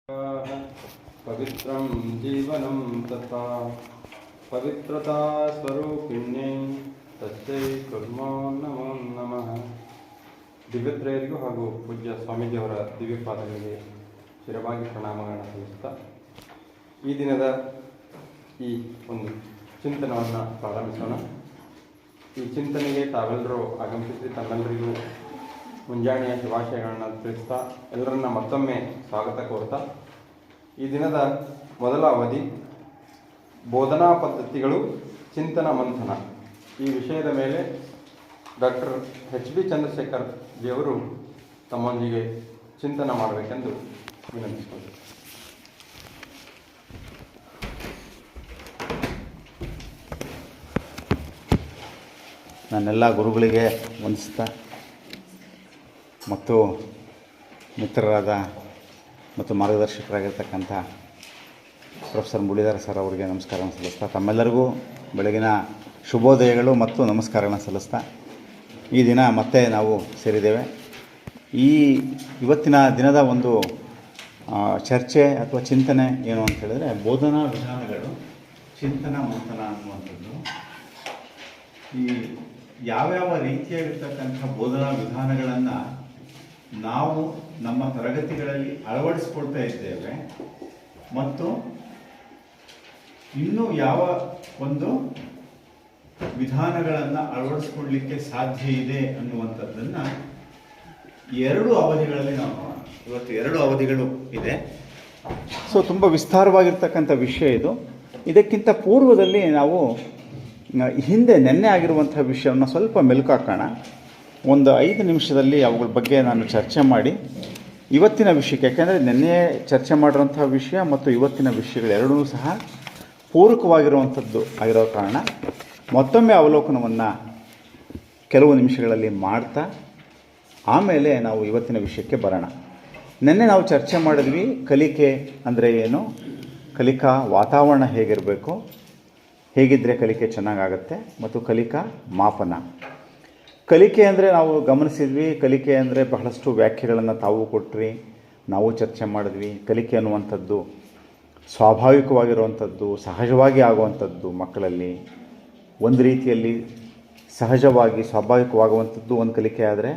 पवित्रं जीवनं तथा पवित्रता स्वरूपिण्यै तस्यै कुर्मो नमो नमः. ದಿವ್ಯತ್ರಯರಿಗೂ ಹಾಗೂ ಪೂಜ್ಯ ಸ್ವಾಮೀಜಿಯವರ ದಿವ್ಯ ಪಾದಗಳಿಗೆ ಶಿರವಾಗಿ ಪ್ರಣಾಮಗಳನ್ನು ಸಲ್ಲಿಸುತ್ತಾ ಈ ದಿನದ ಈ ಒಂದು ಚಿಂತನವನ್ನು ಪ್ರಾರಂಭಿಸೋಣ. ಈ ಚಿಂತನೆಗೆ ತಾವೆಲ್ಲರೂ ಆಗಮಿಸಿ ತಮ್ಮೆಲ್ಲರಿಗೂ ಮುಂಜಾನೆಯ ಶುಭಾಶಯಗಳನ್ನು ತಿಳಿಸ್ತಾ ಎಲ್ಲರನ್ನ ಮತ್ತೊಮ್ಮೆ ಸ್ವಾಗತ ಕೋರ್ತಾ ಈ ದಿನದ ಮೊದಲ ಅವಧಿ ಬೋಧನಾ ಪದ್ಧತಿಗಳು ಚಿಂತನ ಮಂಥನ ಈ ವಿಷಯದ ಮೇಲೆ ಡಾಕ್ಟರ್ ಎಚ್.ಬಿ. ಚಂದ್ರಶೇಖರ್ ಜಿಯವರು ತಮ್ಮೊಂದಿಗೆ ಚಿಂತನ ಮಾಡಬೇಕೆಂದು ವಿನಂತಿಸಿಕೊಂಡೆ. ನನ್ನೆಲ್ಲ ಗುರುಗಳಿಗೆ ವಂದಿಸ್ತಾ ಮತ್ತು ಮಿತ್ರರಾದ ಮತ್ತು ಮಾರ್ಗದರ್ಶಕರಾಗಿರ್ತಕ್ಕಂಥ ಪ್ರೊಫೆಸರ್ ಮುರಳೀಧರ ಸರ್ ಅವರಿಗೆ ನಮಸ್ಕಾರವನ್ನು ಸಲ್ಲಿಸ್ತಾ ತಮ್ಮೆಲ್ಲರಿಗೂ ಬೆಳಗಿನ ಶುಭೋದಯಗಳು ಮತ್ತು ನಮಸ್ಕಾರಗಳನ್ನು ಸಲ್ಲಿಸ್ತಾ ಈ ದಿನ ಮತ್ತೆ ನಾವು ಸೇರಿದ್ದೇವೆ. ಇವತ್ತಿನ ದಿನದ ಒಂದು ಚರ್ಚೆ ಅಥವಾ ಚಿಂತನೆ ಏನು ಅಂತ ಹೇಳಿದ್ರೆ ಬೋಧನಾ ವಿಧಾನಗಳು ಚಿಂತನ ಮಂಥನ ಅನ್ನುವಂಥದ್ದು. ಈ ಯಾವ್ಯಾವ ರೀತಿಯಾಗಿರ್ತಕ್ಕಂಥ ಬೋಧನಾ ವಿಧಾನಗಳನ್ನು ನಾವು ನಮ್ಮ ತರಗತಿಗಳಲ್ಲಿ ಅಳವಡಿಸ್ಕೊಳ್ತಾ ಇದ್ದೇವೆ ಮತ್ತು ಇನ್ನೂ ಯಾವ ಒಂದು ವಿಧಾನಗಳನ್ನು ಅಳವಡಿಸ್ಕೊಳ್ಳಲಿಕ್ಕೆ ಸಾಧ್ಯ ಇದೆ ಅನ್ನುವಂಥದ್ದನ್ನು ಎರಡು ಅವಧಿಗಳಲ್ಲಿ ನಾವು ನೋಡೋಣ. ಇವತ್ತು ಎರಡು ಅವಧಿಗಳು ಇದೆ. ಸೊ ತುಂಬ ವಿಸ್ತಾರವಾಗಿರ್ತಕ್ಕಂಥ ವಿಷಯ ಇದು. ಇದಕ್ಕಿಂತ ಪೂರ್ವದಲ್ಲಿ ನಾವು ನಿನ್ನೆ ಆಗಿರುವಂಥ ವಿಷಯವನ್ನು ಸ್ವಲ್ಪ ಮೆಲುಕಾಕೋಣ. ಒಂದು 5 ನಿಮಿಷದಲ್ಲಿ ಅವುಗಳ ಬಗ್ಗೆ ನಾನು ಚರ್ಚೆ ಮಾಡಿ ಇವತ್ತಿನ ವಿಷಯಕ್ಕೆ, ಯಾಕೆಂದರೆ ನಿನ್ನೆ ಚರ್ಚೆ ಮಾಡಿರೋಂಥ ವಿಷಯ ಮತ್ತು ಇವತ್ತಿನ ವಿಷಯಗಳೆರಡೂ ಸಹ ಪೂರಕವಾಗಿರುವಂಥದ್ದು ಆಗಿರೋ ಕಾರಣ ಮತ್ತೊಮ್ಮೆ ಅವಲೋಕನವನ್ನು ಕೆಲವು ನಿಮಿಷಗಳಲ್ಲಿ ಮಾಡ್ತಾ ಆಮೇಲೆ ನಾವು ಇವತ್ತಿನ ವಿಷಯಕ್ಕೆ ಬರೋಣ. ನಿನ್ನೆ ನಾವು ಚರ್ಚೆ ಮಾಡಿದ್ವಿ ಕಲಿಕೆ ಅಂದರೆ ಏನು, ಕಲಿಕಾ ವಾತಾವರಣ ಹೇಗಿರಬೇಕು, ಹೇಗಿದ್ದರೆ ಕಲಿಕೆ ಚೆನ್ನಾಗಾಗತ್ತೆ ಮತ್ತು ಕಲಿಕಾ ಮಾಪನ. ಕಲಿಕೆ ಅಂದರೆ ನಾವು ಗಮನಿಸಿದ್ವಿ, ಕಲಿಕೆ ಅಂದರೆ ಬಹಳಷ್ಟು ವ್ಯಾಖ್ಯೆಗಳನ್ನು ತಾವು ಕೊಟ್ರಿ, ನಾವು ಚರ್ಚೆ ಮಾಡಿದ್ವಿ. ಕಲಿಕೆ ಅನ್ನುವಂಥದ್ದು ಸ್ವಾಭಾವಿಕವಾಗಿರುವಂಥದ್ದು, ಸಹಜವಾಗಿ ಆಗುವಂಥದ್ದು. ಮಕ್ಕಳಲ್ಲಿ ಒಂದು ರೀತಿಯಲ್ಲಿ ಸಹಜವಾಗಿ ಸ್ವಾಭಾವಿಕವಾಗುವಂಥದ್ದು ಒಂದು ಕಲಿಕೆ ಆದರೆ,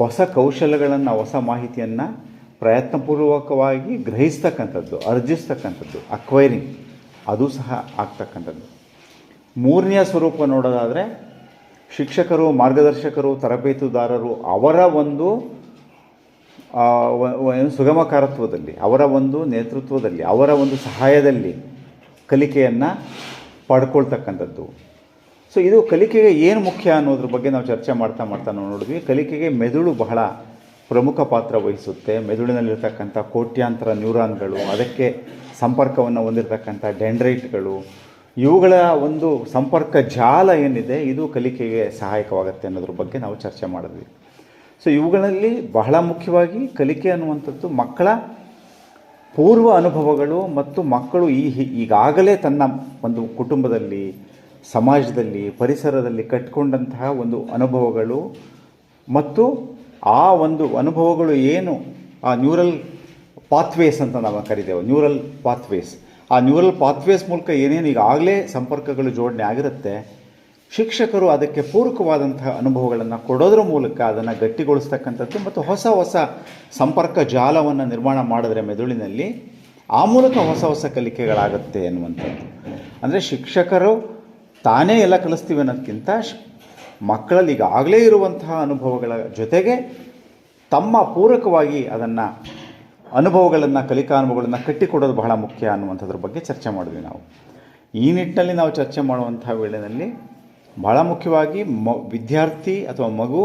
ಹೊಸ ಕೌಶಲ್ಯಗಳನ್ನು ಹೊಸ ಮಾಹಿತಿಯನ್ನು ಪ್ರಯತ್ನಪೂರ್ವಕವಾಗಿ ಗ್ರಹಿಸ್ತಕ್ಕಂಥದ್ದು, ಅರ್ಜಿಸ್ತಕ್ಕಂಥದ್ದು, ಅಕ್ವೈರಿಂಗ್, ಅದು ಸಹ ಆಗ್ತಕ್ಕಂಥದ್ದು. ಮೂರನೆಯ ಸ್ವರೂಪ ನೋಡೋದಾದರೆ ಶಿಕ್ಷಕರು, ಮಾರ್ಗದರ್ಶಕರು, ತರಬೇತುದಾರರು ಅವರ ಒಂದು ಸುಗಮಕಾರತ್ವದಲ್ಲಿ, ಅವರ ಒಂದು ನೇತೃತ್ವದಲ್ಲಿ, ಅವರ ಒಂದು ಸಹಾಯದಲ್ಲಿ ಕಲಿಕೆಯನ್ನು ಪಡ್ಕೊಳ್ತಕ್ಕಂಥದ್ದು. ಸೊ ಇದು ಕಲಿಕೆಗೆ ಏನು ಮುಖ್ಯ ಅನ್ನೋದ್ರ ಬಗ್ಗೆ ನಾವು ಚರ್ಚೆ ಮಾಡ್ತಾ ನಾವು ನೋಡಿದ್ವಿ. ಕಲಿಕೆಗೆ ಮೆದುಳು ಬಹಳ ಪ್ರಮುಖ ಪಾತ್ರ ವಹಿಸುತ್ತೆ. ಮೆದುಳಿನಲ್ಲಿರ್ತಕ್ಕಂಥ ಕೋಟ್ಯಾಂತರ ನ್ಯೂರಾನ್ಗಳು, ಅದಕ್ಕೆ ಸಂಪರ್ಕವನ್ನು ಹೊಂದಿರತಕ್ಕಂಥ ಡೆಂಡ್ರೈಟ್ಗಳು, ಇವುಗಳ ಒಂದು ಸಂಪರ್ಕ ಜಾಲ ಏನಿದೆ ಇದು ಕಲಿಕೆಗೆ ಸಹಾಯಕವಾಗುತ್ತೆ ಅನ್ನೋದ್ರ ಬಗ್ಗೆ ನಾವು ಚರ್ಚೆ ಮಾಡಿದ್ವಿ. ಸೊ ಇವುಗಳಲ್ಲಿ ಬಹಳ ಮುಖ್ಯವಾಗಿ ಕಲಿಕೆ ಅನ್ನುವಂಥದ್ದು ಮಕ್ಕಳ ಪೂರ್ವ ಅನುಭವಗಳು ಮತ್ತು ಮಕ್ಕಳು ಈಗಾಗಲೇ ತನ್ನ ಒಂದು ಕುಟುಂಬದಲ್ಲಿ, ಸಮಾಜದಲ್ಲಿ, ಪರಿಸರದಲ್ಲಿ ಕಟ್ಟಿಕೊಂಡಂತಹ ಒಂದು ಅನುಭವಗಳು ಮತ್ತು ಆ ಒಂದು ಅನುಭವಗಳು ಏನು ಆ ನ್ಯೂರಲ್ ಪಾತ್ವೇಸ್ ಅಂತ ನಾವು ಕರಿತೇವೆ, ನ್ಯೂರಲ್ ಪಾತ್ವೇಸ್, ಆ ನ್ಯೂರಲ್ ಪಾತ್ವೇಸ್ ಮೂಲಕ ಏನೇನು ಈಗಾಗಲೇ ಸಂಪರ್ಕಗಳು ಜೋಡಣೆ ಆಗಿರುತ್ತೆ, ಶಿಕ್ಷಕರು ಅದಕ್ಕೆ ಪೂರಕವಾದಂತಹ ಅನುಭವಗಳನ್ನು ಕೊಡೋದ್ರ ಮೂಲಕ ಅದನ್ನು ಗಟ್ಟಿಗೊಳಿಸ್ತಕ್ಕಂಥದ್ದು ಮತ್ತು ಹೊಸ ಹೊಸ ಸಂಪರ್ಕ ಜಾಲವನ್ನು ನಿರ್ಮಾಣ ಮಾಡಿದ್ರೆ ಮೆದುಳಿನಲ್ಲಿ ಆ ಮೂಲಕ ಹೊಸ ಕಲಿಕೆಗಳಾಗುತ್ತೆ ಅನ್ನುವಂಥದ್ದು. ಅಂದರೆ ಶಿಕ್ಷಕರು ತಾನೇ ಎಲ್ಲ ಕಲಿಸ್ತೀವಿ ಅನ್ನೋದಕ್ಕಿಂತ ಮಕ್ಕಳಲ್ಲಿ ಈಗಾಗಲೇ ಇರುವಂತಹ ಅನುಭವಗಳ ಜೊತೆಗೆ ತಮ್ಮ ಪೂರಕವಾಗಿ ಅದನ್ನು ಅನುಭವಗಳನ್ನು, ಕಲಿಕಾ ಅನುಭವಗಳನ್ನು ಕಟ್ಟಿಕೊಡೋದು ಬಹಳ ಮುಖ್ಯ ಅನ್ನುವಂಥದ್ರ ಬಗ್ಗೆ ಚರ್ಚೆ ಮಾಡಿದ್ವಿ ನಾವು. ಈ ನಿಟ್ಟಿನಲ್ಲಿ ನಾವು ಚರ್ಚೆ ಮಾಡುವಂಥ ವೇಳೆಯಲ್ಲಿ ಬಹಳ ಮುಖ್ಯವಾಗಿ ವಿದ್ಯಾರ್ಥಿ ಅಥವಾ ಮಗು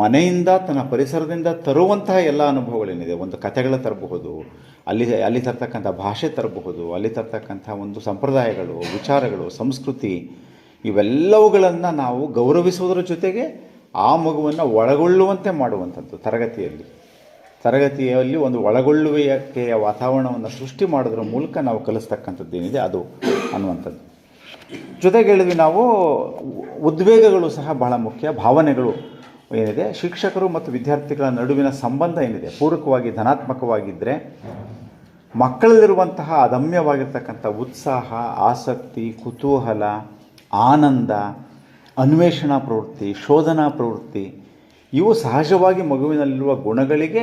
ಮನೆಯಿಂದ ತನ್ನ ಪರಿಸರದಿಂದ ತರುವಂತಹ ಎಲ್ಲ ಅನುಭವಗಳೇನಿದೆ, ಒಂದು ಕಥೆಗಳ ತರಬಹುದು, ಅಲ್ಲಿ ತರ್ತಕ್ಕಂಥ ಭಾಷೆ ತರಬಹುದು, ಅಲ್ಲಿ ತರ್ತಕ್ಕಂಥ ಒಂದು ಸಂಪ್ರದಾಯಗಳು, ವಿಚಾರಗಳು, ಸಂಸ್ಕೃತಿ, ಇವೆಲ್ಲವುಗಳನ್ನು ನಾವು ಗೌರವಿಸುವುದರ ಜೊತೆಗೆ ಆ ಮಗುವನ್ನು ಒಳಗೊಳ್ಳುವಂತೆ ಮಾಡುವಂಥದ್ದು. ತರಗತಿಯಲ್ಲಿ ಒಂದು ಒಳಗೊಳ್ಳುವಿಕೆಯ ವಾತಾವರಣವನ್ನು ಸೃಷ್ಟಿ ಮಾಡೋದ್ರ ಮೂಲಕ ನಾವು ಕಲಿಸ್ತಕ್ಕಂಥದ್ದು ಏನಿದೆ ಅದು ಅನ್ನುವಂಥದ್ದು. ಜೊತೆಗೆ ಹೇಳಿದ್ವಿ ನಾವು ಉದ್ವೇಗಗಳು ಸಹ ಬಹಳ ಮುಖ್ಯ, ಭಾವನೆಗಳು ಏನಿದೆ ಶಿಕ್ಷಕರು ಮತ್ತು ವಿದ್ಯಾರ್ಥಿಗಳ ನಡುವಿನ ಸಂಬಂಧ ಏನಿದೆ ಪೂರಕವಾಗಿ ಧನಾತ್ಮಕವಾಗಿದ್ದರೆ ಮಕ್ಕಳಲ್ಲಿರುವಂತಹ ಅದಮ್ಯವಾಗಿರ್ತಕ್ಕಂಥ ಉತ್ಸಾಹ, ಆಸಕ್ತಿ, ಕುತೂಹಲ, ಆನಂದ, ಅನ್ವೇಷಣಾ ಪ್ರವೃತ್ತಿ, ಶೋಧನಾ ಪ್ರವೃತ್ತಿ ಇವು ಸಹಜವಾಗಿ ಮಗುವಿನಲ್ಲಿರುವ ಗುಣಗಳಿಗೆ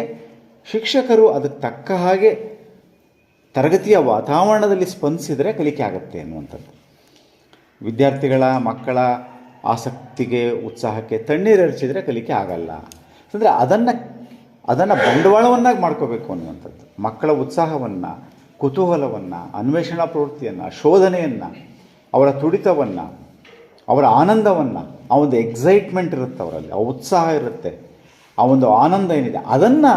ಶಿಕ್ಷಕರು ಅದಕ್ಕೆ ತಕ್ಕ ಹಾಗೆ ತರಗತಿಯ ವಾತಾವರಣದಲ್ಲಿ ಸ್ಪಂದಿಸಿದರೆ ಕಲಿಕೆ ಆಗುತ್ತೆ ಅನ್ನುವಂಥದ್ದು. ಮಕ್ಕಳ ಆಸಕ್ತಿಗೆ, ಉತ್ಸಾಹಕ್ಕೆ ತಣ್ಣೀರೆರಚಿದರೆ ಕಲಿಕೆ ಆಗಲ್ಲ. ಅಂದರೆ ಅದನ್ನು ಬಂಡವಾಳವನ್ನಾಗಿ ಮಾಡ್ಕೋಬೇಕು ಅನ್ನುವಂಥದ್ದು. ಮಕ್ಕಳ ಉತ್ಸಾಹವನ್ನು, ಕುತೂಹಲವನ್ನು, ಅನ್ವೇಷಣಾ ಪ್ರವೃತ್ತಿಯನ್ನು, ಶೋಧನೆಯನ್ನು, ಅವರ ತುಡಿತವನ್ನು, ಅವರ ಆನಂದವನ್ನು, ಆ ಒಂದು ಎಕ್ಸೈಟ್ಮೆಂಟ್ ಇರುತ್ತೆ ಅವರಲ್ಲಿ, ಆ ಉತ್ಸಾಹ ಇರುತ್ತೆ, ಆ ಒಂದು ಆನಂದ ಏನಿದೆ ಅದನ್ನು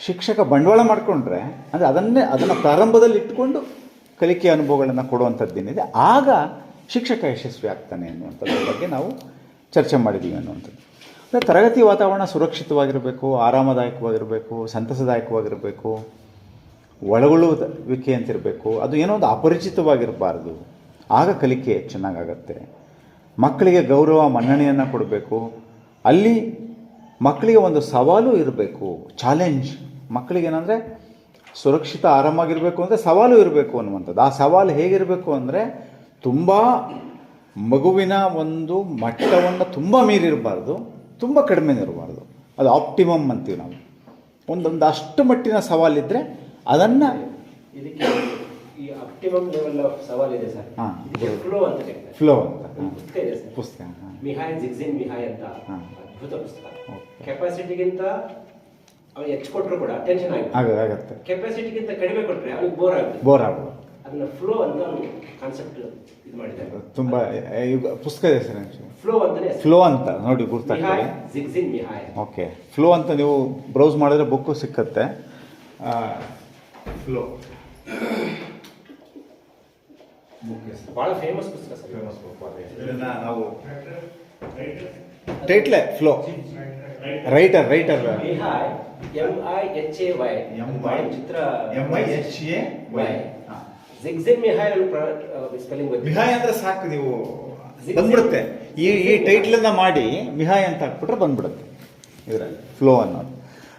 ಶಿಕ್ಷಕ ಬಂಡವಾಳ ಮಾಡಿಕೊಂಡ್ರೆ, ಅಂದರೆ ಅದನ್ನು ಪ್ರಾರಂಭದಲ್ಲಿ ಇಟ್ಕೊಂಡು ಕಲಿಕೆ ಅನುಭವಗಳನ್ನು ಕೊಡುವಂಥದ್ದೇನಿದೆ ಆಗ ಶಿಕ್ಷಕ ಯಶಸ್ವಿ ಆಗ್ತಾನೆ ಅನ್ನುವಂಥದ್ರ ಬಗ್ಗೆ ನಾವು ಚರ್ಚೆ ಮಾಡಿದ್ದೀವಿ ಅನ್ನುವಂಥದ್ದು. ಅಂದರೆ ತರಗತಿ ವಾತಾವರಣ ಸುರಕ್ಷಿತವಾಗಿರಬೇಕು, ಆರಾಮದಾಯಕವಾಗಿರಬೇಕು, ಸಂತಸದಾಯಕವಾಗಿರಬೇಕು, ಒಳಗೊಳ್ಳುವಿಕೆ ಅಂತಿರಬೇಕು. ಅದು ಏನೋ ಒಂದು ಅಪರಿಚಿತವಾಗಿರಬಾರ್ದು. ಆಗ ಕಲಿಕೆ ಚೆನ್ನಾಗಾಗತ್ತೆ. ಮಕ್ಕಳಿಗೆ ಗೌರವ, ಮನ್ನಣೆಯನ್ನು ಕೊಡಬೇಕು. ಅಲ್ಲಿ ಮಕ್ಕಳಿಗೆ ಒಂದು ಸವಾಲು ಇರಬೇಕು, ಚಾಲೆಂಜ್. ಮಕ್ಕಳಿಗೇನೆಂದರೆ ಸುರಕ್ಷಿತ, ಆರಾಮಾಗಿರಬೇಕು ಅಂದರೆ ಸವಾಲು ಇರಬೇಕು ಅನ್ನುವಂಥದ್ದು. ಆ ಸವಾಲು ಹೇಗಿರಬೇಕು ಅಂದರೆ ತುಂಬ ಮಗುವಿನ ಒಂದು ಮಟ್ಟವನ್ನು ತುಂಬ ಮೀರಿರಬಾರ್ದು, ತುಂಬ ಕಡಿಮೆನೂ ಇರಬಾರ್ದು. ಅದು ಆಪ್ಟಿಮಮ್ ಅಂತೀವಿ ನಾವು. ಒಂದೊಂದು ಅಷ್ಟು ಮಟ್ಟಿನ ಸವಾಲಿದ್ದರೆ ಅದನ್ನು ಇದಕ್ಕೆ ಈ ಆಪ್ಟಿಮಮ್ ಲೆವೆಲ್ ಆಫ್ ಸವಾಲ್ ಇದೆ ಸರ್. ಫ್ಲೋ ಅಂತ ಫ್ಲೋ ಅಂತ ಪುಸ್ತಕ ಇದೆ ಸರ್. ಪುಸ್ತಕ ಮಿಹಾಯ್ ಜಿಗ್ಜಿನ್ ಮಿಹಾಯ್ ಅಂತ ಅದ್ಭುತ ಪುಸ್ತಕ. ಕೆಪಾಸಿಟಿಗಿಂತ ಅವ್ನು ಹೆಚ್ಚು ಕೊಟ್ಟರು ಕೂಡ ಟೆನ್ಷನ್ ಆಗುತ್ತೆ. ಕೆಪಾಸಿಟಿಗಿಂತ ಕಡಿಮೆ ಕೊಟ್ಟರೆ ಅವ್ನಿಗೆ ಬೋರ್ ಆಗುತ್ತೆ. ಅದನ್ನ ಫ್ಲೋ ಅಂತ ಕಾನ್ಸೆಪ್ಟ್ ಇದು ಮಾಡಿದ್ದಾರೆ. ತುಂಬ ಪುಸ್ತಕ ಇದೆ ಸರ್. ಫ್ಲೋ ಅಂತ ನೋಡಿ ಗುರ್ತಾಗ್ತದೆ. ಜಿಗ್ಜಿನ್ ಮಿಹಾಯ್. ಓಕೆ, ಫ್ಲೋ ಅಂತ ನೀವು ಬ್ರೌಸ್ ಮಾಡಿದ್ರೆ ಬುಕ್ಕು ಸಿಕ್ಕತ್ತೆ. ಫ್ಲೋ ಬಹಳ ಫೇಮಸ್ ಪುಸ್ತಕ ಸರ್. ಇದನ್ನ ನಾವು ಟೈಟ್ಲೆ ಫ್ಲೋ ರೈಟರ್ ಮಿಹಾಯ್ MIHAY ಚಿತ್ರ MIHAY ಜಿಗ್ಜಿನ್ ಮಿಹಾಯ್ ಸ್ಪೆಲ್ಲಿಂಗ್ ಮಿಹಾಯ್ ಅಂದ್ರೆ ಸಾಕು, ನೀವು ಬಂದ್ಬಿಡುತ್ತೆ. ಈ ಟೈಟ್ಲನ್ನ ಮಾಡಿ ಮಿಹಾಯ್ ಅಂತ ಹಾಕ್ಬಿಟ್ರೆ ಬಂದ್ಬಿಡುತ್ತೆ ಇದರಲ್ಲಿ ಫ್ಲೋ ಅನ್ನೋದು.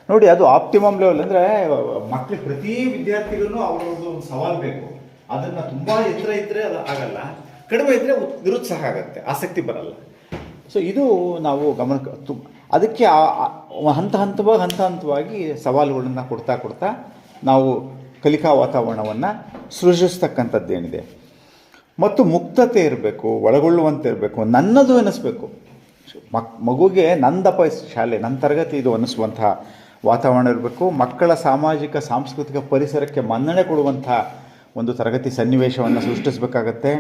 ನೋಡಿ, ಅದು ಆಪ್ಟಿಮಮ್ ಲೆವೆಲ್. ಅಂದರೆ ಮಕ್ಕಳಿಗೆ ಪ್ರತಿ ವಿದ್ಯಾರ್ಥಿಗೂ ಅವ್ರದ್ದು ಒಂದು ಸವಾಲು ಬೇಕು. ಅದನ್ನು ತುಂಬ ಎತ್ತರ ಇದ್ದರೆ ಅದು ಆಗಲ್ಲ, ಕಡಿಮೆ ಇದ್ದರೆ ನಿರುತ್ಸಾಹ ಆಗುತ್ತೆ, ಆಸಕ್ತಿ ಬರಲ್ಲ. ಸೊ ಇದು ನಾವು ಅದಕ್ಕೆ ಹಂತವಾಗಿ ಸವಾಲುಗಳನ್ನು ಕೊಡ್ತಾ ನಾವು ಕಲಿಕಾ ವಾತಾವರಣವನ್ನು ಸೃಷ್ಟಿಸ್ತಕ್ಕಂಥದ್ದೇನಿದೆ. ಮತ್ತು ಮುಕ್ತತೆ ಇರಬೇಕು, ಒಳಗೊಳ್ಳುವಂತೆ ಇರಬೇಕು, ನನ್ನದು ಅನ್ನಿಸ್ಬೇಕು. ಮಗುಗೆ ನಂದಪ್ಪ ಶಾಲೆ, ನನ್ನ ತರಗತಿ ಇದು ಅನ್ನಿಸುವಂತಹ ವಾತಾವರಣ ಇರಬೇಕು. ಮಕ್ಕಳ ಸಾಮಾಜಿಕ ಸಾಂಸ್ಕೃತಿಕ ಪರಿಸರಕ್ಕೆ ಮನ್ನಣೆ ಕೊಡುವಂಥ ಒಂದು ತರಗತಿ ಸನ್ನಿವೇಶವನ್ನು ಸೃಷ್ಟಿಸಬೇಕಾಗತ್ತೆ.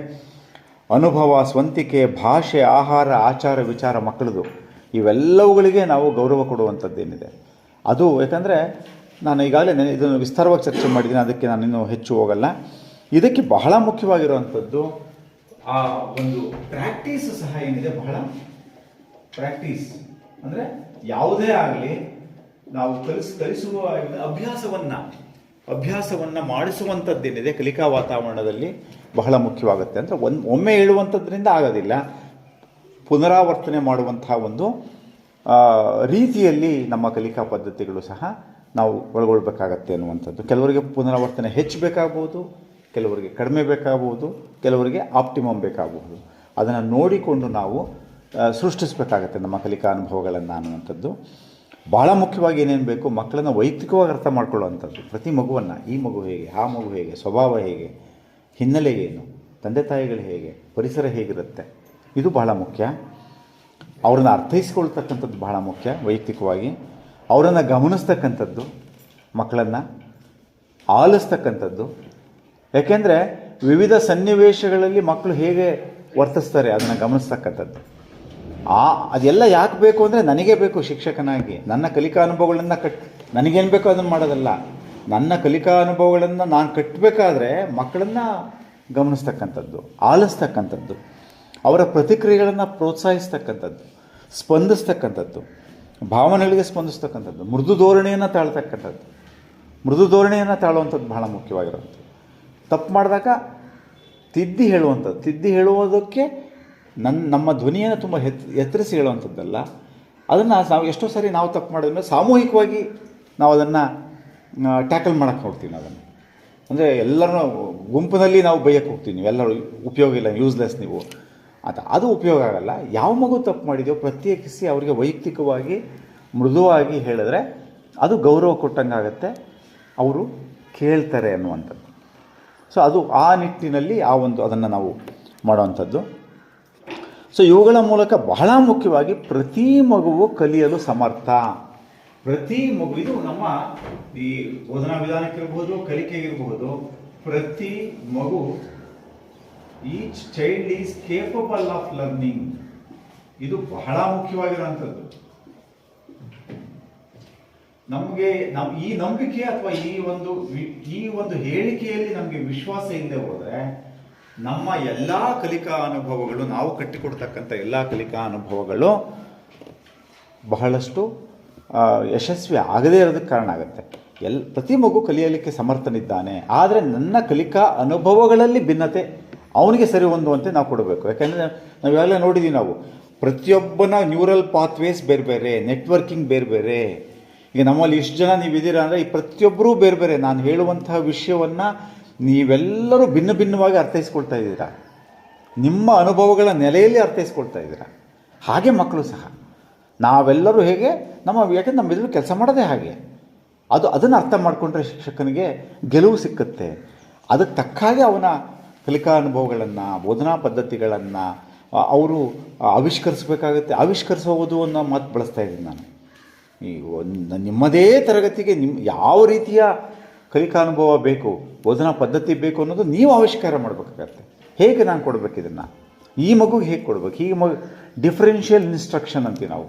ಅನುಭವ, ಸ್ವಂತಿಕೆ, ಭಾಷೆ, ಆಹಾರ, ಆಚಾರ, ವಿಚಾರ ಮಕ್ಕಳದು ಇವೆಲ್ಲವುಗಳಿಗೆ ನಾವು ಗೌರವ ಕೊಡುವಂಥದ್ದೇನಿದೆ ಅದು. ಯಾಕಂದರೆ ನಾನು ಈಗಾಗಲೇ ಇದನ್ನು ವಿಸ್ತಾರವಾಗಿ ಚರ್ಚೆ ಮಾಡಿದ್ದೀನಿ, ಅದಕ್ಕೆ ನಾನಿನ್ನೂ ಹೆಚ್ಚು ಹೋಗಲ್ಲ. ಇದಕ್ಕೆ ಬಹಳ ಮುಖ್ಯವಾಗಿರುವಂಥದ್ದು ಆ ಒಂದು ಪ್ರಾಕ್ಟೀಸ್ ಸಹ ಏನಿದೆ. ಬಹಳ ಪ್ರಾಕ್ಟೀಸ್ ಅಂದರೆ ಯಾವುದೇ ಆಗಲಿ ನಾವು ಕಲಿಸುವ ಅಭ್ಯಾಸವನ್ನು ಮಾಡಿಸುವಂಥದ್ದೇನಿದೆ ಕಲಿಕಾ ವಾತಾವರಣದಲ್ಲಿ ಬಹಳ ಮುಖ್ಯವಾಗುತ್ತೆ. ಅಂದರೆ ಒಮ್ಮೆ ಹೇಳುವಂಥದ್ರಿಂದ ಆಗೋದಿಲ್ಲ, ಪುನರಾವರ್ತನೆ ಮಾಡುವಂತಹ ಒಂದು ರೀತಿಯಲ್ಲಿ ನಮ್ಮ ಕಲಿಕಾ ಪದ್ಧತಿಗಳು ಸಹ ನಾವು ಒಳಗೊಳ್ಬೇಕಾಗತ್ತೆ ಅನ್ನುವಂಥದ್ದು. ಕೆಲವರಿಗೆ ಪುನರಾವರ್ತನೆ ಹೆಚ್ಚು ಬೇಕಾಗ್ಬೋದು, ಕೆಲವರಿಗೆ ಕಡಿಮೆ ಬೇಕಾಗ್ಬೋದು, ಕೆಲವರಿಗೆ ಆಪ್ಟಿಮಮ್ ಬೇಕಾಗಬಹುದು. ಅದನ್ನು ನೋಡಿಕೊಂಡು ನಾವು ಸೃಷ್ಟಿಸಬೇಕಾಗತ್ತೆ ನಮ್ಮ ಕಲಿಕಾ ಅನುಭವಗಳನ್ನು ಅನ್ನುವಂಥದ್ದು. ಭಾಳ ಮುಖ್ಯವಾಗಿ ಏನೇನು ಬೇಕು, ಮಕ್ಕಳನ್ನು ವೈಯಕ್ತಿಕವಾಗಿ ಅರ್ಥ ಮಾಡ್ಕೊಳ್ಳುವಂಥದ್ದು. ಪ್ರತಿ ಮಗುವನ್ನು, ಈ ಮಗು ಹೇಗೆ, ಆ ಮಗು ಹೇಗೆ, ಸ್ವಭಾವ ಹೇಗೆ, ಹಿನ್ನೆಲೆ ಏನು, ತಂದೆ ತಾಯಿಗಳು ಹೇಗೆ, ಪರಿಸರ ಹೇಗಿರುತ್ತೆ, ಇದು ಬಹಳ ಮುಖ್ಯ. ಅವರನ್ನು ಅರ್ಥೈಸ್ಕೊಳ್ತಕ್ಕಂಥದ್ದು ಬಹಳ ಮುಖ್ಯ. ವೈಯಕ್ತಿಕವಾಗಿ ಅವರನ್ನು ಗಮನಿಸ್ತಕ್ಕಂಥದ್ದು, ಮಕ್ಕಳನ್ನು ಆಲಿಸ್ತಕ್ಕಂಥದ್ದು. ಯಾಕೆಂದರೆ ವಿವಿಧ ಸನ್ನಿವೇಶಗಳಲ್ಲಿ ಮಕ್ಕಳು ಹೇಗೆ ವರ್ತಿಸ್ತಾರೆ ಅದನ್ನು ಗಮನಿಸ್ತಕ್ಕಂಥದ್ದು. ಅದೆಲ್ಲ ಯಾಕೆ ಬೇಕು ಅಂದರೆ ನನಗೇ ಬೇಕು ಶಿಕ್ಷಕನಾಗಿ. ನನ್ನ ಕಲಿಕಾ ಅನುಭವಗಳನ್ನು ನನಗೇನು ಬೇಕೋ ಅದನ್ನು ಮಾಡೋದಲ್ಲ. ನನ್ನ ಕಲಿಕಾ ಅನುಭವಗಳನ್ನು ನಾನು ಕಟ್ಟಬೇಕಾದ್ರೆ ಮಕ್ಕಳನ್ನು ಗಮನಿಸ್ತಕ್ಕಂಥದ್ದು, ಆಲಿಸ್ತಕ್ಕಂಥದ್ದು, ಅವರ ಪ್ರತಿಕ್ರಿಯೆಗಳನ್ನು ಪ್ರೋತ್ಸಾಹಿಸ್ತಕ್ಕಂಥದ್ದು, ಸ್ಪಂದಿಸ್ತಕ್ಕಂಥದ್ದು, ಭಾವನೆಗಳಿಗೆ ಸ್ಪಂದಿಸ್ತಕ್ಕಂಥದ್ದು, ಮೃದು ಧೋರಣೆಯನ್ನು ತಾಳುವಂಥದ್ದು ಬಹಳ ಮುಖ್ಯವಾಗಿರುವಂಥದ್ದು. ತಪ್ಪು ಮಾಡಿದಾಗ ತಿದ್ದಿ ಹೇಳುವಂಥದ್ದು. ತಿದ್ದಿ ಹೇಳುವುದಕ್ಕೆ ನಮ್ಮ ಧ್ವನಿಯನ್ನು ತುಂಬ ಎತ್ತರಿಸಿ ಹೇಳುವಂಥದ್ದಲ್ಲ, ಅದನ್ನು ನಾವು ಎಷ್ಟೋ ಸರಿ ನಾವು ತಪ್ಪು ಮಾಡಿದ್ರೆ ಸಾಮೂಹಿಕವಾಗಿ ನಾವು ಅದನ್ನು ಟ್ಯಾಕಲ್ ಮಾಡೋಕ್ಕೆ ನೋಡ್ತೀವಿ ನಾವು ಅದನ್ನು. ಅಂದರೆ ಎಲ್ಲರೂ ಗುಂಪಿನಲ್ಲಿ ನಾವು ಬೈಯಕ್ಕೆ ಹೋಗ್ತೀವಿ, ನೀವೆಲ್ಲರೂ ಉಪಯೋಗ ಇಲ್ಲ, ಯೂಸ್ಲೆಸ್ ನೀವು ಅದು ಉಪಯೋಗ ಆಗಲ್ಲ. ಯಾವ ಮಗು ತಪ್ಪು ಮಾಡಿದೆಯೋ ಪ್ರತ್ಯೇಕಿಸಿ ಅವರಿಗೆ ವೈಯಕ್ತಿಕವಾಗಿ ಮೃದುವಾಗಿ ಹೇಳಿದ್ರೆ ಅದು ಗೌರವ ಕೊಟ್ಟಂಗಾಗತ್ತೆ, ಅವರು ಕೇಳ್ತಾರೆ ಅನ್ನುವಂಥದ್ದು. ಸೊ ಅದು ಆ ನಿಟ್ಟಿನಲ್ಲಿ ಅದನ್ನು ನಾವು ಮಾಡುವಂಥದ್ದು. ಸೊ ಇವುಗಳ ಮೂಲಕ ಬಹಳ ಮುಖ್ಯವಾಗಿ ಪ್ರತಿ ಮಗುವು ಕಲಿಯಲು ಸಮರ್ಥ. ಪ್ರತಿ ಮಗು, ಇದು ನಮ್ಮ ಈ ಬೋಧನಾ ವಿಧಾನಕ್ಕಿರ್ಬೋದು, ಕಲಿಕೆಗಿರ್ಬೋದು, ಪ್ರತಿ ಮಗು, each child is capable of learning. ಇದು ಬಹಳ ಮುಖ್ಯವಾಗಿರುವಂಥದ್ದು. ನಮಗೆ ಈ ನಂಬಿಕೆ ಅಥವಾ ಈ ಒಂದು ಹೇಳಿಕೆಯಲ್ಲಿ ನಮಗೆ ವಿಶ್ವಾಸ ಇಲ್ಲದೆ ಹೋದರೆ ನಮ್ಮ ಎಲ್ಲ ಕಲಿಕಾ ಅನುಭವಗಳು, ನಾವು ಕಟ್ಟಿಕೊಡ್ತಕ್ಕಂಥ ಎಲ್ಲ ಕಲಿಕಾ ಅನುಭವಗಳು ಬಹಳಷ್ಟು ಯಶಸ್ವಿ ಆಗದೇ ಇರೋದಕ್ಕೆ ಕಾರಣ ಆಗುತ್ತೆ. ಪ್ರತಿ ಮಗು ಕಲಿಯಲಿಕ್ಕೆ ಸಮರ್ಥನಿದ್ದಾನೆ, ಆದರೆ ನನ್ನ ಕಲಿಕಾ ಅನುಭವಗಳಲ್ಲಿ ಭಿನ್ನತೆ ಅವನಿಗೆ ಸರಿ ಹೊಂದುವಂತೆ ನಾವು ಕೊಡಬೇಕು. ಯಾಕೆಂದರೆ ನಾವೆಲ್ಲ ನೋಡಿದ್ದೀವಿ, ನಾವು ಪ್ರತಿಯೊಬ್ಬನ ನ್ಯೂರಲ್ ಪಾತ್ವೇಸ್ ಬೇರೆ ಬೇರೆ, ನೆಟ್ವರ್ಕಿಂಗ್ ಬೇರೆ ಬೇರೆ. ಈಗ ನಮ್ಮಲ್ಲಿ ಇಷ್ಟು ಜನ ನೀವಿದ್ದೀರಾ ಅಂದರೆ ಈ ಪ್ರತಿಯೊಬ್ಬರೂ ಬೇರೆ ಬೇರೆ. ನಾನು ಹೇಳುವಂತಹ ವಿಷಯವನ್ನು ನೀವೆಲ್ಲರೂ ಭಿನ್ನ ಭಿನ್ನವಾಗಿ ಅರ್ಥೈಸ್ಕೊಳ್ತಾ ಇದ್ದೀರಾ, ನಿಮ್ಮ ಅನುಭವಗಳ ನೆಲೆಯಲ್ಲಿ ಅರ್ಥೈಸ್ಕೊಳ್ತಾ ಇದ್ದೀರಾ. ಹಾಗೆ ಮಕ್ಕಳು ಸಹ ನಾವೆಲ್ಲರೂ ಹೇಗೆ ಯಾಕೆಂದ್ರೆ ನಮ್ಮ ಎದುರು ಕೆಲಸ ಮಾಡೋದೇ ಹಾಗೆ. ಅದನ್ನು ಅರ್ಥ ಮಾಡಿಕೊಂಡ್ರೆ ಶಿಕ್ಷಕನಿಗೆ ಗೆಲುವು ಸಿಕ್ಕುತ್ತೆ. ಅದಕ್ಕೆ ತಕ್ಕ ಹಾಗೆ ಅವನ ಕಲಿಕಾ ಅನುಭವಗಳನ್ನು, ಬೋಧನಾ ಪದ್ಧತಿಗಳನ್ನು ಅವರು ಆವಿಷ್ಕರಿಸಬೇಕಾಗುತ್ತೆ. ಆವಿಷ್ಕರಿಸೋದು ಅನ್ನೋ ಮಾತು ಬಳಸ್ತಾ ಇದ್ದೀನಿ ನಾನು. ಈ ನಿಮ್ಮದೇ ತರಗತಿಗೆ ಯಾವ ರೀತಿಯ ಕಲಿಕಾ ಅನುಭವ ಬೇಕು, ಬೋಧನಾ ಪದ್ಧತಿ ಬೇಕು ಅನ್ನೋದು ನೀವು ಆವಿಷ್ಕಾರ ಮಾಡಬೇಕಾಗತ್ತೆ. ಹೇಗೆ ನಾನು ಕೊಡಬೇಕು ಇದನ್ನು, ಈ ಮಗುಗೆ ಹೇಗೆ ಕೊಡಬೇಕು, ಈ ಡಿಫ್ರೆನ್ಷಿಯಲ್ ಇನ್ಸ್ಟ್ರಕ್ಷನ್ ಅಂತೀವಿ ನಾವು.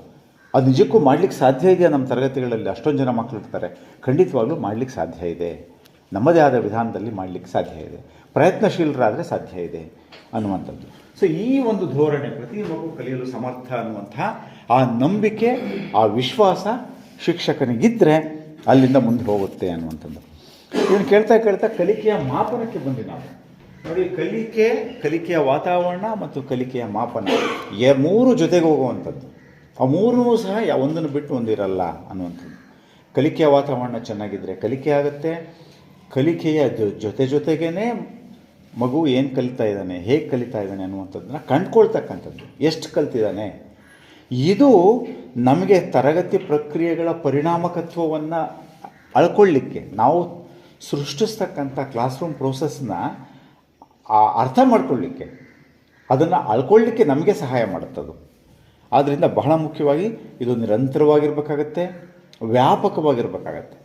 ಅದು ನಿಜಕ್ಕೂ ಮಾಡಲಿಕ್ಕೆ ಸಾಧ್ಯ ಇದೆಯಾ? ನಮ್ಮ ತರಗತಿಗಳಲ್ಲಿ ಅಷ್ಟೊಂದು ಜನ ಮಕ್ಕಳು ಇರ್ತಾರೆ. ಖಂಡಿತವಾಗ್ಲೂ ಮಾಡಲಿಕ್ಕೆ ಸಾಧ್ಯ ಇದೆ, ನಮ್ಮದೇ ಆದ ವಿಧಾನದಲ್ಲಿ ಮಾಡಲಿಕ್ಕೆ ಸಾಧ್ಯ ಇದೆ, ಪ್ರಯತ್ನಶೀಲರಾದರೆ ಸಾಧ್ಯ ಇದೆ ಅನ್ನುವಂಥದ್ದು. ಸೊ ಈ ಒಂದು ಧೋರಣೆ, ಪ್ರತಿ ಮಗು ಕಲಿಯಲು ಸಮರ್ಥ ಅನ್ನುವಂಥ ಆ ನಂಬಿಕೆ, ಆ ವಿಶ್ವಾಸ ಶಿಕ್ಷಕನಿಗಿದ್ದರೆ ಅಲ್ಲಿಂದ ಮುಂದೆ ಹೋಗುತ್ತೆ ಅನ್ನುವಂಥದ್ದು. ಇದನ್ನು ಕೇಳ್ತಾ ಕೇಳ್ತಾ ಕಲಿಕೆಯ ಮಾಪನಕ್ಕೆ ಬಂದು ನಾವು ನೋಡಿ, ಕಲಿಕೆಯ ವಾತಾವರಣ ಮತ್ತು ಕಲಿಕೆಯ ಮಾಪನ ಮೂರು ಜೊತೆಗೆ ಹೋಗುವಂಥದ್ದು. ಆ ಮೂರೂ ಸಹ ಒಂದನ್ನು ಬಿಟ್ಟು ಒಂದಿರಲ್ಲ ಅನ್ನುವಂಥದ್ದು. ಕಲಿಕೆಯ ವಾತಾವರಣ ಚೆನ್ನಾಗಿದ್ದರೆ ಕಲಿಕೆ ಆಗುತ್ತೆ. ಕಲಿಕೆಯ ಜೊತೆಗೇ ಮಗು ಏನು ಕಲಿತಾ ಇದ್ದಾನೆ, ಹೇಗೆ ಕಲಿತಾ ಇದ್ದಾನೆ ಅನ್ನುವಂಥದ್ದನ್ನ ಕಂಡುಕೊಳ್ತಕ್ಕಂಥದ್ದು, ಎಷ್ಟು ಕಲ್ತಿದ್ದಾನೆ. ಇದು ನಮಗೆ ತರಗತಿ ಪ್ರಕ್ರಿಯೆಗಳ ಪರಿಣಾಮಕತ್ವವನ್ನು ಅಳ್ಕೊಳ್ಳಿಕ್ಕೆ, ನಾವು ಸೃಷ್ಟಿಸ್ತಕ್ಕಂಥ ಕ್ಲಾಸ್ ರೂಮ್ ಪ್ರೋಸೆಸ್ನ ಅರ್ಥ ಮಾಡ್ಕೊಳ್ಳಿಕ್ಕೆ, ಅದನ್ನು ಅಳ್ಕೊಳ್ಳಿಕ್ಕೆ ನಮಗೆ ಸಹಾಯ ಮಾಡುತ್ತದು. ಆದ್ದರಿಂದ ಬಹಳ ಮುಖ್ಯವಾಗಿ ಇದು ನಿರಂತರವಾಗಿರಬೇಕಾಗತ್ತೆ, ವ್ಯಾಪಕವಾಗಿರಬೇಕಾಗತ್ತೆ.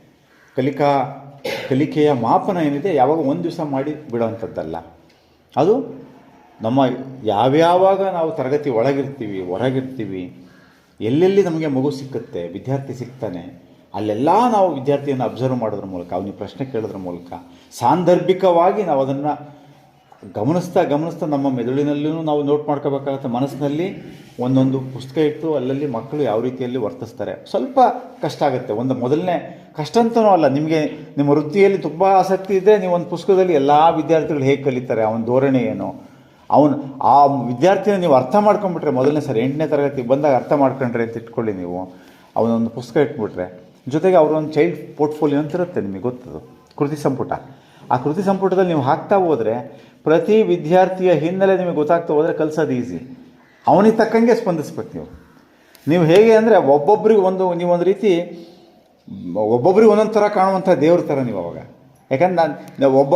ಕಲಿಕೆಯ ಮಾಪನ ಏನಿದೆ ಯಾವಾಗ ಒಂದು ದಿವಸ ಮಾಡಿ ಬಿಡೋವಂಥದ್ದಲ್ಲ. ಅದು ನಮ್ಮ ಯಾವ್ಯಾವಾಗ ನಾವು ತರಗತಿ ಒಳಗಿರ್ತೀವಿ, ಹೊರಗಿರ್ತೀವಿ, ಎಲ್ಲೆಲ್ಲಿ ನಮಗೆ ಮಗು ಸಿಕ್ಕುತ್ತೆ, ವಿದ್ಯಾರ್ಥಿ ಸಿಗ್ತಾನೆ, ಅಲ್ಲೆಲ್ಲ ನಾವು ವಿದ್ಯಾರ್ಥಿಯನ್ನು ಅಬ್ಸರ್ವ್ ಮಾಡೋದ್ರ ಮೂಲಕ, ಅವನಿಗೆ ಪ್ರಶ್ನೆ ಕೇಳೋದ್ರ ಮೂಲಕ ಸಾಂದರ್ಭಿಕವಾಗಿ ನಾವು ಅದನ್ನು ಗಮನಿಸ್ತಾ ನಮ್ಮ ಮೆದುಳಿನಲ್ಲೂ ನಾವು ನೋಟ್ ಮಾಡ್ಕೋಬೇಕಾಗತ್ತೆ. ಮನಸ್ಸಿನಲ್ಲಿ ಒಂದೊಂದು ಪುಸ್ತಕ ಇಟ್ಟು ಅಲ್ಲಲ್ಲಿ ಮಕ್ಕಳು ಯಾವ ರೀತಿಯಲ್ಲಿ ವರ್ತಿಸ್ತಾರೆ. ಸ್ವಲ್ಪ ಕಷ್ಟ ಆಗುತ್ತೆ. ಮೊದಲನೇ ಕಷ್ಟ ಅಂತನೂ ಅಲ್ಲ, ನಿಮಗೆ ನಿಮ್ಮ ವೃತ್ತಿಯಲ್ಲಿ ತುಂಬ ಆಸಕ್ತಿ ಇದ್ದರೆ ನೀವು ಒಂದು ಪುಸ್ತಕದಲ್ಲಿ ಎಲ್ಲ ವಿದ್ಯಾರ್ಥಿಗಳು ಹೇಗೆ ಕಲಿತಾರೆ, ಅವನ ಧೋರಣೆ ಏನು, ಆ ವಿದ್ಯಾರ್ಥಿನ ನೀವು ಅರ್ಥ ಮಾಡ್ಕೊಂಡ್ಬಿಟ್ರೆ, ಮೊದಲನೇ ಸರಿ 8ನೇ ತರಗತಿಗೆ ಬಂದಾಗ ಅರ್ಥ ಮಾಡ್ಕೊಂಡ್ರೆ ಅಂತ ಇಟ್ಕೊಳ್ಳಿ, ನೀವು ಅವನೊಂದು ಪುಸ್ತಕ ಇಟ್ಬಿಟ್ರೆ, ಜೊತೆಗೆ ಅವರೊಂದು ಚೈಲ್ಡ್ ಪೋರ್ಟ್ಫೋಲಿಯೋ ಅಂತ ಇರುತ್ತೆ, ನಿಮಗೆ ಗೊತ್ತದು, ಕೃತಿ ಸಂಪುಟ. ಆ ಕೃತಿ ಸಂಪುಟದಲ್ಲಿ ನೀವು ಹಾಕ್ತಾ ಹೋದರೆ ಪ್ರತಿ ವಿದ್ಯಾರ್ಥಿಯ ಹಿನ್ನೆಲೆ ನಿಮಗೆ ಗೊತ್ತಾಗ್ತಾ ಹೋದರೆ ಕಲಿಸೋದು ಈಸಿ. ಅವನಿಗೆ ತಕ್ಕಂಗೆ ಸ್ಪಂದಿಸ್ಬೇಕು ನೀವು ಹೇಗೆ ಅಂದರೆ ಒಬ್ಬೊಬ್ಬರಿಗೆ ನೀವೊಂದು ರೀತಿ ಒಬ್ಬೊಬ್ಬರಿಗೆ ಒಂದೊಂದು ಥರ ಕಾಣುವಂಥ ದೇವ್ರ ಥರ ನೀವು ಅವಾಗ. ಯಾಕಂದ್ರೆ ನಾವು ಒಬ್ಬ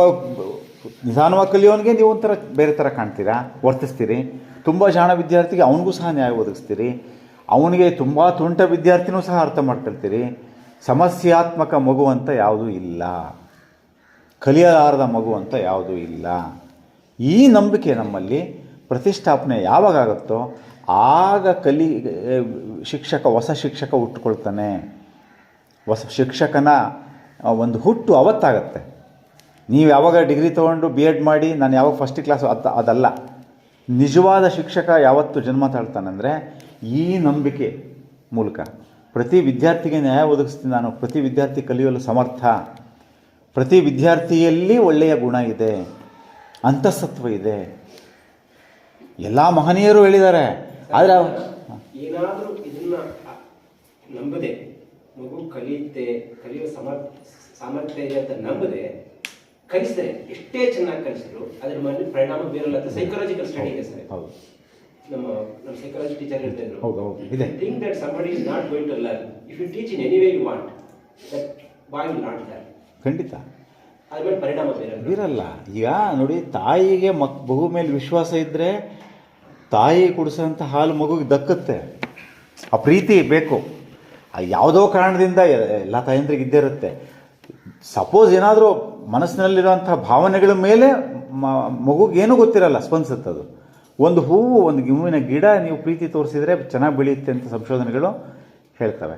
ನಿಧಾನವಾಗಿ ಕಲಿಯೋನಿಗೆ ನೀವು ಒಂಥರ ಬೇರೆ ಥರ ಕಾಣ್ತೀರಾ, ವರ್ತಿಸ್ತೀರಿ. ತುಂಬ ಜಾಣ ವಿದ್ಯಾರ್ಥಿಗೆ ಅವನಿಗೂ ಸಹ ನ್ಯಾಯ ಒದಗಿಸ್ತೀರಿ. ಅವನಿಗೆ ತುಂಬ ತುಂಟ ವಿದ್ಯಾರ್ಥಿನೂ ಸಹ ಅರ್ಥ ಮಾಡ್ಕೊಳ್ತೀರಿ. ಸಮಸ್ಯಾತ್ಮಕ ಮಗು ಅಂತ ಯಾವುದೂ ಇಲ್ಲ, ಕಲಿಯಲಾರದ ಮಗು ಅಂತ ಯಾವುದೂ ಇಲ್ಲ. ಈ ನಂಬಿಕೆ ನಮ್ಮಲ್ಲಿ ಪ್ರತಿಷ್ಠಾಪನೆ ಯಾವಾಗುತ್ತೋ ಆಗ ಹೊಸ ಶಿಕ್ಷಕ ಹುಟ್ಟುಕೊಳ್ತಾನೆ. ಹೊಸ ಶಿಕ್ಷಕನ ಒಂದು ಹುಟ್ಟು ಅವತ್ತಾಗತ್ತೆ. ನೀವು ಯಾವಾಗ ಡಿಗ್ರಿ ತೊಗೊಂಡು BEd ಮಾಡಿ ನಾನು ಯಾವಾಗ ಫಸ್ಟ್ ಕ್ಲಾಸ್ ಅದಲ್ಲ. ನಿಜವಾದ ಶಿಕ್ಷಕ ಯಾವತ್ತು ಜನ್ಮ ತಾಳ್ತಾನಂದರೆ ಈ ನಂಬಿಕೆ ಮೂಲಕ. ಪ್ರತಿ ವಿದ್ಯಾರ್ಥಿಗೆ ನ್ಯಾಯ ಒದಗಿಸ್ತೀನಿ ನಾನು, ಪ್ರತಿ ವಿದ್ಯಾರ್ಥಿ ಕಲಿಯಲು ಸಮರ್ಥ, ಪ್ರತಿ ವಿದ್ಯಾರ್ಥಿಯಲ್ಲಿ ಒಳ್ಳೆಯ ಗುಣ ಇದೆ, ಅಂತಃಸತ್ವ ಇದೆ. ಎಲ್ಲ ಮಹನೀಯರು ಹೇಳಿದ್ದಾರೆ. ಆದರೆ ಏನಾದರೂ ಇದನ್ನ ನಂಬದೆ, ಮಗು ಕಲಿಯುವ ಸಾಮರ್ಥ್ಯ ಇದೆ ಅಂತ ನಂಬದೆ ಕಲಿಸಿದ್ರೆ, ಎಷ್ಟೇ ಚೆನ್ನಾಗಿ ಕಲಿಸಿದ್ರು ಅದ್ರ ಮೇಲೆ ಪರಿಣಾಮ ಬೀರಲ್ಲ ಅಂತ ಸೈಕಾಲಜಿಕಲ್ ಸ್ಟಡಿ ಇದೆ ಸರ್. ನಮ್ಮ ಸೈಕಾಲಜಿ ಟೀಚರ್ ಹೇಳ್ತಾ ಇದ್ರು, think that somebody is not going to learn. If you teach in any way you want, that boy will not learn. ಖಂಡಿತ ಅದ್ರ ಮೇಲೆ ಪರಿಣಾಮ ಬೀರಲ್ಲ. ಈಗ ನೋಡಿ, ತಾಯಿಗೆ ಮಗು ಮೇಲೆ ವಿಶ್ವಾಸ ಇದ್ದರೆ ತಾಯಿ ಕುಡಿಸೋಂಥ ಹಾಲು ಮಗುಗೆ ದಕ್ಕುತ್ತೆ. ಆ ಪ್ರೀತಿ ಬೇಕು. ಯಾವುದೋ ಕಾರಣದಿಂದ ಎಲ್ಲ ತಾಯಂದ್ರಿಗೆ ಇದ್ದೇ ಇರುತ್ತೆ. ಸಪೋಸ್ ಏನಾದರೂ ಮನಸ್ಸಿನಲ್ಲಿರುವಂಥ ಭಾವನೆಗಳ ಮೇಲೆ ಮಗುಗೇನೂ ಗೊತ್ತಿರಲ್ಲ, ಸ್ಪಂದಿಸುತ್ತದು. ಒಂದು ಹೂವು, ಒಂದು ಹೂವಿನ ಗಿಡ ನೀವು ಪ್ರೀತಿ ತೋರಿಸಿದರೆ ಚೆನ್ನಾಗಿ ಬೆಳೆಯುತ್ತೆ ಅಂತ ಸಂಶೋಧನೆಗಳು ಹೇಳ್ತವೆ.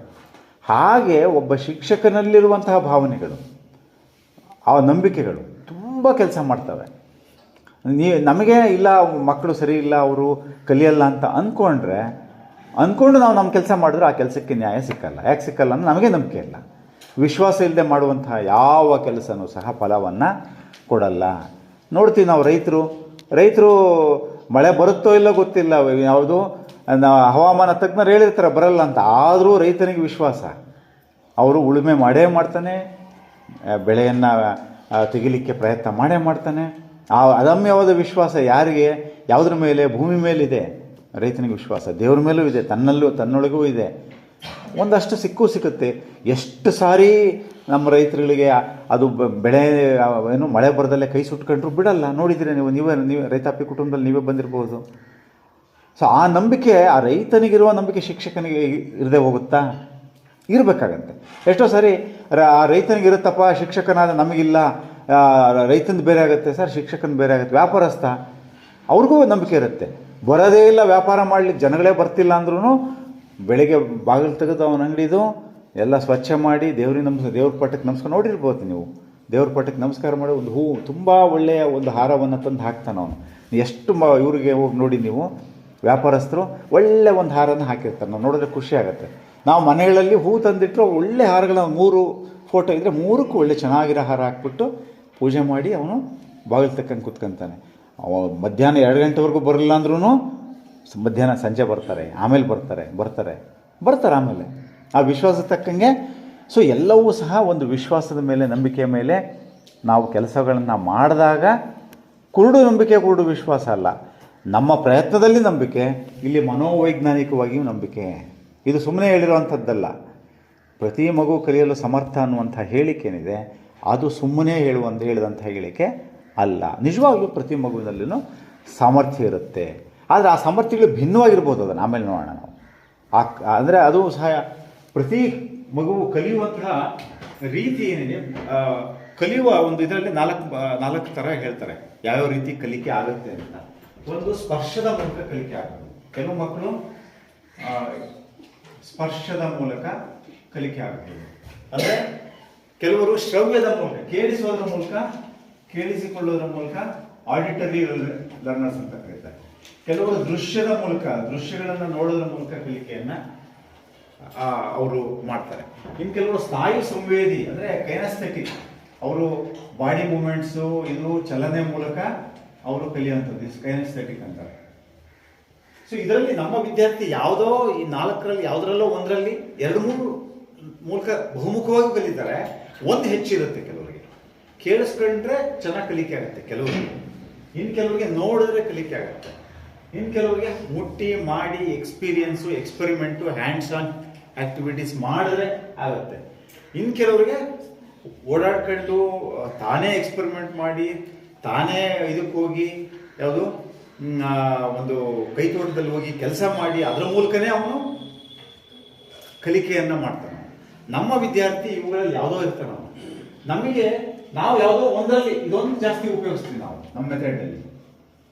ಹಾಗೆ ಒಬ್ಬ ಶಿಕ್ಷಕನಲ್ಲಿರುವಂತಹ ಭಾವನೆಗಳು, ಆ ನಂಬಿಕೆಗಳು ತುಂಬ ಕೆಲಸ ಮಾಡ್ತವೆ. ನಮಗೆ ಇಲ್ಲ ಮಕ್ಕಳು ಸರಿ ಇಲ್ಲ, ಅವರು ಕಲಿಯಲ್ಲ ಅಂತ ಅಂದ್ಕೊಂಡು ನಾವು ನಮ್ಮ ಕೆಲಸ ಮಾಡಿದ್ರೆ ಆ ಕೆಲಸಕ್ಕೆ ನ್ಯಾಯ ಸಿಕ್ಕಲ್ಲ. ಯಾಕೆ ಸಿಕ್ಕಲ್ಲ ಅಂದರೆ ನಮಗೆ ನಂಬಿಕೆ ಇಲ್ಲ. ವಿಶ್ವಾಸ ಇಲ್ಲದೆ ಮಾಡುವಂತಹ ಯಾವ ಕೆಲಸನೂ ಸಹ ಫಲವನ್ನು ಕೊಡಲ್ಲ. ನೋಡ್ತೀವಿ ನಾವು ರೈತರು ಮಳೆ ಬರುತ್ತೋ ಇಲ್ಲೋ ಗೊತ್ತಿಲ್ಲ, ಯಾವುದು ಹವಾಮಾನ ತಜ್ಞರು ಹೇಳಿರ್ತಾರೆ ಬರಲ್ಲ ಅಂತ, ಆದರೂ ರೈತನಿಗೆ ವಿಶ್ವಾಸ. ಅವರು ಉಳುಮೆ ಮಾಡೇ ಮಾಡ್ತಾನೆ, ಬೆಳೆಯನ್ನು ತೆಗಿಲಿಕ್ಕೆ ಪ್ರಯತ್ನ ಮಾಡ್ತಾನೆ. ಆ ಅದಮ್ಯವಾದ ವಿಶ್ವಾಸ ಯಾರಿಗೆ, ಯಾವುದ್ರ ಮೇಲೆ? ಭೂಮಿ ಮೇಲಿದೆ ರೈತನಿಗೆ ವಿಶ್ವಾಸ, ದೇವ್ರ ಮೇಲೂ ಇದೆ, ತನ್ನೊಳಗೂ ಇದೆ. ಒಂದಷ್ಟು ಸಿಕ್ಕುತ್ತೆ. ಎಷ್ಟು ಸಾರಿ ನಮ್ಮ ರೈತರುಗಳಿಗೆ ಅದು ಬೆಳೆ ಮಳೆ ಬರದಲ್ಲೇ ಕೈ ಸುಟ್ಕೊಂಡ್ರು ಬಿಡಲ್ಲ. ನೋಡಿದ್ದೀರಿ ನೀವೇ ರೈತಾಪಿ ಕುಟುಂಬದಲ್ಲಿ ನೀವೇ ಬಂದಿರ್ಬೋದು. ಸೊ ಆ ನಂಬಿಕೆ, ಆ ರೈತನಿಗಿರುವ ನಂಬಿಕೆ ಶಿಕ್ಷಕನಿಗೆ ಇರದೆ ಹೋಗುತ್ತಾ? ಇರಬೇಕಾಗತ್ತೆ. ಎಷ್ಟೋ ಸಾರಿ ರೈತನಿಗಿರುತ್ತಪ್ಪ, ಶಿಕ್ಷಕನಾದ ನಮಗಿಲ್ಲ, ರೈತಂದು ಬೇರೆ ಆಗುತ್ತೆ ಸರ್, ಶಿಕ್ಷಕನ ಬೇರೆ ಆಗುತ್ತೆ. ವ್ಯಾಪಾರಸ್ಥ ಅವ್ರಿಗೂ ನಂಬಿಕೆ ಇರುತ್ತೆ. ಬರೋದೇ ಇಲ್ಲ ವ್ಯಾಪಾರ ಮಾಡಲಿಕ್ಕೆ, ಜನಗಳೇ ಬರ್ತಿಲ್ಲ ಅಂದ್ರೂ ಬೆಳಗ್ಗೆ ಬಾಗಿಲು ತೆಗೆದು ಅವನ ಅಂಗಡಿದು ಎಲ್ಲ ಸ್ವಚ್ಛ ಮಾಡಿ ದೇವ್ರ ಪಟ್ಟಕ್ಕೆ ನಮಸ್ಕಾರ ನೋಡಿರ್ಬೋದು ನೀವು. ದೇವ್ರ ಪಟ್ಟಕ್ಕೆ ನಮಸ್ಕಾರ ಮಾಡಿ ಒಂದು ಹೂ, ತುಂಬ ಒಳ್ಳೆಯ ಒಂದು ಹಾರವನ್ನು ತಂದು ಹಾಕ್ತಾನೆ ಅವನು. ಎಷ್ಟು ಇವ್ರಿಗೆ ಹೋಗಿ ನೋಡಿ ನೀವು, ವ್ಯಾಪಾರಸ್ಥರು ಒಳ್ಳೆ ಒಂದು ಹಾರನ್ನು ಹಾಕಿರ್ತಾರೆ. ನಾವು ನೋಡಿದ್ರೆ ಖುಷಿ ಆಗುತ್ತೆ. ನಾವು ಮನೆಗಳಲ್ಲಿ ಹೂ ತಂದಿಟ್ಟರು ಒಳ್ಳೆ ಹಾರಗಳ 3 ಫೋಟೋ ಇದ್ದರೆ 3ಕ್ಕೂ ಒಳ್ಳೆ ಚೆನ್ನಾಗಿರೋ ಹಾರ ಹಾಕ್ಬಿಟ್ಟು ಪೂಜೆ ಮಾಡಿ ಅವನು ಬಾಗಿಲು ತಕ್ಕಂಗೆ ಕೂತ್ಕೊಂತಾನೆ. ಮಧ್ಯಾಹ್ನ 2 ಗಂಟೆವರೆಗೂ ಬರಲಿಲ್ಲ ಅಂದ್ರೂ ಮಧ್ಯಾಹ್ನ ಸಂಜೆ ಬರ್ತಾರೆ, ಆಮೇಲೆ ಬರ್ತಾರೆ ಆಮೇಲೆ ಆ ವಿಶ್ವಾಸ ತಕ್ಕಂಗೆ. ಸೊ ಎಲ್ಲವೂ ಸಹ ಒಂದು ವಿಶ್ವಾಸದ ಮೇಲೆ, ನಂಬಿಕೆಯ ಮೇಲೆ ನಾವು ಕೆಲಸಗಳನ್ನು ಮಾಡಿದಾಗ, ಕುರುಡು ನಂಬಿಕೆ, ಕುರುಡು ವಿಶ್ವಾಸ ಅಲ್ಲ, ನಮ್ಮ ಪ್ರಯತ್ನದಲ್ಲಿ ನಂಬಿಕೆ, ಇಲ್ಲಿ ಮನೋವೈಜ್ಞಾನಿಕವಾಗಿಯೂ ನಂಬಿಕೆ. ಇದು ಸುಮ್ಮನೆ ಹೇಳಿರುವಂಥದ್ದಲ್ಲ. ಪ್ರತಿ ಮಗು ಕಲಿಯಲು ಸಮರ್ಥ ಅನ್ನುವಂಥ ಹೇಳಿಕೆನಿದೆ, ಅದು ಸುಮ್ಮನೆ ಹೇಳಿದಂಥ ಹೇಳಿಕೆ ಅಲ್ಲ. ನಿಜವಾಗ್ಲೂ ಪ್ರತಿ ಮಗುವಿನಲ್ಲೂ ಸಾಮರ್ಥ್ಯ ಇರುತ್ತೆ. ಆದರೆ ಆ ಸಾಮರ್ಥ್ಯಗಳು ಭಿನ್ನವಾಗಿರ್ಬೋದು. ಅದನ್ನು ಆಮೇಲೆ ನೋಡೋಣ ನಾವು. ಅಂದರೆ ಅದು ಸಹ ಪ್ರತಿ ಮಗುವು ಕಲಿಯುವಂತಹ ರೀತಿ ಏನಿದೆ, ಕಲಿಯುವ ಒಂದು ಇದರಲ್ಲಿ 4 ಥರ ಹೇಳ್ತಾರೆ ಯಾವ್ಯಾವ ರೀತಿ ಕಲಿಕೆ ಆಗುತ್ತೆ ಅಂತ. ಒಂದು ಸ್ಪರ್ಶದ ಮೂಲಕ ಕಲಿಕೆ ಆಗುತ್ತೆ. ಕೆಲವು ಮಕ್ಕಳು ಸ್ಪರ್ಶದ ಮೂಲಕ ಕಲಿಕೆ ಆಗುತ್ತದೆ. ಅಂದರೆ ಕೆಲವರು ಶ್ರವ್ಯದ ಮೂಲಕ, ಕೇಳಿಸಿಕೊಳ್ಳೋದ್ರ ಮೂಲಕ ಆಡಿಟರಿ ಲರ್ನರ್ಸ್ ಅಂತ ಕರೀತಾರೆ. ಕೆಲವರು ದೃಶ್ಯದ ಮೂಲಕ, ದೃಶ್ಯಗಳನ್ನು ನೋಡೋದ್ರ ಮೂಲಕ ಕಲಿಕೆಯನ್ನು ಅವರು ಮಾಡ್ತಾರೆ. ಇನ್ನು ಕೆಲವರು ಸ್ನಾಯು ಸಂವೇದಿ, ಅಂದರೆ ಕೈನಸ್ಥೆಟಿಕ್, ಅವರು ಬಾಡಿ ಮೂಮೆಂಟ್ಸು, ಇದು ಚಲನೆ ಮೂಲಕ ಅವರು ಕಲಿಯುವಂಥದ್ದು ಕೈನಸ್ಥೆಟಿಕ್ ಅಂತಾರೆ. ಸೊ ಇದರಲ್ಲಿ ನಮ್ಮ ವಿದ್ಯಾರ್ಥಿ ಯಾವುದೋ ಈ 4ರಲ್ಲಿ ಯಾವುದರಲ್ಲೋ ಒಂದರಲ್ಲಿ 2-3 ಮೂಲಕ ಬಹುಮುಖವಾಗಿ ಕಲಿತಾರೆ. ಒಂದು ಹೆಚ್ಚಿರುತ್ತೆ ಕೆಲವರಿಗೆ. ಕೇಳಿಸ್ಕೊಂಡ್ರೆ ಚೆನ್ನಾಗಿ ಕಲಿಕೆ ಆಗುತ್ತೆ ಕೆಲವರಿಗೆ. ಇನ್ನು ಕೆಲವರಿಗೆ ನೋಡಿದ್ರೆ ಕಲಿಕೆ ಆಗುತ್ತೆ. ಇನ್ನು ಕೆಲವರಿಗೆ ಮುಟ್ಟಿ ಮಾಡಿ experience, experiment, hands on activities ಮಾಡಿದ್ರೆ ಆಗುತ್ತೆ. ಇನ್ನು ಕೆಲವರಿಗೆ ಓಡಾಡ್ಕೊಂಡು ತಾನೇ ಎಕ್ಸ್ಪೆರಿಮೆಂಟ್ ಮಾಡಿ, ತಾನೇ ಇದಕ್ಕೆ ಹೋಗಿ, ಯಾವುದು ಒಂದು ಕೈತೋಟದಲ್ಲಿ ಹೋಗಿ ಕೆಲಸ ಮಾಡಿ ಅದರ ಮೂಲಕನೇ ಅವನು ಕಲಿಕೆಯನ್ನು ಮಾಡ್ತಾನೆ. ನಮ್ಮ ವಿದ್ಯಾರ್ಥಿ ಇವುಗಳಲ್ಲಿ ಯಾವುದೋ ಇರ್ತಾನೆ. ನಾವು ಯಾವುದೋ ಒಂದರಲ್ಲಿ ಇದೊಂದು ಜಾಸ್ತಿ ಉಪಯೋಗಿಸ್ತೀವಿ. ನಾವು ನಮ್ಮ ಮೆಥಡಲ್ಲಿ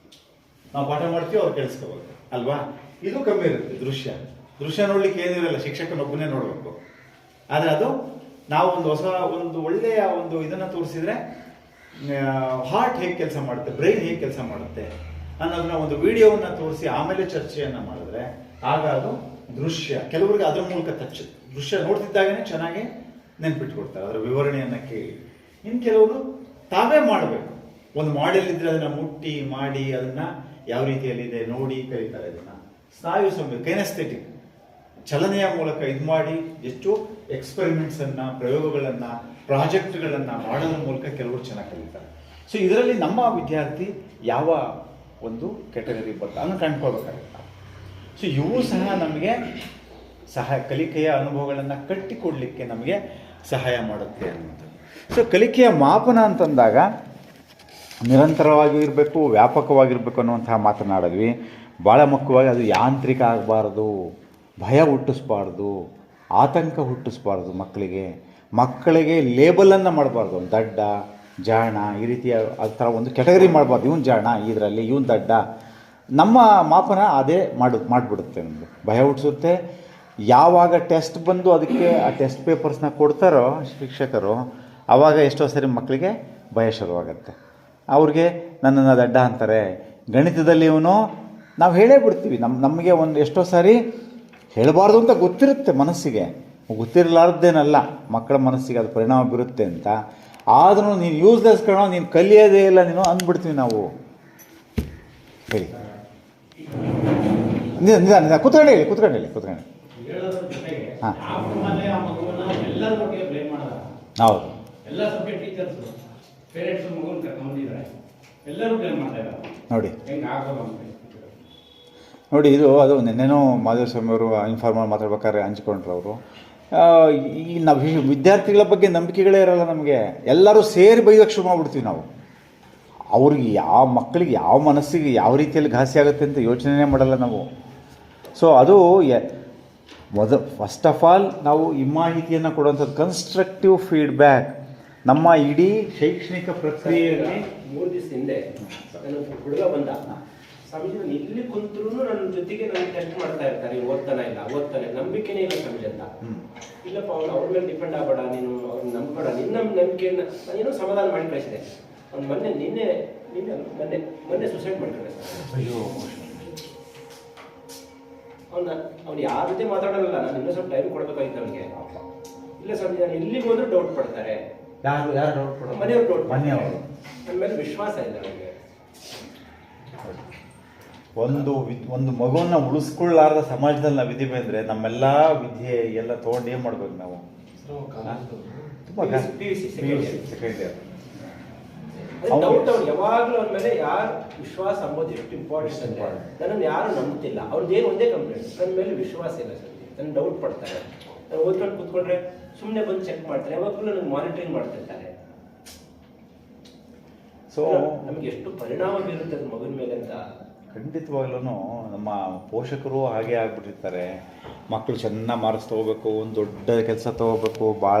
ನಾವು ಪಾಠ ಮಾಡ್ತೀವಿ, ಅವ್ರು ಕೇಳಿಸ್ಕೋಬೇಕು ಅಲ್ವಾ. ಇದು ಕಮ್ಮಿ ಇರುತ್ತೆ. ದೃಶ್ಯ ನೋಡ್ಲಿಕ್ಕೆ ಏನಿರಲ್ಲ, ಶಿಕ್ಷಕನೊಬ್ಬನೇ ನೋಡಬೇಕು. ಆದರೆ ಅದು ನಾವು ಒಂದು ಒಳ್ಳೆಯ ಒಂದು ಇದನ್ನು ತೋರಿಸಿದ್ರೆ, ಹಾರ್ಟ್ ಹೇಗೆ ಕೆಲಸ ಮಾಡುತ್ತೆ, ಬ್ರೈನ್ ಹೇಗೆ ಕೆಲಸ ಮಾಡುತ್ತೆ ಅನ್ನೋದನ್ನ ಒಂದು ವಿಡಿಯೋವನ್ನು ತೋರಿಸಿ ಆಮೇಲೆ ಚರ್ಚೆಯನ್ನು ಮಾಡಿದ್ರೆ ಆಗ ಅದು ದೃಶ್ಯ. ಕೆಲವರಿಗೆ ಅದರ ಮೂಲಕ ದೃಶ್ಯ ನೋಡ್ತಿದ್ದಾಗನೇ ಚೆನ್ನಾಗಿ ನೆನ್ಪಿಟ್ಕೊಡ್ತಾರೆ, ಅದರ ವಿವರಣೆಯನ್ನು ಕೇಳಿ. ಇನ್ನು ಕೆಲವರು ತಾವೇ ಮಾಡಬೇಕು. ಒಂದು ಮಾಡೆಲ್ ಇದ್ರೆ ಅದನ್ನು ಮುಟ್ಟಿ ಮಾಡಿ ಅದನ್ನು ಯಾವ ರೀತಿಯಲ್ಲಿದೆ ನೋಡಿ ಕಲಿತಾರೆ. ಇದನ್ನು ಸ್ನಾಯು ಸಂವೇದಿ, ಕೈನಸ್ಥೆಟಿಕ್, ಚಲನೆಯ ಮೂಲಕ ಇದು ಮಾಡಿ ಹೆಚ್ಚು ಎಕ್ಸ್ಪೆರಿಮೆಂಟ್ಸನ್ನು, ಪ್ರಯೋಗಗಳನ್ನು, ಪ್ರಾಜೆಕ್ಟ್ಗಳನ್ನು ಮಾಡೋದ್ರ ಮೂಲಕ ಕೆಲವರು ಚೆನ್ನಾಗಿ ಕಲಿತಾರೆ. ಸೊ ಇದರಲ್ಲಿ ನಮ್ಮ ವಿದ್ಯಾರ್ಥಿ ಯಾವ ಒಂದು ಕೆಟಗರಿ ಬರ್ತಾ ಅದನ್ನು ಕಂಡುಕೊಳ್ಬೇಕಾಗುತ್ತೆ. ಸೊ ಇವು ಸಹ ನಮಗೆ ಕಲಿಕೆಯ ಅನುಭವಗಳನ್ನು ಕಟ್ಟಿಕೊಡಲಿಕ್ಕೆ ನಮಗೆ ಸಹಾಯ ಮಾಡುತ್ತೆ ಅನ್ನುವಂಥದ್ದು. ಸೊ ಕಲಿಕೆಯ ಮಾಪನ ಅಂತಂದಾಗ ನಿರಂತರವಾಗಿ ಇರಬೇಕು, ವ್ಯಾಪಕವಾಗಿರಬೇಕು ಅನ್ನುವಂತಹ ಮಾತನಾಡಿದ್ವಿ. ಭಾಳ ಮುಖ್ಯವಾಗಿ ಅದು ಯಾಂತ್ರಿಕ ಆಗಬಾರ್ದು, ಭಯ ಹುಟ್ಟಿಸ್ಬಾರ್ದು, ಆತಂಕ ಹುಟ್ಟಿಸ್ಬಾರ್ದು. ಮಕ್ಕಳಿಗೆ ಲೇಬಲನ್ನು ಮಾಡಬಾರ್ದು. ದಡ್ಡ, ಜಾಣ, ಈ ರೀತಿಯ ಆ ಥರ ಒಂದು ಕೆಟಗರಿ ಮಾಡಬಾರ್ದು. ಇವನು ಜಾಣ ಇದರಲ್ಲಿ, ಇವನು ದಡ್ಡ. ನಮ್ಮ ಮಾಪನ ಅದೇ ಮಾಡಿಬಿಡುತ್ತೆ. ನಮ್ಮದು ಭಯ ಹುಟ್ಟಿಸುತ್ತೆ. ಯಾವಾಗ ಟೆಸ್ಟ್ ಬಂದು ಅದಕ್ಕೆ ಆ ಟೆಸ್ಟ್ ಪೇಪರ್ಸ್ನ ಕೊಡ್ತಾರೋ ಶಿಕ್ಷಕರು, ಆವಾಗ ಎಷ್ಟೋ ಸರಿ ಮಕ್ಕಳಿಗೆ ಭಯ ಶುರುವಾಗುತ್ತೆ. ಅವ್ರಿಗೆ ನನ್ನನ್ನು ದಡ್ಡ ಅಂತಾರೆ. ಗಣಿತದಲ್ಲಿ ಇವನು ನಾವು ಹೇಳೇ ಬಿಡ್ತೀವಿ. ನಮಗೆ ಒಂದು ಎಷ್ಟೋ ಸಾರಿ ಹೇಳಬಾರ್ದು ಅಂತ ಗೊತ್ತಿರುತ್ತೆ ಮನಸ್ಸಿಗೆ, ಗೊತ್ತಿರಲಾರ್ದೇನಲ್ಲ, ಮಕ್ಕಳ ಮನಸ್ಸಿಗೆ ಅದು ಪರಿಣಾಮ ಬೀರುತ್ತೆ ಅಂತ. ಆದರೂ ನೀನು ಯೂಸ್ಲೆಸ್ ಕಣೋ, ನೀನು ಕಲಿಯೋದೇ ಇಲ್ಲ ನೀನು ಅಂದ್ಬಿಡ್ತೀವಿ ನಾವು. ಹೇಳಿ, ನಿಧಾನ ಕೂತ್ಕೊಂಡು ಹೇಳಿ. ಹಾಂ, ಹೌದು. ಎಲ್ಲ ಸಬ್ಜೆಕ್ಟ್ ಟೀಚರ್ಸ್ ಪೇರೆಂಟ್ಸ್ ಮಗುನ ಕರ್ಕೊಂಡಿದ್ದಾರೆ, ಎಲ್ಲರೂ ಬ್ಲೇಮ್ ಮಾಡ್ತಾ ಇದ್ದಾರೆ. ನೋಡಿ ಅದು ನಿನ್ನೆನೂ ಮಾಧವಸ್ವಾಮಿ ಅವರು ಇನ್ಫಾರ್ಮಲ್ ಮಾತಾಡ್ಬೇಕಾದ್ರೆ ಹಂಚ್ಕೊಂಡ್ರು ಅವರು. ಈ ನಾವು ವಿದ್ಯಾರ್ಥಿಗಳ ಬಗ್ಗೆ ನಂಬಿಕೆಗಳೇ ಇರೋಲ್ಲ ನಮಗೆ. ಎಲ್ಲರೂ ಸೇರಿ ಬೈಯೋಕ್ಕೆ ಶುರು ಮಾಡ್ಬಿಡ್ತೀವಿ ನಾವು. ಅವ್ರಿಗೆ ಮಕ್ಕಳಿಗೆ ಯಾವ ಮನಸ್ಸಿಗೆ ಯಾವ ರೀತಿಯಲ್ಲಿ ಘಾಸಿ ಆಗುತ್ತೆ ಅಂತ ಯೋಚನೆ ಮಾಡಲ್ಲ ನಾವು. ಸೊ ಅದು ಫಸ್ಟ್ ಆಫ್ ಆಲ್ ನಾವು ಈ ಮಾಹಿತಿಯನ್ನು ಕೊಡುವಂಥದ್ದು ಕನ್ಸ್ಟ್ರಕ್ಟಿವ್ ಫೀಡ್ಬ್ಯಾಕ್ ನಮ್ಮ ಇಡೀ ಶೈಕ್ಷಣಿಕ ಪ್ರಕ್ರಿಯೆಯಲ್ಲಿ. 3 ದಿವಸ ಹಿಂದೆ ನನ್ನ ಹುಡುಗ ಬಂದ. ಸ್ವಾಮೀಜಿ ನಾನು ಇಲ್ಲಿ ಕುಂತ್ರು ನನ್ನ ಜೊತೆಗೆ ನನ್ನ ಟೆಸ್ಟ್ ಮಾಡ್ತಾ ಇರ್ತಾರೆ, ಓದ್ತಾನೆ ನಂಬಿಕೆನೇ ಇಲ್ಲ ಸ್ವಾಮೀಜಿ ಅಂತ. ಇಲ್ಲಪ್ಪ ಅವ್ರ ಮೇಲೆ ಡಿಪೆಂಡ್ ಆಗಬೇಡ, ನೀನು ಅವ್ರನ್ನ ನಂಬಬೇಡ, ನಿನ್ನ ನಂಬಿಕೆಯನ್ನು ನಾನೇನೋ ಸಮಾಧಾನ ಮಾಡಿ ಕಳಿಸಿದೆ. ಅವ್ನು ಮೊನ್ನೆ ಸುಸೈಡ್ ಮಾಡ್ಕೊಂಡೆ. ಅವ್ನು ಯಾರ ಜೊತೆ ಮಾತಾಡೋಲ್ಲ. ನಾನು ಇನ್ನೂ ಸ್ವಲ್ಪ ಟೈಮ್ ಕೊಡ್ಬೇಕಾಗಿತ್ತು ಅವನಿಗೆ. ಇಲ್ಲ ಸ್ವಾಮೀಜಿ ನಾನು ಎಲ್ಲಿಗೆ ಹೋದ್ರೂ ಡೌಟ್ ಪಡ್ತಾರೆ. ಯಾರು ಡೌಟ್ ಪಡೋದು? ಮನೆಯವರು ಡೌಟ್, ಮನೆಯವರು. ನನ್ನ ಮೇಲೆ ವಿಶ್ವಾಸ ಇಲ್ಲ ನನಗೆ. ಒಂದು ಮಗುವನ್ನ ಉಳಿಸ್ಕೊಳ್ಳಾರ್ದ ಸಮಾಜದಲ್ಲಿ ನಾವು ಇದ್ದೀವಿ ಅಂದರೆ ನಮ್ಮೆಲ್ಲ ವಿದ್ಯೆ ಎಲ್ಲ ತೊಗೊಂಡು ಏನು ಮಾಡ್ಬೇಕು ನಾವು? ತುಂಬ ಡೌಟ್. ಅವ್ರು ಯಾವಾಗಲೂ ಅವ್ರ ಮೇಲೆ ಯಾರು ವಿಶ್ವಾಸ ಅಂಬೋದು ಎಷ್ಟು ಇಂಪಾರ್ಟೆಂಟ್ ಅಂದ್ರೆ, ನನ್ನನ್ನು ಯಾರು ನಂಬ್ತಿಲ್ಲ. ಅವ್ರದ್ದೇನು ಒಂದೇ ಕಂಪ್ಲೇಂಟ್, ನನ್ನ ಮೇಲೆ ವಿಶ್ವಾಸ ಇಲ್ಲ ಸರ್, ನನ್ನ ಡೌಟ್ ಪಡ್ತಾರೆ. ನಾನು ಓದ್ಕೊಂಡು ಕೂತ್ಕೊಂಡ್ರೆ ಸುಮ್ಮನೆ ಬಂದು ಚೆಕ್ ಮಾಡ್ತಾರೆ, ಯಾವಾಗಲೂ ನನಗೆ ಮಾನಿಟರಿಂಗ್ ಮಾಡ್ತಿರ್ತಾರೆ. ಸೊ ನಮ್ಗೆ ಎಷ್ಟು ಪರಿಣಾಮ ಬೀರುತ್ತೆ ಅದು ಮಗುವಿನ ಮೇಲೆ ಅಂತ. ಖಂಡಿತವಾಗ್ಲೂ ನಮ್ಮ ಪೋಷಕರು ಹಾಗೆ ಆಗ್ಬಿಟ್ಟಿರ್ತಾರೆ. ಮಕ್ಕಳು ಚೆನ್ನಾಗಿ ಮಾರ್ಕ್ಸ್ ತೊಗೋಬೇಕು, ಒಂದು ದೊಡ್ಡ ಕೆಲಸ ತೊಗೋಬೇಕು, ಭಾಳ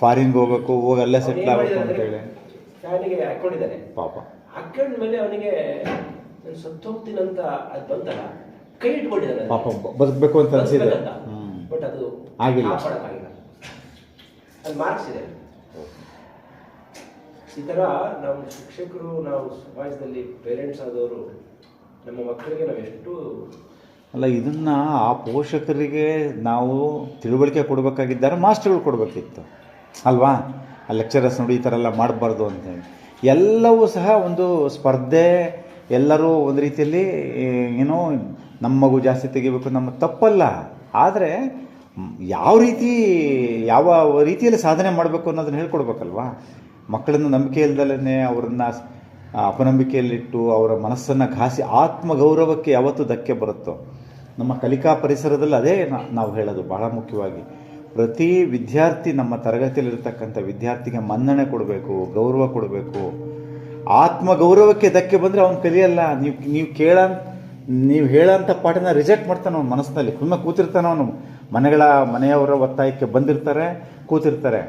ಫಾರಿನ್ಗೆ ಹೋಗ್ಬೇಕು, ಹೋಗಿ ಅಲ್ಲೇ ಸೆಟ್ಲ್ ಆಗಬೇಕು ಅಂತೇಳಿ ಫ್ಯಾನಿಗೆ ಹಾಕೊಂಡಿದ್ದಾನೆ. ಪಾಪ ಹಾಕೊಂಡ್ಮೇಲೆ ಅವನಿಗೆ ನಾನು ಸತ್ತು ಹೋಗ್ತೀನಂತ ಅದು ಬಂತಲ್ಲ, ಕೈ ಇಟ್ಕೊಂಡಿದ್ದಾನೆ. ಪಾಪ ಬದುಕಬೇಕು ಅಂತ ಅನ್ಸಿದೆ, ಬಟ್ ಅದು ಆಗಿಲ್ಲ. ಅದು ಮಾರ್ಕ್ಸ್ ಇದೆ. ಈ ಥರ ನಾವು ಶಿಕ್ಷಕರು, ನಾವು ಸಮಾಜದಲ್ಲಿ ಪೇರೆಂಟ್ಸ್ ಆದವರು ನಮ್ಮ ಮಕ್ಕಳಿಗೆ ನಾವು ಎಷ್ಟು ಅಲ್ಲ ಇದನ್ನು ಆ ಪೋಷಕರಿಗೆ ನಾವು ತಿಳುವಳಿಕೆ ಕೊಡಬೇಕಾಗಿದ್ದಾರೆ, ಮಾಸ್ಟರ್ಗಳು ಕೊಡಬೇಕಿತ್ತು ಅಲ್ವಾ? ಆ ಲೆಕ್ಚರರ್ಸ್ ನೋಡಿ ಈ ಥರ ಎಲ್ಲ ಮಾಡಬಾರ್ದು ಅಂತೇಳಿ. ಎಲ್ಲವೂ ಸಹ ಒಂದು ಸ್ಪರ್ಧೆ, ಎಲ್ಲರೂ ಒಂದು ರೀತಿಯಲ್ಲಿ ಏನೋ ನಮ್ಮ ಮಗು ಜಾಸ್ತಿ ತೆಗಿಬೇಕು, ನಮ್ಮ ತಪ್ಪಲ್ಲ. ಆದರೆ ಯಾವ ರೀತಿಯಲ್ಲಿ ಸಾಧನೆ ಮಾಡಬೇಕು ಅನ್ನೋದನ್ನು ಹೇಳ್ಕೊಡ್ಬೇಕಲ್ವಾ? ಮಕ್ಕಳನ್ನು ನಂಬಿಕೆ ಇಲ್ದಲೇ ಅವರನ್ನು ಅಪನಂಬಿಕೆಯಲ್ಲಿಟ್ಟು ಅವರ ಮನಸ್ಸನ್ನು ಘಾಸಿ ಆತ್ಮಗೌರವಕ್ಕೆ ಯಾವತ್ತೂ ಧಕ್ಕೆ ಬರುತ್ತೋ. ನಮ್ಮ ಕಲಿಕಾ ಪರಿಸರದಲ್ಲಿ ಅದೇ ನಾವು ಹೇಳೋದು ಭಾಳ ಮುಖ್ಯವಾಗಿ. ಪ್ರತಿ ವಿದ್ಯಾರ್ಥಿ, ನಮ್ಮ ತರಗತಿಯಲ್ಲಿರ್ತಕ್ಕಂಥ ವಿದ್ಯಾರ್ಥಿಗೆ ಮನ್ನಣೆ ಕೊಡಬೇಕು, ಗೌರವ ಕೊಡಬೇಕು. ಆತ್ಮಗೌರವಕ್ಕೆ ಧಕ್ಕೆ ಬಂದರೆ ಅವನು ಕಲಿಯಲ್ಲ. ನೀವು ಹೇಳೋಂಥ ಪಾಠನ ರಿಜೆಕ್ಟ್ ಮಾಡ್ತಾನೆ ಅವನ ಮನಸ್ಸಿನಲ್ಲಿ. ಸುಮ್ಮನೆ ಕೂತಿರ್ತಾನೆ ಅವನು. ಮನೆಯವರ ಒತ್ತಾಯಕ್ಕೆ ಬಂದಿರ್ತಾರೆ, ಕೂತಿರ್ತಾರೆ.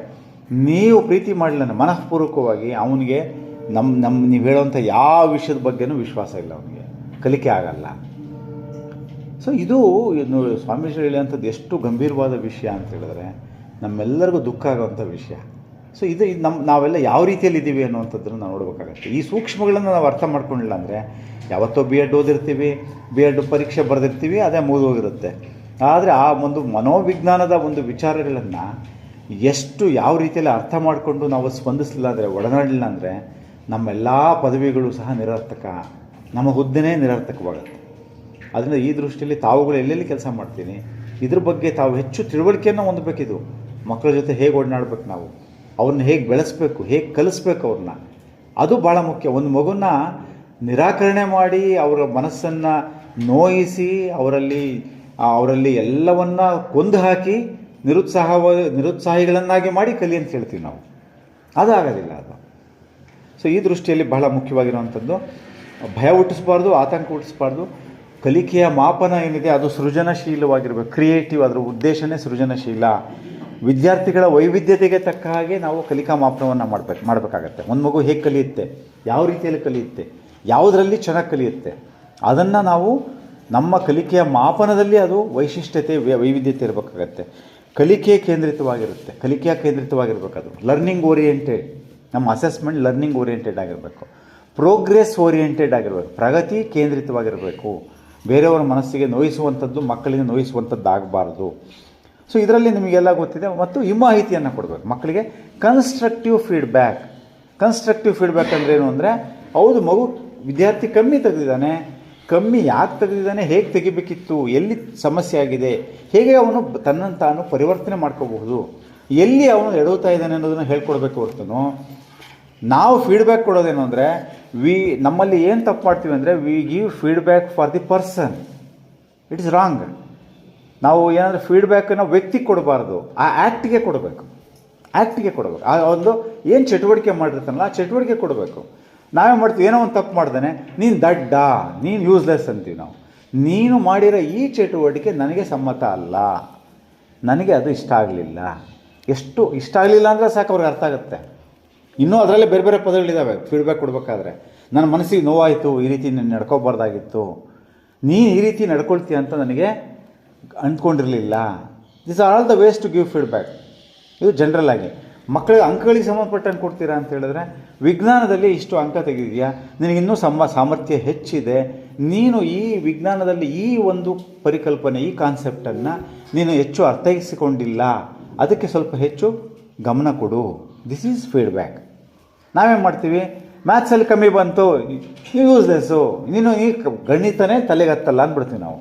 ನೀವು ಪ್ರೀತಿ ಮಾಡಲಿಲ್ಲ ಮನಃಪೂರ್ವಕವಾಗಿ ಅವನಿಗೆ ನೀವು ಹೇಳೋವಂಥ ಯಾವ ವಿಷಯದ ಬಗ್ಗೆನೂ ವಿಶ್ವಾಸ ಇಲ್ಲ, ಅವನಿಗೆ ಕಲಿಕೆ ಆಗಲ್ಲ. ಸೊ ಇದು ಸ್ವಾಮೀಜಿ ಹೇಳುವಂಥದ್ದು ಎಷ್ಟು ಗಂಭೀರವಾದ ವಿಷಯ ಅಂತ ಹೇಳಿದ್ರೆ ನಮ್ಮೆಲ್ಲರಿಗೂ ದುಃಖ ಆಗೋವಂಥ ವಿಷಯ. ಸೊ ಇದು ನಾವೆಲ್ಲ ಯಾವ ರೀತಿಯಲ್ಲಿ ಇದ್ದೀವಿ ಅನ್ನುವಂಥದ್ದನ್ನು ನಾವು ನೋಡಬೇಕಾಗತ್ತೆ. ಈ ಸೂಕ್ಷ್ಮಗಳನ್ನು ನಾವು ಅರ್ಥ ಮಾಡ್ಕೊಂಡಿಲ್ಲ ಅಂದರೆ ಯಾವತ್ತೋ B.Ed ಓದಿರ್ತೀವಿ, B.Ed ಪರೀಕ್ಷೆ ಬರೆದಿರ್ತೀವಿ, ಅದೇ ಮುಗಿದೋಗಿರುತ್ತೆ. ಆದರೆ ಆ ಒಂದು ಮನೋವಿಜ್ಞಾನದ ಒಂದು ವಿಚಾರಗಳನ್ನು ಯಾವ ರೀತಿಯಲ್ಲಿ ಅರ್ಥ ಮಾಡಿಕೊಂಡು ನಾವು ಸ್ಪಂದಿಸಲಿಲ್ಲ ಅಂದರೆ, ಒಡನಾಡಲಿಲ್ಲ ಅಂದರೆ ನಮ್ಮೆಲ್ಲ ಪದವಿಗಳು ಸಹ ನಿರರ್ಥಕ, ನಮ್ಮ ಹುದ್ದೆನೇ ನಿರರ್ಥಕವಾಗುತ್ತೆ. ಅದರಿಂದ ಈ ದೃಷ್ಟಿಯಲ್ಲಿ ತಾವುಗಳು ಎಲ್ಲೆಲ್ಲಿ ಕೆಲಸ ಮಾಡ್ತೀನಿ ಇದ್ರ ಬಗ್ಗೆ ತಾವು ಹೆಚ್ಚು ತಿಳುವಳಿಕೆಯನ್ನು ಹೊಂದಬೇಕಿದು. ಮಕ್ಕಳ ಜೊತೆ ಹೇಗೆ ಒಡನಾಡ್ಬೇಕು ನಾವು, ಅವ್ರನ್ನ ಹೇಗೆ ಬೆಳೆಸ್ಬೇಕು, ಹೇಗೆ ಕಲಿಸ್ಬೇಕು ಅವ್ರನ್ನ, ಅದು ಭಾಳ ಮುಖ್ಯ. ಒಂದು ಮಗುನ ನಿರಾಕರಣೆ ಮಾಡಿ ಅವರ ಮನಸ್ಸನ್ನು ನೋಯಿಸಿ ಅವರಲ್ಲಿ ಎಲ್ಲವನ್ನ ಕೊಂದು ಹಾಕಿ ನಿರುತ್ಸಾಹಿಗಳನ್ನಾಗಿ ಮಾಡಿ ಕಲಿ ಅಂತ ಹೇಳ್ತೀವಿ ನಾವು. ಅದಾಗೋದಿಲ್ಲ ಅದು. ಸೊ ಈ ದೃಷ್ಟಿಯಲ್ಲಿ ಬಹಳ ಮುಖ್ಯವಾಗಿರುವಂಥದ್ದು, ಭಯ ಹುಟ್ಟಿಸ್ಬಾರ್ದು, ಆತಂಕ ಹುಟ್ಟಿಸ್ಬಾರ್ದು. ಕಲಿಕೆಯ ಮಾಪನ ಏನಿದೆ ಅದು ಸೃಜನಶೀಲವಾಗಿರಬೇಕು, ಕ್ರಿಯೇಟಿವ್. ಅದರ ಉದ್ದೇಶನೇ ಸೃಜನಶೀಲ. ವಿದ್ಯಾರ್ಥಿಗಳ ವೈವಿಧ್ಯತೆಗೆ ತಕ್ಕ ಹಾಗೆ ನಾವು ಕಲಿಕಾ ಮಾಪನವನ್ನು ಮಾಡಬೇಕಾಗತ್ತೆ. ಒಂದು ಮಗು ಹೇಗೆ ಕಲಿಯುತ್ತೆ, ಯಾವ ರೀತಿಯಲ್ಲಿ ಕಲಿಯುತ್ತೆ, ಯಾವುದರಲ್ಲಿ ಚೆನ್ನಾಗಿ ಕಲಿಯುತ್ತೆ, ಅದನ್ನು ನಾವು ನಮ್ಮ ಕಲಿಕೆಯ ಮಾಪನದಲ್ಲಿ ಅದು ವೈಶಿಷ್ಟ್ಯತೆ ವೈವಿಧ್ಯತೆ ಇರಬೇಕಾಗತ್ತೆ. ಕಲಿಕೆಯ ಕೇಂದ್ರಿತವಾಗಿರಬೇಕು. ಅದು ಲರ್ನಿಂಗ್ ಓರಿಯೆಂಟೆಡ್. ನಮ್ಮ ಅಸೆಸ್ಮೆಂಟ್ ಲರ್ನಿಂಗ್ ಓರಿಯೆಂಟೆಡ್ ಆಗಿರಬೇಕು, ಪ್ರೋಗ್ರೆಸ್ ಓರಿಯೆಂಟೆಡ್ ಆಗಿರಬೇಕು, ಪ್ರಗತಿ ಕೇಂದ್ರಿತವಾಗಿರಬೇಕು. ಬೇರೆಯವರ ಮನಸ್ಸಿಗೆ ನೋಯಿಸುವಂಥದ್ದು, ಮಕ್ಕಳಿಗೆ ನೋಯಿಸುವಂಥದ್ದು ಆಗಬಾರ್ದು. ಸೊ ಇದರಲ್ಲಿ ನಿಮಗೆಲ್ಲ ಗೊತ್ತಿದೆ. ಮತ್ತು ಈ ಮಾಹಿತಿಯನ್ನು ಕೊಡಬೇಕು ಮಕ್ಕಳಿಗೆ. ಕನ್ಸ್ಟ್ರಕ್ಟಿವ್ ಫೀಡ್ಬ್ಯಾಕ್ ಅಂದರೆ ಏನು ಅಂದರೆ, ಹೌದು ವಿದ್ಯಾರ್ಥಿ ಕಮ್ಮಿ ತೆಗೆದಿದ್ದಾನೆ, ಯಾಕೆ ತೆಗೆದಿದ್ದಾನೆ, ಹೇಗೆ ತೆಗಿಬೇಕಿತ್ತು, ಎಲ್ಲಿ ಸಮಸ್ಯೆ ಆಗಿದೆ, ಹೇಗೆ ಅವನು ತನ್ನನ್ನು ತಾನು ಪರಿವರ್ತನೆ ಮಾಡ್ಕೋಬಹುದು, ಎಲ್ಲಿ ಅವನು ಎಡವುತ್ತಾ ಇದ್ದಾನೆ ಅನ್ನೋದನ್ನು ಹೇಳ್ಕೊಡ್ಬೇಕು ಹೊರತು ನಾವು ಫೀಡ್ಬ್ಯಾಕ್ ಕೊಡೋದೇನು ಅಂದರೆ, ನಮ್ಮಲ್ಲಿ ಏನು ತಪ್ಪು ಮಾಡ್ತೀವಿ ಅಂದರೆ, we give feedback for the person. It is wrong. ನಾವು ಏನಾದರೂ ಫೀಡ್ಬ್ಯಾಕನ್ನು ವ್ಯಕ್ತಿಗೆ ಕೊಡಬಾರ್ದು, ಆ ಆ್ಯಕ್ಟಿಗೆ ಕೊಡಬೇಕು. ಆ ಒಂದು ಏನು ಚಟುವಟಿಕೆ ಮಾಡಿರ್ತಾನಲ್ಲ ಆ ಚಟುವಟಿಕೆ ಕೊಡಬೇಕು. ನಾವೇ ಮಾಡ್ತೀವಿ, ಏನೋ ಒಂದು ತಪ್ಪು ಮಾಡ್ದಾನೆ, ನೀನು ದಡ್ಡ, ನೀನು ಯೂಸ್ಲೆಸ್ ಅಂತೀವಿ ನಾವು. ನೀನು ಮಾಡಿರೋ ಈ ಚಟುವಟಿಕೆ ನನಗೆ ಸಮ್ಮತ ಅಲ್ಲ, ನನಗೆ ಅದು ಇಷ್ಟ ಆಗಲಿಲ್ಲ. ಎಷ್ಟು ಇಷ್ಟ ಆಗಲಿಲ್ಲ ಅಂದರೆ ಸಾಕು, ಅವ್ರಿಗೆ ಅರ್ಥ ಆಗುತ್ತೆ. ಇನ್ನೂ ಅದರಲ್ಲೇ ಬೇರೆ ಬೇರೆ ಪದಗಳಿದ್ದಾವೆ ಫೀಡ್ಬ್ಯಾಕ್ ಕೊಡಬೇಕಾದ್ರೆ. ನನ್ನ ಮನಸ್ಸಿಗೆ ನೋವಾಯಿತು, ಈ ರೀತಿ ನೀನು ನಡ್ಕೋಬಾರ್ದಾಗಿತ್ತು, ನೀನು ಈ ರೀತಿ ನಡ್ಕೊಳ್ತೀಯ ಅಂತ ನನಗೆ ಅಂದ್ಕೊಂಡಿರಲಿಲ್ಲ. This are all the ways to give feedback. ಇದು ಜನರಲ್ ಆಗಿ. ಮಕ್ಕಳಿಗೆ ಅಂಕಗಳಿಗೆ ಸಂಬಂಧಪಟ್ಟಂಗೆ ಕೊಡ್ತೀರಾ ಅಂತ ಹೇಳಿದ್ರೆ, ವಿಜ್ಞಾನದಲ್ಲಿ ಇಷ್ಟು ಅಂಕ ತೆಗೆದಿದೆಯಾ, ನಿನಗಿನ್ನೂ ಸಾಮರ್ಥ್ಯ ಹೆಚ್ಚಿದೆ, ನೀನು ಈ ವಿಜ್ಞಾನದಲ್ಲಿ ಈ ಒಂದು ಪರಿಕಲ್ಪನೆ, ಈ ಕಾನ್ಸೆಪ್ಟನ್ನು ನೀನು ಹೆಚ್ಚು ಅರ್ಥೈಸಿಕೊಂಡಿಲ್ಲ, ಅದಕ್ಕೆ ಸ್ವಲ್ಪ ಹೆಚ್ಚು ಗಮನ ಕೊಡು. This is feedback. ನಾವೇನು ಮಾಡ್ತೀವಿ, ಮ್ಯಾಥ್ಸಲ್ಲಿ ಕಮ್ಮಿ ಬಂತು, ಯೂಸ್ಲೆಸ್ಸು, ನೀನು ಈ ಗಣಿತನೇ ತಲೆಗತ್ತಲ್ಲ ಅಂದ್ಬಿಡ್ತೀವಿ ನಾವು.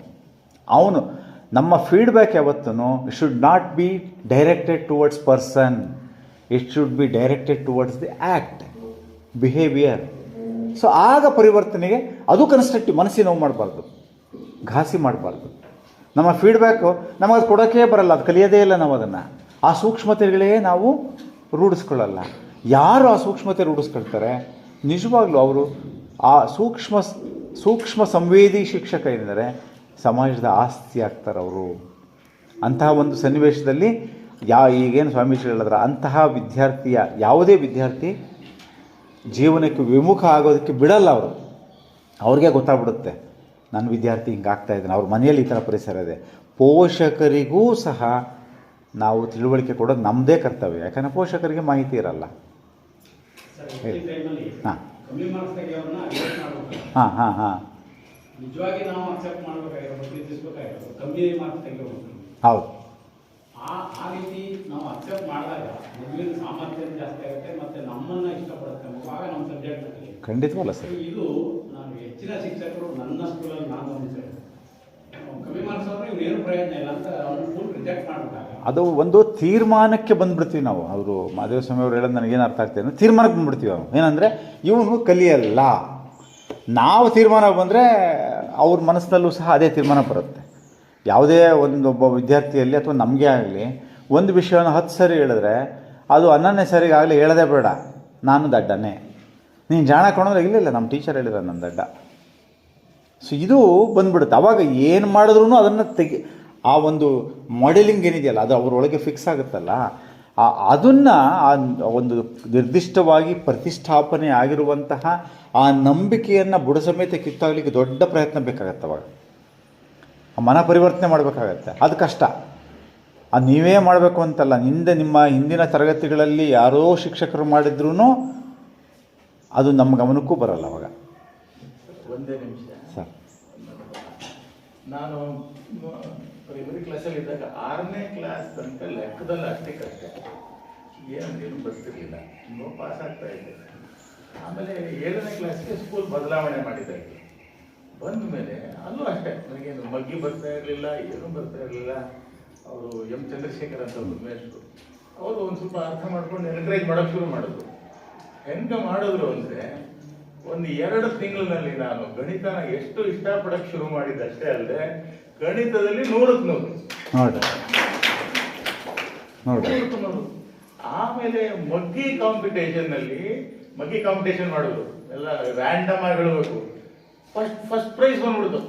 ನಮ್ಮ ಫೀಡ್ಬ್ಯಾಕ್ ಯಾವತ್ತೂ should not be directed towards person, it should be directed towards the act, behaviour. So ಆಗ ಪರಿವರ್ತನೆಗೆ ಅದು ಕನ್ಸ್ಟ್ರಕ್ಟಿವ್. ಮನಸ್ಸಿಗೆ ನೋವು ಮಾಡಬಾರ್ದು, ಘಾಸಿ ಮಾಡಬಾರ್ದು. ನಮ್ಮ ಫೀಡ್ಬ್ಯಾಕು ನಮಗದು ಕೊಡೋಕ್ಕೆ ಬರಲ್ಲ, ಅದು ಕಲಿಯೋದೇ ಇಲ್ಲ ನಾವು ಅದನ್ನು. ಆ ಸೂಕ್ಷ್ಮತೆಗಳೇ ನಾವು ರೂಢಿಸ್ಕೊಳ್ಳಲ್ಲ. ಯಾರು ಆ ಸೂಕ್ಷ್ಮತೆ ರೂಢಿಸ್ಕೊಳ್ತಾರೆ, ನಿಜವಾಗ್ಲೂ ಅವರು ಆ ಸೂಕ್ಷ್ಮ ಸಂವೇದಿ ಶಿಕ್ಷಕ ಏನಿದ್ದಾರೆ ಸಮಾಜದ ಆಸ್ತಿ ಆಗ್ತಾರೆ ಅವರು. ಅಂತಹ ಒಂದು ಸನ್ನಿವೇಶದಲ್ಲಿ ಈಗೇನು ಸ್ವಾಮೀಜಿ ಹೇಳಿದ್ರೆ, ಅಂತಹ ಯಾವುದೇ ವಿದ್ಯಾರ್ಥಿ ಜೀವನಕ್ಕೆ ವಿಮುಖ ಆಗೋದಕ್ಕೆ ಬಿಡಲ್ಲ ಅವರು. ಅವ್ರಿಗೆ ಗೊತ್ತಾಗ್ಬಿಡುತ್ತೆ, ನನ್ನ ವಿದ್ಯಾರ್ಥಿ ಹಿಂಗಾಗ್ತಾ ಇದ್ದಾನೆ, ಅವ್ರ ಮನೆಯಲ್ಲಿ ಈ ಥರ ಪರಿಸರ ಇದೆ. ಪೋಷಕರಿಗೂ ಸಹ ನಾವು ತಿಳುವಳಿಕೆ ಕೊಡೋದು ನಮ್ಮದೇ ಕರ್ತವ್ಯ, ಯಾಕಂದರೆ ಪೋಷಕರಿಗೆ ಮಾಹಿತಿ ಇರಲ್ಲ. ಹಾಂ ನಿಜವಾಗಿ ನಾವು ಅಕ್ಸೆಪ್ಟ್ ಮಾಡಬೇಕಾಗಿರೋದು, ಪ್ರೀತಿಸಬೇಕಾಗಿರೋದು, ಕಮ್ಮಿ ಮಾರ್ಕ್ಸ್ ತೆಗೆಯಬೇಕು. ಹೌದು. ಆ ರೀತಿ ನಾವು ಅಕ್ಸೆಪ್ಟ್ ಮಾಡಿದಾಗ ಮಗುವಿನ ಸಾಮರ್ಥ್ಯ ಜಾಸ್ತಿ ಆಗುತ್ತೆ, ಮತ್ತೆ ನಮ್ಮನ್ನ ಇಷ್ಟಪಡುತ್ತೆ ಆಗ ನಮ್ಮ ಸಬ್ಜೆಕ್ಟ್. ಖಂಡಿತವಲ್ಲ ಸರ್. ಇದು ನಾನು ಹೆಚ್ಚಿನ ಶಿಕ್ಷಕರು ನನ್ನ ಸ್ಕೂಲಲ್ಲಿ ನಾನು ಗಮನಿಸಿದೆ, ಕಮ್ಮಿ ಮಾರ್ಕ್ಸ್ ಆದರೆ ಇವನೇನು ಪ್ರಯೋಜನ ಇಲ್ಲ ಅಂತ ಅವನು ಫುಲ್ ರಿಜೆಕ್ಟ್ ಮಾಡಿದಾಗ ಅದು ಒಂದು ತೀರ್ಮಾನಕ್ಕೆ ಬಂದ್ಬಿಡ್ತೀವಿ ನಾವು. ಅವರು ಮಾದೇವ ಸ್ವಾಮಿ ಅವರು ಹೇಳೋದು ನನಗೇನು ಅರ್ಥ ಆಗ್ತದೆ ಅಂದರೆ, ತೀರ್ಮಾನಕ್ಕೆ ಬಂದ್ಬಿಡ್ತೀವಿ ನಾವು. ಏನಂದರೆ ಇವನು ಕಲಿಯಲ್ಲ. ನಾವು ತೀರ್ಮಾನ ಬಂದರೆ ಅವ್ರ ಮನಸ್ಸಿನಲ್ಲೂ ಸಹ ಅದೇ ತೀರ್ಮಾನ ಬರುತ್ತೆ. ಯಾವುದೇ ಒಬ್ಬ ವಿದ್ಯಾರ್ಥಿಯಲ್ಲಿ ಅಥವಾ ನಮಗೆ ಆಗಲಿ ಒಂದು ವಿಷಯವನ್ನು 10 ಸರಿ ಹೇಳಿದ್ರೆ ಅದು 11ನೇ ಸರಿಗೆ ಆಗಲಿ ಹೇಳೋದೇ ಬೇಡ, ನಾನು ದಡ್ಡನೇ, ನೀನು ಜಾಣ ಕೊಂಡ್ರೆ ಇಲ್ಲ ನಮ್ಮ ಟೀಚರ್ ಹೇಳಿದ ನನ್ನ ದಡ್ಡ. ಸೊ ಇದು ಬಂದ್ಬಿಡುತ್ತೆ. ಅವಾಗ ಏನು ಮಾಡಿದ್ರೂ ಅದನ್ನು ಆ ಒಂದು ಮಾಡೆಲಿಂಗ್ ಏನಿದೆಯಲ್ಲ ಅದು ಅವರೊಳಗೆ ಫಿಕ್ಸ್ ಆಗುತ್ತಲ್ಲ, ಅದನ್ನು ಒಂದು ನಿರ್ದಿಷ್ಟವಾಗಿ ಪ್ರತಿಷ್ಠಾಪನೆ ಆಗಿರುವಂತಹ ಆ ನಂಬಿಕೆಯನ್ನು ಬುಡ ಸಮೇತ ಕಿತ್ತಾಗಲಿಕ್ಕೆ ದೊಡ್ಡ ಪ್ರಯತ್ನ ಬೇಕಾಗತ್ತೆ. ಅವಾಗ ಮನ ಪರಿವರ್ತನೆ ಮಾಡಬೇಕಾಗತ್ತೆ. ಅದು ಕಷ್ಟ. ಅದು ನೀವೇ ಮಾಡಬೇಕು ಅಂತಲ್ಲ, ನಿಮ್ಮ ಹಿಂದಿನ ತರಗತಿಗಳಲ್ಲಿ ಯಾರೋ ಶಿಕ್ಷಕರು ಮಾಡಿದ್ರೂ ಅದು ನಮ್ಮ ಗಮನಕ್ಕೂ ಬರಲ್ಲ ಅವಾಗ. ಒಂದೇ ನಿಮಿಷ ಸರ್, ನಾನು ಪ್ರೈಮರಿ ಕ್ಲಾಸಲ್ಲಿ ಇದ್ದಾಗ 6ನೇ ಕ್ಲಾಸ್ ತನಕ ಲೆಕ್ಕದಲ್ಲಿ ಅಷ್ಟೇ ಕಷ್ಟ, ಏನು ಬರ್ತಿರ್ಲಿಲ್ಲ, ಪಾಸ್ ಆಗ್ತಾ ಇದ್ದೆ. ಆಮೇಲೆ 7ನೇ ಕ್ಲಾಸ್ಗೆ ಸ್ಕೂಲ್ ಬದಲಾವಣೆ ಮಾಡಿದ್ದಾಯಿತು. ಬಂದ ಮೇಲೆ ಅಲ್ಲೂ ಅಷ್ಟೇ ನನಗೇನು ಮಗ್ಗಿ ಬರ್ತಾ ಇರಲಿಲ್ಲ, ಏನೂ ಬರ್ತಾ ಇರಲಿಲ್ಲ. ಅವರು ಎಂ ಚಂದ್ರಶೇಖರ್ ಅಂತ ಒಬ್ಬರು ಮೇಷ್ಟ್ರು. ಅವರು ಒಂದು ಸ್ವಲ್ಪ ಅರ್ಥ ಮಾಡ್ಕೊಂಡು ಎನ್ಕರೇಜ್ ಮಾಡೋಕೆ ಶುರು ಮಾಡಿದ್ರು. ಹೆಂಗೆ ಮಾಡಿದ್ರು ಅಂದರೆ, ಒಂದು 2 ತಿಂಗಳಿನಲ್ಲಿ ನಾನು ಗಣಿತನ ಎಷ್ಟು ಇಷ್ಟಪಡಕ್ಕೆ ಶುರು ಮಾಡಿದ್ದಷ್ಟೇ ಅಲ್ಲದೆ ಗಣಿತದಲ್ಲಿ 100ಕ್ಕೆ 100 ನೋಡಿ. ಆಮೇಲೆ ಮಗ್ಗಿ ಕಾಂಪಿಟೇಷನ್ ಮಾಡೋದು ಎಲ್ಲ ರ್ಯಾಂಡಮ್ ಆಗಿ ಹೇಳಬೇಕು. ಫಸ್ಟ್ ಪ್ರೈಸ್ ಬಂದ್ಬಿಡ್ತು.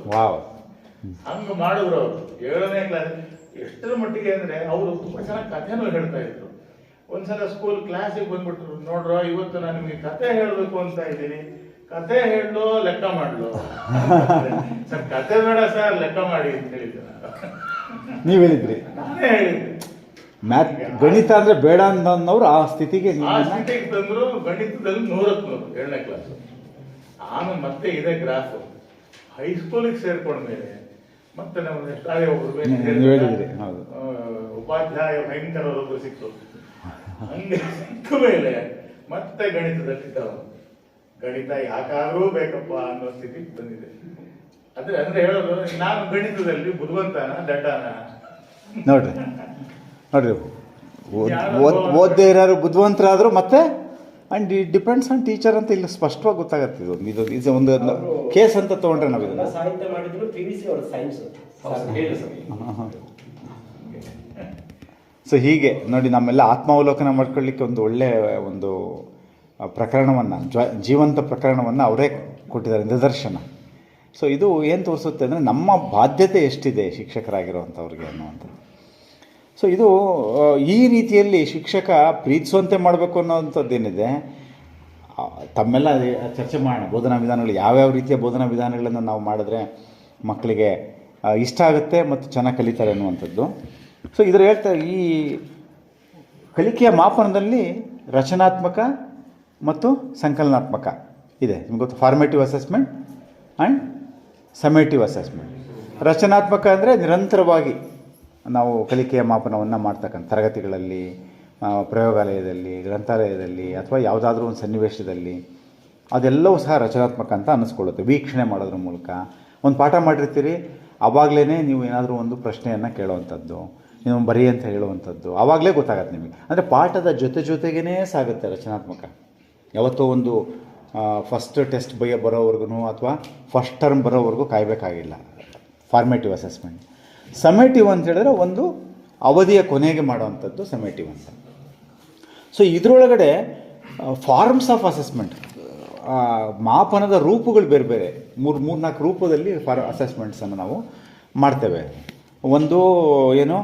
ಹಂಗೆ ಮಾಡಿದ್ರು ಅವರು 7ನೇ ಕ್ಲಾಸ್. ಎಷ್ಟರ ಮಟ್ಟಿಗೆ ಅಂದರೆ ಅವರು ತುಂಬ ಚೆನ್ನಾಗಿ ಕಥೆನೂ ಹೇಳ್ತಾ ಇದ್ರು. ಒಂದ್ಸಲ ಸ್ಕೂಲ್ ಕ್ಲಾಸಿಗೆ ಬಂದ್ಬಿಟ್ರು, ನೋಡ್ರೋ ಇವತ್ತು ನಾನು ನಿಮಗೆ ಕತೆ ಹೇಳಬೇಕು ಅಂತ ಇದ್ದೀನಿ, ಕತೆ ಹೇಳೋ ಲೆಕ್ಕ ಮಾಡ್ಲು. ಸರ್ ಕತೆ ಬೇಡ ಸರ್, ಲೆಕ್ಕ ಮಾಡಿ ಅಂತ ಹೇಳಿದ್ದೆ ನಾನು. ನೀವು ಹೇಳಿದ್ರಿ? ನಾನೇ ಹೇಳಿದ್ದೆ. ಗಣಿತ ಅಂದ್ರೆ ಬೇಡ ಅನ್ನೋರು ಆ ಸ್ಥಿತಿಗೆ ತಂದ್ರು. ಗಣಿತದಲ್ಲಿ 100ಕ್ಕೆ 100 7ನೇ ಕ್ಲಾಸ್. ಆಮೇಲೆ ಮತ್ತೆ ಇದೇ ಗ್ರಾಫ್ ಹೈಸ್ಕೂಲಿಗೆ ಸೇರ್ಕೊಂಡ್ಮೇಲೆ ಮತ್ತೆ ನಮ್ಗೆ ಶಾಲೆ ಉಪಾಧ್ಯಾಯ ಭಯಂಕರವರೊಬ್ಬರು ಸಿಕ್ತು. ಹಂಗೆ ಸಿಕ್ಕ ಮೇಲೆ ಮತ್ತೆ ಗಣಿತದಲ್ಲಿ ಗಣಿತ ಯಾಕಾದ್ರೂ ಬೇಕಪ್ಪ ಅನ್ನೋ ಸ್ಥಿತಿಗೆ ಬಂದಿದೆ. ಅಂದ್ರೆ ಹೇಳೋದು, ನಾನು ಗಣಿತದಲ್ಲಿ ಬುದ್ಧಿವಂತನ ದಡ್ಡನ ನೋಡ್ರಿ ಓದ್ದೇ ಇರೋರು ಬುದ್ಧಿವಂತರಾದ್ರು ಮತ್ತೆ and it depends on teacher ಅಂತ ಇಲ್ಲಿ ಸ್ಪಷ್ಟವಾಗಿ ಗೊತ್ತಾಗತ್ತೆ. ಇದು ಒಂದು ಕೇಸ್ ಅಂತ ತಗೊಂಡ್ರೆ ನಾವು ಇದನ್ನ ಸಾಹಿತ್ಯ ಮಾಡಿದ್ರು PVC ಅವರ ಸೈನ್ಸ್. ಸೊ ಹೀಗೆ ನೋಡಿ, ನಮ್ಮೆಲ್ಲ ಆತ್ಮಾವಲೋಕನ ಮಾಡ್ಕೊಳ್ಳಿಕ್ಕೆ ಒಂದು ಒಳ್ಳೆಯ ಒಂದು ಪ್ರಕರಣವನ್ನು, ಜೀವಂತ ಪ್ರಕರಣವನ್ನು ಅವರೇ ಕೊಟ್ಟಿದ್ದಾರೆ, ನಿದರ್ಶನ. ಸೊ ಇದು ಏನು ತೋರಿಸುತ್ತೆ ಅಂದರೆ ನಮ್ಮ ಬಾಧ್ಯತೆ ಎಷ್ಟಿದೆ ಶಿಕ್ಷಕರಾಗಿರೋವಂಥವ್ರಿಗೆ ಅನ್ನುವಂಥದ್ದು. ಸೊ ಇದು ಈ ರೀತಿಯಲ್ಲಿ ಶಿಕ್ಷಕ ಪ್ರೀತಿಸುವಂತೆ ಮಾಡಬೇಕು ಅನ್ನೋವಂಥದ್ದೇನಿದೆ, ತಮ್ಮೆಲ್ಲ ಚರ್ಚೆ ಮಾಡೋಣ. ಬೋಧನಾ ವಿಧಾನಗಳು ಯಾವ್ಯಾವ ರೀತಿಯ ಬೋಧನಾ ವಿಧಾನಗಳನ್ನು ನಾವು ಮಾಡಿದ್ರೆ ಮಕ್ಕಳಿಗೆ ಇಷ್ಟ ಆಗುತ್ತೆ ಮತ್ತು ಚೆನ್ನಾಗಿ ಕಲಿತಾರೆ ಅನ್ನುವಂಥದ್ದು. ಸೊ ಇದರ ಹೇಳ್ತಾರೆ, ಈ ಕಲಿಕೆಯ ಮಾಪನದಲ್ಲಿ ರಚನಾತ್ಮಕ ಮತ್ತು ಸಂಕಲನಾತ್ಮಕ ಇದೆ. ನಿಮ್ಗೆ ಗೊತ್ತು, formative assessment and summative assessment. ರಚನಾತ್ಮಕ ಅಂದರೆ ನಿರಂತರವಾಗಿ ನಾವು ಕಲಿಕೆಯ ಮಾಪನವನ್ನು ಮಾಡ್ತಕ್ಕಂಥ ತರಗತಿಗಳಲ್ಲಿ, ಪ್ರಯೋಗಾಲಯದಲ್ಲಿ, ಗ್ರಂಥಾಲಯದಲ್ಲಿ ಅಥವಾ ಯಾವುದಾದ್ರೂ ಒಂದು ಸನ್ನಿವೇಶದಲ್ಲಿ ಅದೆಲ್ಲವೂ ಸಹ ರಚನಾತ್ಮಕ ಅಂತ ಅನ್ನಿಸ್ಕೊಳ್ಳುತ್ತೆ. ವೀಕ್ಷಣೆ ಮಾಡೋದ್ರ ಮೂಲಕ ಒಂದು ಪಾಠ ಮಾಡಿರ್ತೀರಿ, ಆವಾಗಲೇ ನೀವು ಏನಾದರೂ ಒಂದು ಪ್ರಶ್ನೆಯನ್ನು ಕೇಳುವಂಥದ್ದು, ನೀವು ಬರೀ ಅಂತ ಹೇಳುವಂಥದ್ದು, ಆವಾಗಲೇ ಗೊತ್ತಾಗತ್ತೆ ನಿಮಗೆ. ಅಂದರೆ ಪಾಠದ ಜೊತೆಗೇ ಸಾಗುತ್ತೆ ರಚನಾತ್ಮಕ. ಯಾವತ್ತೋ ಒಂದು ಫಸ್ಟ್ ಟೆಸ್ಟ್ ಬರೋವರೆಗೂ ಅಥವಾ ಫಸ್ಟ್ ಟರ್ಮ್ ಬರೋವರೆಗೂ ಕಾಯಬೇಕಾಗಿಲ್ಲ ಫಾರ್ಮೇಟಿವ್ ಅಸೆಸ್ಮೆಂಟ್. ಸಮೇಟಿವ್ ಅಂತ ಹೇಳಿದ್ರೆ ಒಂದು ಅವಧಿಯ ಕೊನೆಗೆ ಮಾಡುವಂಥದ್ದು ಸಮೇಟಿವ್ ಅಂತ. ಸೊ ಇದರೊಳಗಡೆ ಫಾರ್ಮ್ಸ್ ಆಫ್ ಅಸೆಸ್ಮೆಂಟ್, ಮಾಪನದ ರೂಪಗಳು ಬೇರೆ ಬೇರೆ, 3-4 ರೂಪದಲ್ಲಿ ಅಸೆಸ್ಮೆಂಟ್ಸನ್ನು ನಾವು ಮಾಡ್ತೇವೆ. ಒಂದು ಏನು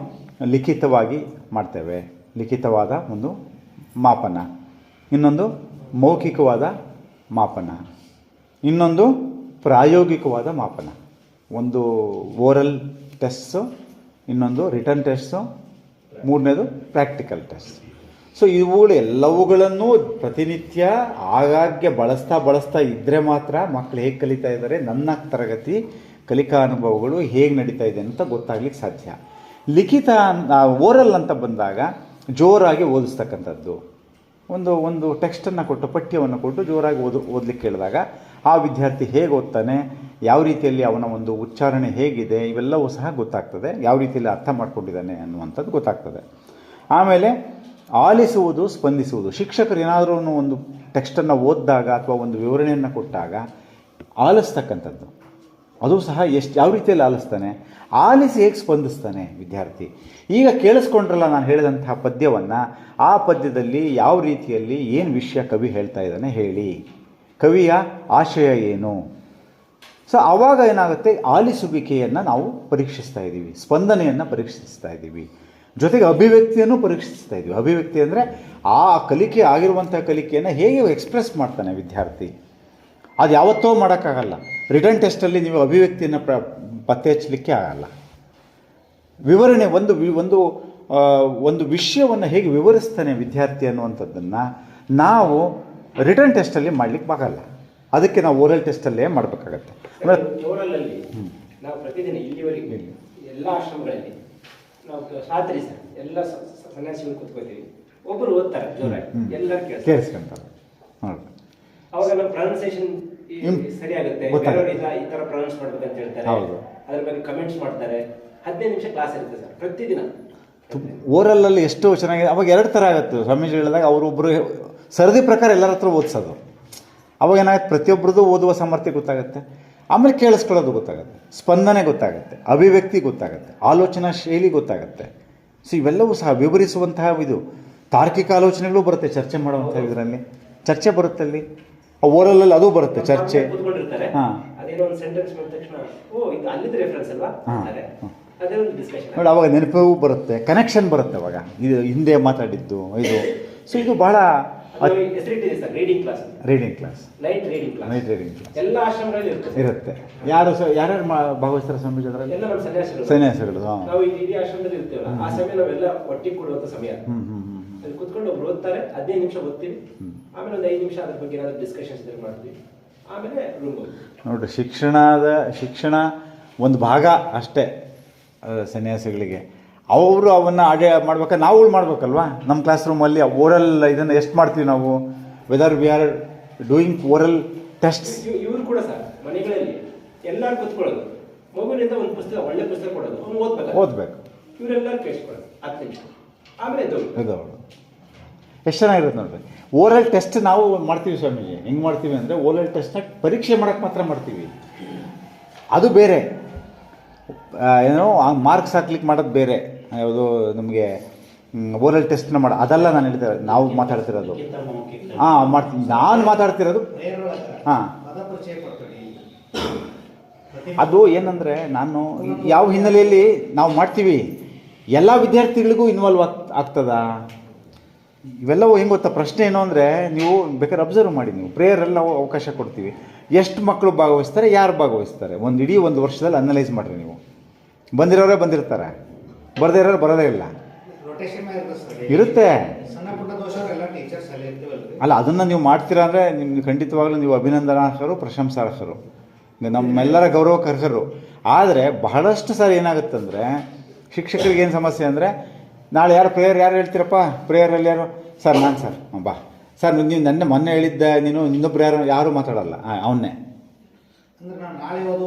ಲಿಖಿತವಾಗಿ ಮಾಡ್ತೇವೆ, ಲಿಖಿತವಾದ ಒಂದು ಮಾಪನ. ಇನ್ನೊಂದು ಮೌಖಿಕವಾದ ಮಾಪನ. ಇನ್ನೊಂದು ಪ್ರಾಯೋಗಿಕವಾದ ಮಾಪನ. ಒಂದು ಓರಲ್ ಟೆಸ್ಟ್ಸು, ಇನ್ನೊಂದು ರಿಟರ್ನ್ ಟೆಸ್ಟ್ಸು, 3ನೇದು ಪ್ರಾಕ್ಟಿಕಲ್ ಟೆಸ್ಟ್. ಸೊ ಇವುಗಳು ಎಲ್ಲವುಗಳನ್ನು ಪ್ರತಿನಿತ್ಯ ಆಗಾಗ್ಗೆ ಬಳಸ್ತಾ ಇದ್ದರೆ ಮಾತ್ರ ಮಕ್ಕಳು ಹೇಗೆ ಕಲಿತಾ ಇದ್ದಾರೆ, ನನ್ನ ತರಗತಿ ಕಲಿಕಾ ಅನುಭವಗಳು ಹೇಗೆ ನಡೀತಾ ಇದೆ ಅಂತ ಗೊತ್ತಾಗ್ಲಿಕ್ಕೆ ಸಾಧ್ಯ. ಲಿಖಿತ ಓರಲ್ ಅಂತ ಬಂದಾಗ ಜೋರಾಗಿ ಓದಿಸ್ತಕ್ಕಂಥದ್ದು. ಒಂದು ಟೆಕ್ಸ್ಟನ್ನು ಕೊಟ್ಟು, ಪಠ್ಯವನ್ನು ಕೊಟ್ಟು ಜೋರಾಗಿ ಓದಲಿಕ್ಕೆ ಹೇಳಿದಾಗ ಆ ವಿದ್ಯಾರ್ಥಿ ಹೇಗೆ ಓದ್ತಾನೆ, ಯಾವ ರೀತಿಯಲ್ಲಿ ಅವನ ಒಂದು ಉಚ್ಚಾರಣೆ ಹೇಗಿದೆ, ಇವೆಲ್ಲವೂ ಸಹ ಗೊತ್ತಾಗ್ತದೆ. ಯಾವ ರೀತಿಯಲ್ಲಿ ಅರ್ಥ ಮಾಡ್ಕೊಂಡಿದ್ದಾನೆ ಅನ್ನುವಂಥದ್ದು ಗೊತ್ತಾಗ್ತದೆ. ಆಮೇಲೆ ಆಲಿಸುವುದು, ಸ್ಪಂದಿಸುವುದು. ಶಿಕ್ಷಕರು ಏನಾದರೂ ಒಂದು ಟೆಕ್ಸ್ಟನ್ನು ಓದಿದಾಗ ಅಥವಾ ಒಂದು ವಿವರಣೆಯನ್ನು ಕೊಟ್ಟಾಗ ಆಲಿಸ್ತಕ್ಕಂಥದ್ದು, ಅದು ಸಹ ಯಾವ ರೀತಿಯಲ್ಲಿ ಆಲಿಸ್ತಾನೆ, ಆಲಿಸಿ ಹೇಗೆ ಸ್ಪಂದಿಸ್ತಾನೆ ವಿದ್ಯಾರ್ಥಿ. ಈಗ ಕೇಳಿಸ್ಕೊಂಡ್ರಲ್ಲ ನಾನು ಹೇಳಿದಂತಹ ಪದ್ಯವನ್ನು, ಆ ಪದ್ಯದಲ್ಲಿ ಯಾವ ರೀತಿಯಲ್ಲಿ ಏನು ವಿಷಯ ಕವಿ ಹೇಳ್ತಾ ಇದ್ದಾನೆ ಹೇಳಿ, ಕವಿಯ ಆಶಯ ಏನು. ಸೊ ಆವಾಗ ಏನಾಗುತ್ತೆ, ಆಲಿಸುವಿಕೆಯನ್ನು ನಾವು ಪರೀಕ್ಷಿಸ್ತಾ ಇದ್ದೀವಿ, ಸ್ಪಂದನೆಯನ್ನು ಪರೀಕ್ಷಿಸ್ತಾ ಇದ್ದೀವಿ, ಜೊತೆಗೆ ಅಭಿವ್ಯಕ್ತಿಯನ್ನು ಪರೀಕ್ಷಿಸ್ತಾ ಇದ್ದೀವಿ. ಅಭಿವ್ಯಕ್ತಿ ಅಂದರೆ ಆ ಕಲಿಕೆ ಆಗಿರುವಂಥ ಕಲಿಕೆಯನ್ನು ಹೇಗೆ ಎಕ್ಸ್ಪ್ರೆಸ್ ಮಾಡ್ತಾನೆ ವಿದ್ಯಾರ್ಥಿ. ಅದು ಯಾವತ್ತೋ ಮಾಡೋಕ್ಕಾಗಲ್ಲ. ರಿಟರ್ನ್ ಟೆಸ್ಟಲ್ಲಿ ನೀವು ಅಭಿವ್ಯಕ್ತಿಯನ್ನು ಪತ್ತೆ ಹಚ್ಚಲಿಕ್ಕೆ ಆಗಲ್ಲ. ವಿವರಣೆ, ಒಂದು ವಿಷಯವನ್ನು ಹೇಗೆ ವಿವರಿಸ್ತಾನೆ ವಿದ್ಯಾರ್ಥಿ ಅನ್ನುವಂಥದ್ದನ್ನು ನಾವು ರಿಟರ್ನ್ ಟೆಸ್ಟಲ್ಲಿ ಮಾಡಲಿಕ್ಕೆ ಆಗಲ್ಲ. ಅದಕ್ಕೆ ನಾವು ಓರಲ್ ಟೆಸ್ಟಲ್ಲೇ ಮಾಡಬೇಕಾಗತ್ತೆ. ಓರಲಲ್ಲಿ ನಾವು ಪ್ರತಿದಿನ ಇಲ್ಲಿವರೆಗೆ ಎಲ್ಲ ಆಶ್ರಮಗಳಲ್ಲಿ ನಾವು ರಾತ್ರಿ ಸರ್ ಎಲ್ಲ ಸನ್ಯಾಸಿಗಳು ಕೂತ್ಕೋತೀವಿ, ಒಬ್ಬರು ಓದ್ತಾರೆ ಜೋರಾಗಿ, ಎಲ್ಲರೂ ಕೇಳಿಸ್ಕೊಂತಾರೆ. ಅವಾಗ ನಮ್ಮ ಪ್ರೊನೌನ್ಸಿಯೇಷನ್ ಸರಿ ಆಗುತ್ತೆ, ಈ ತರ ಪ್ರೊನೌನ್ಸ್ ಮಾಡ್ಬೇಕಂತ ಹೇಳ್ತಾರೆ, ಅದ್ರ ಬಗ್ಗೆ ಕಮೆಂಟ್ಸ್ ಮಾಡ್ತಾರೆ, 15 ನಿಮಿಷ ಕ್ಲಾಸ್ ಇರುತ್ತೆ ಸರ್ ಪ್ರತಿದಿನ. ಓರಲ್ಲಲ್ಲಿ ಎಷ್ಟು ಚೆನ್ನಾಗಿದೆ. ಅವಾಗ 2 ಥರ ಆಗುತ್ತೆ. ಸ್ವಾಮೀಜಿ ಹೇಳಿದಾಗ ಅವರೊಬ್ಬರು ಸರದಿ ಪ್ರಕಾರ ಎಲ್ಲರ ಹತ್ರ ಓದಿಸೋದು. ಅವಾಗ ಏನಾಗುತ್ತೆ, ಪ್ರತಿಯೊಬ್ಬರದ್ದು ಓದುವ ಸಾಮರ್ಥ್ಯ ಗೊತ್ತಾಗುತ್ತೆ, ಆಮೇಲೆ ಕೇಳಿಸ್ಕೊಳ್ಳೋದು ಗೊತ್ತಾಗುತ್ತೆ, ಸ್ಪಂದನೆ ಗೊತ್ತಾಗುತ್ತೆ, ಅಭಿವ್ಯಕ್ತಿ ಗೊತ್ತಾಗುತ್ತೆ, ಆಲೋಚನಾ ಶೈಲಿ ಗೊತ್ತಾಗುತ್ತೆ. ಸೊ ಇವೆಲ್ಲವೂ ಸಹ ವಿವರಿಸುವಂತಹ ಇದು ತಾರ್ಕಿಕ ಆಲೋಚನೆಗಳು ಬರುತ್ತೆ, ಚರ್ಚೆ ಮಾಡುವಂಥ ಇದರಲ್ಲಿ ಚರ್ಚೆ ಬರುತ್ತೆ. ಅಲ್ಲಿ ಓರಲಲ್ಲಿ ಅದು ಬರುತ್ತೆ ಚರ್ಚೆ. ಕೂತ್ಕೊಂಡಿರ್ತಾರೆ, ಹಾಂ, ಅದೇನೋ ಒಂದು ಸೆಂಟೆನ್ಸ್ ಬಂದ ತಕ್ಷಣ ಓ ಇದು ಅಲ್ಲಿದ್ದು ರೆಫರೆನ್ಸ್ ಅಲ್ವಾ ಅಂತಾರೆ. ಅದೇ ಒಂದು ಡಿಸ್ಕಷನ್ ನೋಡಿ, ಅವಾಗ ನೆನಪು ಬರುತ್ತೆ, ಕನೆಕ್ಷನ್ ಬರುತ್ತೆ. ಅವಾಗ ಇದು ಹಿಂದೆ ಮಾತಾಡಿದ್ದು ಇದು. ಸೊ ಇದು ಬಹಳ reading class, reading class, night reading class, night reading class ಎಲ್ಲ ಆಶ್ರಮಗಳಲ್ಲಿ ಇರುತ್ತೆ. ಯಾರ್ಯಾರು ಭಾಗವಹಿಸ್ತಾರೆ ಸ್ವಾಮೀಜಿ ಅದರಲ್ಲಿ? ಎಲ್ಲ ನಮ್ಮ ಸನ್ಯಾಸಿಗಳು. ಸನ್ಯಾಸಿಗಳು. ನಾವು ಇಡೀ ಆಶ್ರಮದಲ್ಲಿ ಇರ್ತೇವಲ್ಲ, ಆ ಸಮಯ ನಾವೆಲ್ಲ ಒಟ್ಟಿಗೆ ಕೊಡುವಂತ ಸಮಯ. ಅಲ್ಲಿ ಕುತ್ಕೊಂಡು ಒಬ್ರು ಓದ್ತಾರೆ, 15 ನಿಮಿಷ ಓದ್ತೀವಿ, ಆಮೇಲೆ ಒಂದು 5 ನಿಮಿಷ ಅದ್ರ ಬಗ್ಗೆ ಏನಾದ್ರು ಡಿಸ್ಕಷನ್ಸ್ ಮಾಡ್ತೀವಿ, ಆಮೇಲೆ ರೂಮ್ ಹೋಗ್ತೀವಿ. ನೋಡ್ರಿ, ಶಿಕ್ಷಣ ಒಂದು ಭಾಗ ಅಷ್ಟೇ ಸನ್ಯಾಸಿಗಳಿಗೆ. ಅವರು ಅವನ್ನ ಮಾಡ್ಬೇಕಾದ್ರೆ ನಾವು ಮಾಡ್ಬೇಕಲ್ವಾ? ನಮ್ಮ ಕ್ಲಾಸ್ ರೂಮಲ್ಲಿ ಓರಲ್ ಇದನ್ನು ಎಷ್ಟು ಮಾಡ್ತೀವಿ ನಾವು? Whether we are doing oral tests. ಇವ್ರು ಕೂಡ ಸರ್ ಮನೆಗಳಲ್ಲಿ ಎಲ್ಲರೂ ಕುತ್ಕೊಳ್ಳೋದು, ಮಗುವಿನಿಂದ ಒಂದು ಪುಸ್ತಕ, ಒಳ್ಳೆ ಪುಸ್ತಕ ಕೊಡೋದು, ಅವ್ನು ಓದ್ಬೇಕು. ಇವರೆಲ್ಲರೂ ಕೇಳಿಸ್ಕೊಳ್ಳೋದು 10 ನಿಮಿಷ, ಆಮೇಲೆ ಇದು ಎಷ್ಟು ಚೆನ್ನಾಗಿರುತ್ತೆ ನೋಡ್ರಿ. ಓರಲ್ ಟೆಸ್ಟ್ ನಾವು ಮಾಡ್ತೀವಿ ಸ್ವಾಮೀಜಿ. ಹೆಂಗೆ ಮಾಡ್ತೀವಿ ಅಂದರೆ, ಓರಲ್ ಟೆಸ್ಟ್ನ ಪರೀಕ್ಷೆ ಮಾಡೋಕ್ಕೆ ಮಾತ್ರ ಮಾಡ್ತೀವಿ, ಅದು ಬೇರೆ. ಏನೋ ಮಾರ್ಕ್ಸ್ ಹಾಕ್ಲಿಕ್ಕೆ ಮಾಡೋದು ಬೇರೆ. ಯಾವುದು ನಮಗೆ ಓರಲ್ ಟೆಸ್ಟ್ನ ಅದೆಲ್ಲ ನಾನು ಹೇಳ್ತೇವೆ, ನಾವು ಮಾತಾಡ್ತಿರೋದು. ಮಾಡ್ತೀನಿ, ನಾನು ಮಾತಾಡ್ತಿರೋದು. ಅದು ಏನಂದರೆ, ನಾನು ಯಾವ ಹಿನ್ನೆಲೆಯಲ್ಲಿ ನಾವು ಮಾಡ್ತೀವಿ, ಎಲ್ಲ ವಿದ್ಯಾರ್ಥಿಗಳಿಗೂ ಇನ್ವಾಲ್ವ್ ಆಗ್ತದಾ? ಇವೆಲ್ಲವೂ ಹೆಂಗೆ ಗೊತ್ತಾ? ಪ್ರಶ್ನೆ ಏನು ಅಂದರೆ, ನೀವು ಬೇಕಾದ್ರೆ ಅಬ್ಸರ್ವ್ ಮಾಡಿ, ನೀವು ಪ್ರೇಯರೆಲ್ಲ ಅವಕಾಶ ಕೊಡ್ತೀವಿ, ಎಷ್ಟು ಮಕ್ಕಳು ಭಾಗವಹಿಸ್ತಾರೆ, ಯಾರು ಭಾಗವಹಿಸ್ತಾರೆ, ಇಡೀ ಒಂದು ವರ್ಷದಲ್ಲಿ ಅನಲೈಸ್ ಮಾಡಿರಿ ನೀವು. ಬಂದಿರೋರೇ ಬಂದಿರ್ತಾರೆ, ಬರದೇ ಇರೋರು ಬರೋದೇ ಇಲ್ಲ, ಇರುತ್ತೆ. ಅಲ್ಲ, ಅದನ್ನು ನೀವು ಮಾಡ್ತೀರಾ ಅಂದರೆ ನಿಮ್ಗೆ ಖಂಡಿತವಾಗ್ಲೂ ನೀವು ಅಭಿನಂದನಾರ್ಹರು, ಪ್ರಶಂಸಾರ್ಹರು, ನಮ್ಮೆಲ್ಲರ ಗೌರವಕ್ಕೆ ಅರ್ಹರು. ಆದರೆ ಬಹಳಷ್ಟು ಸಾರಿ ಏನಾಗುತ್ತಂದರೆ, ಶಿಕ್ಷಕರಿಗೆ ಏನು ಸಮಸ್ಯೆ ಅಂದರೆ, ನಾಳೆ ಯಾರು ಪ್ರೇಯರ್ ಯಾರು ಹೇಳ್ತೀರಪ್ಪ, ಪ್ರೇಯರಲ್ಲಿ ಯಾರು ಸರ್? ನಾನು ಸರ್, ಬಾ ಸರ್, ನೀವು ಮೊನ್ನೆ ಹೇಳಿದ್ದ, ನೀನು ಇನ್ನೊಬ್ರು ಯಾರು ಮಾತಾಡಲ್ಲ, ಅವನ್ನೇ.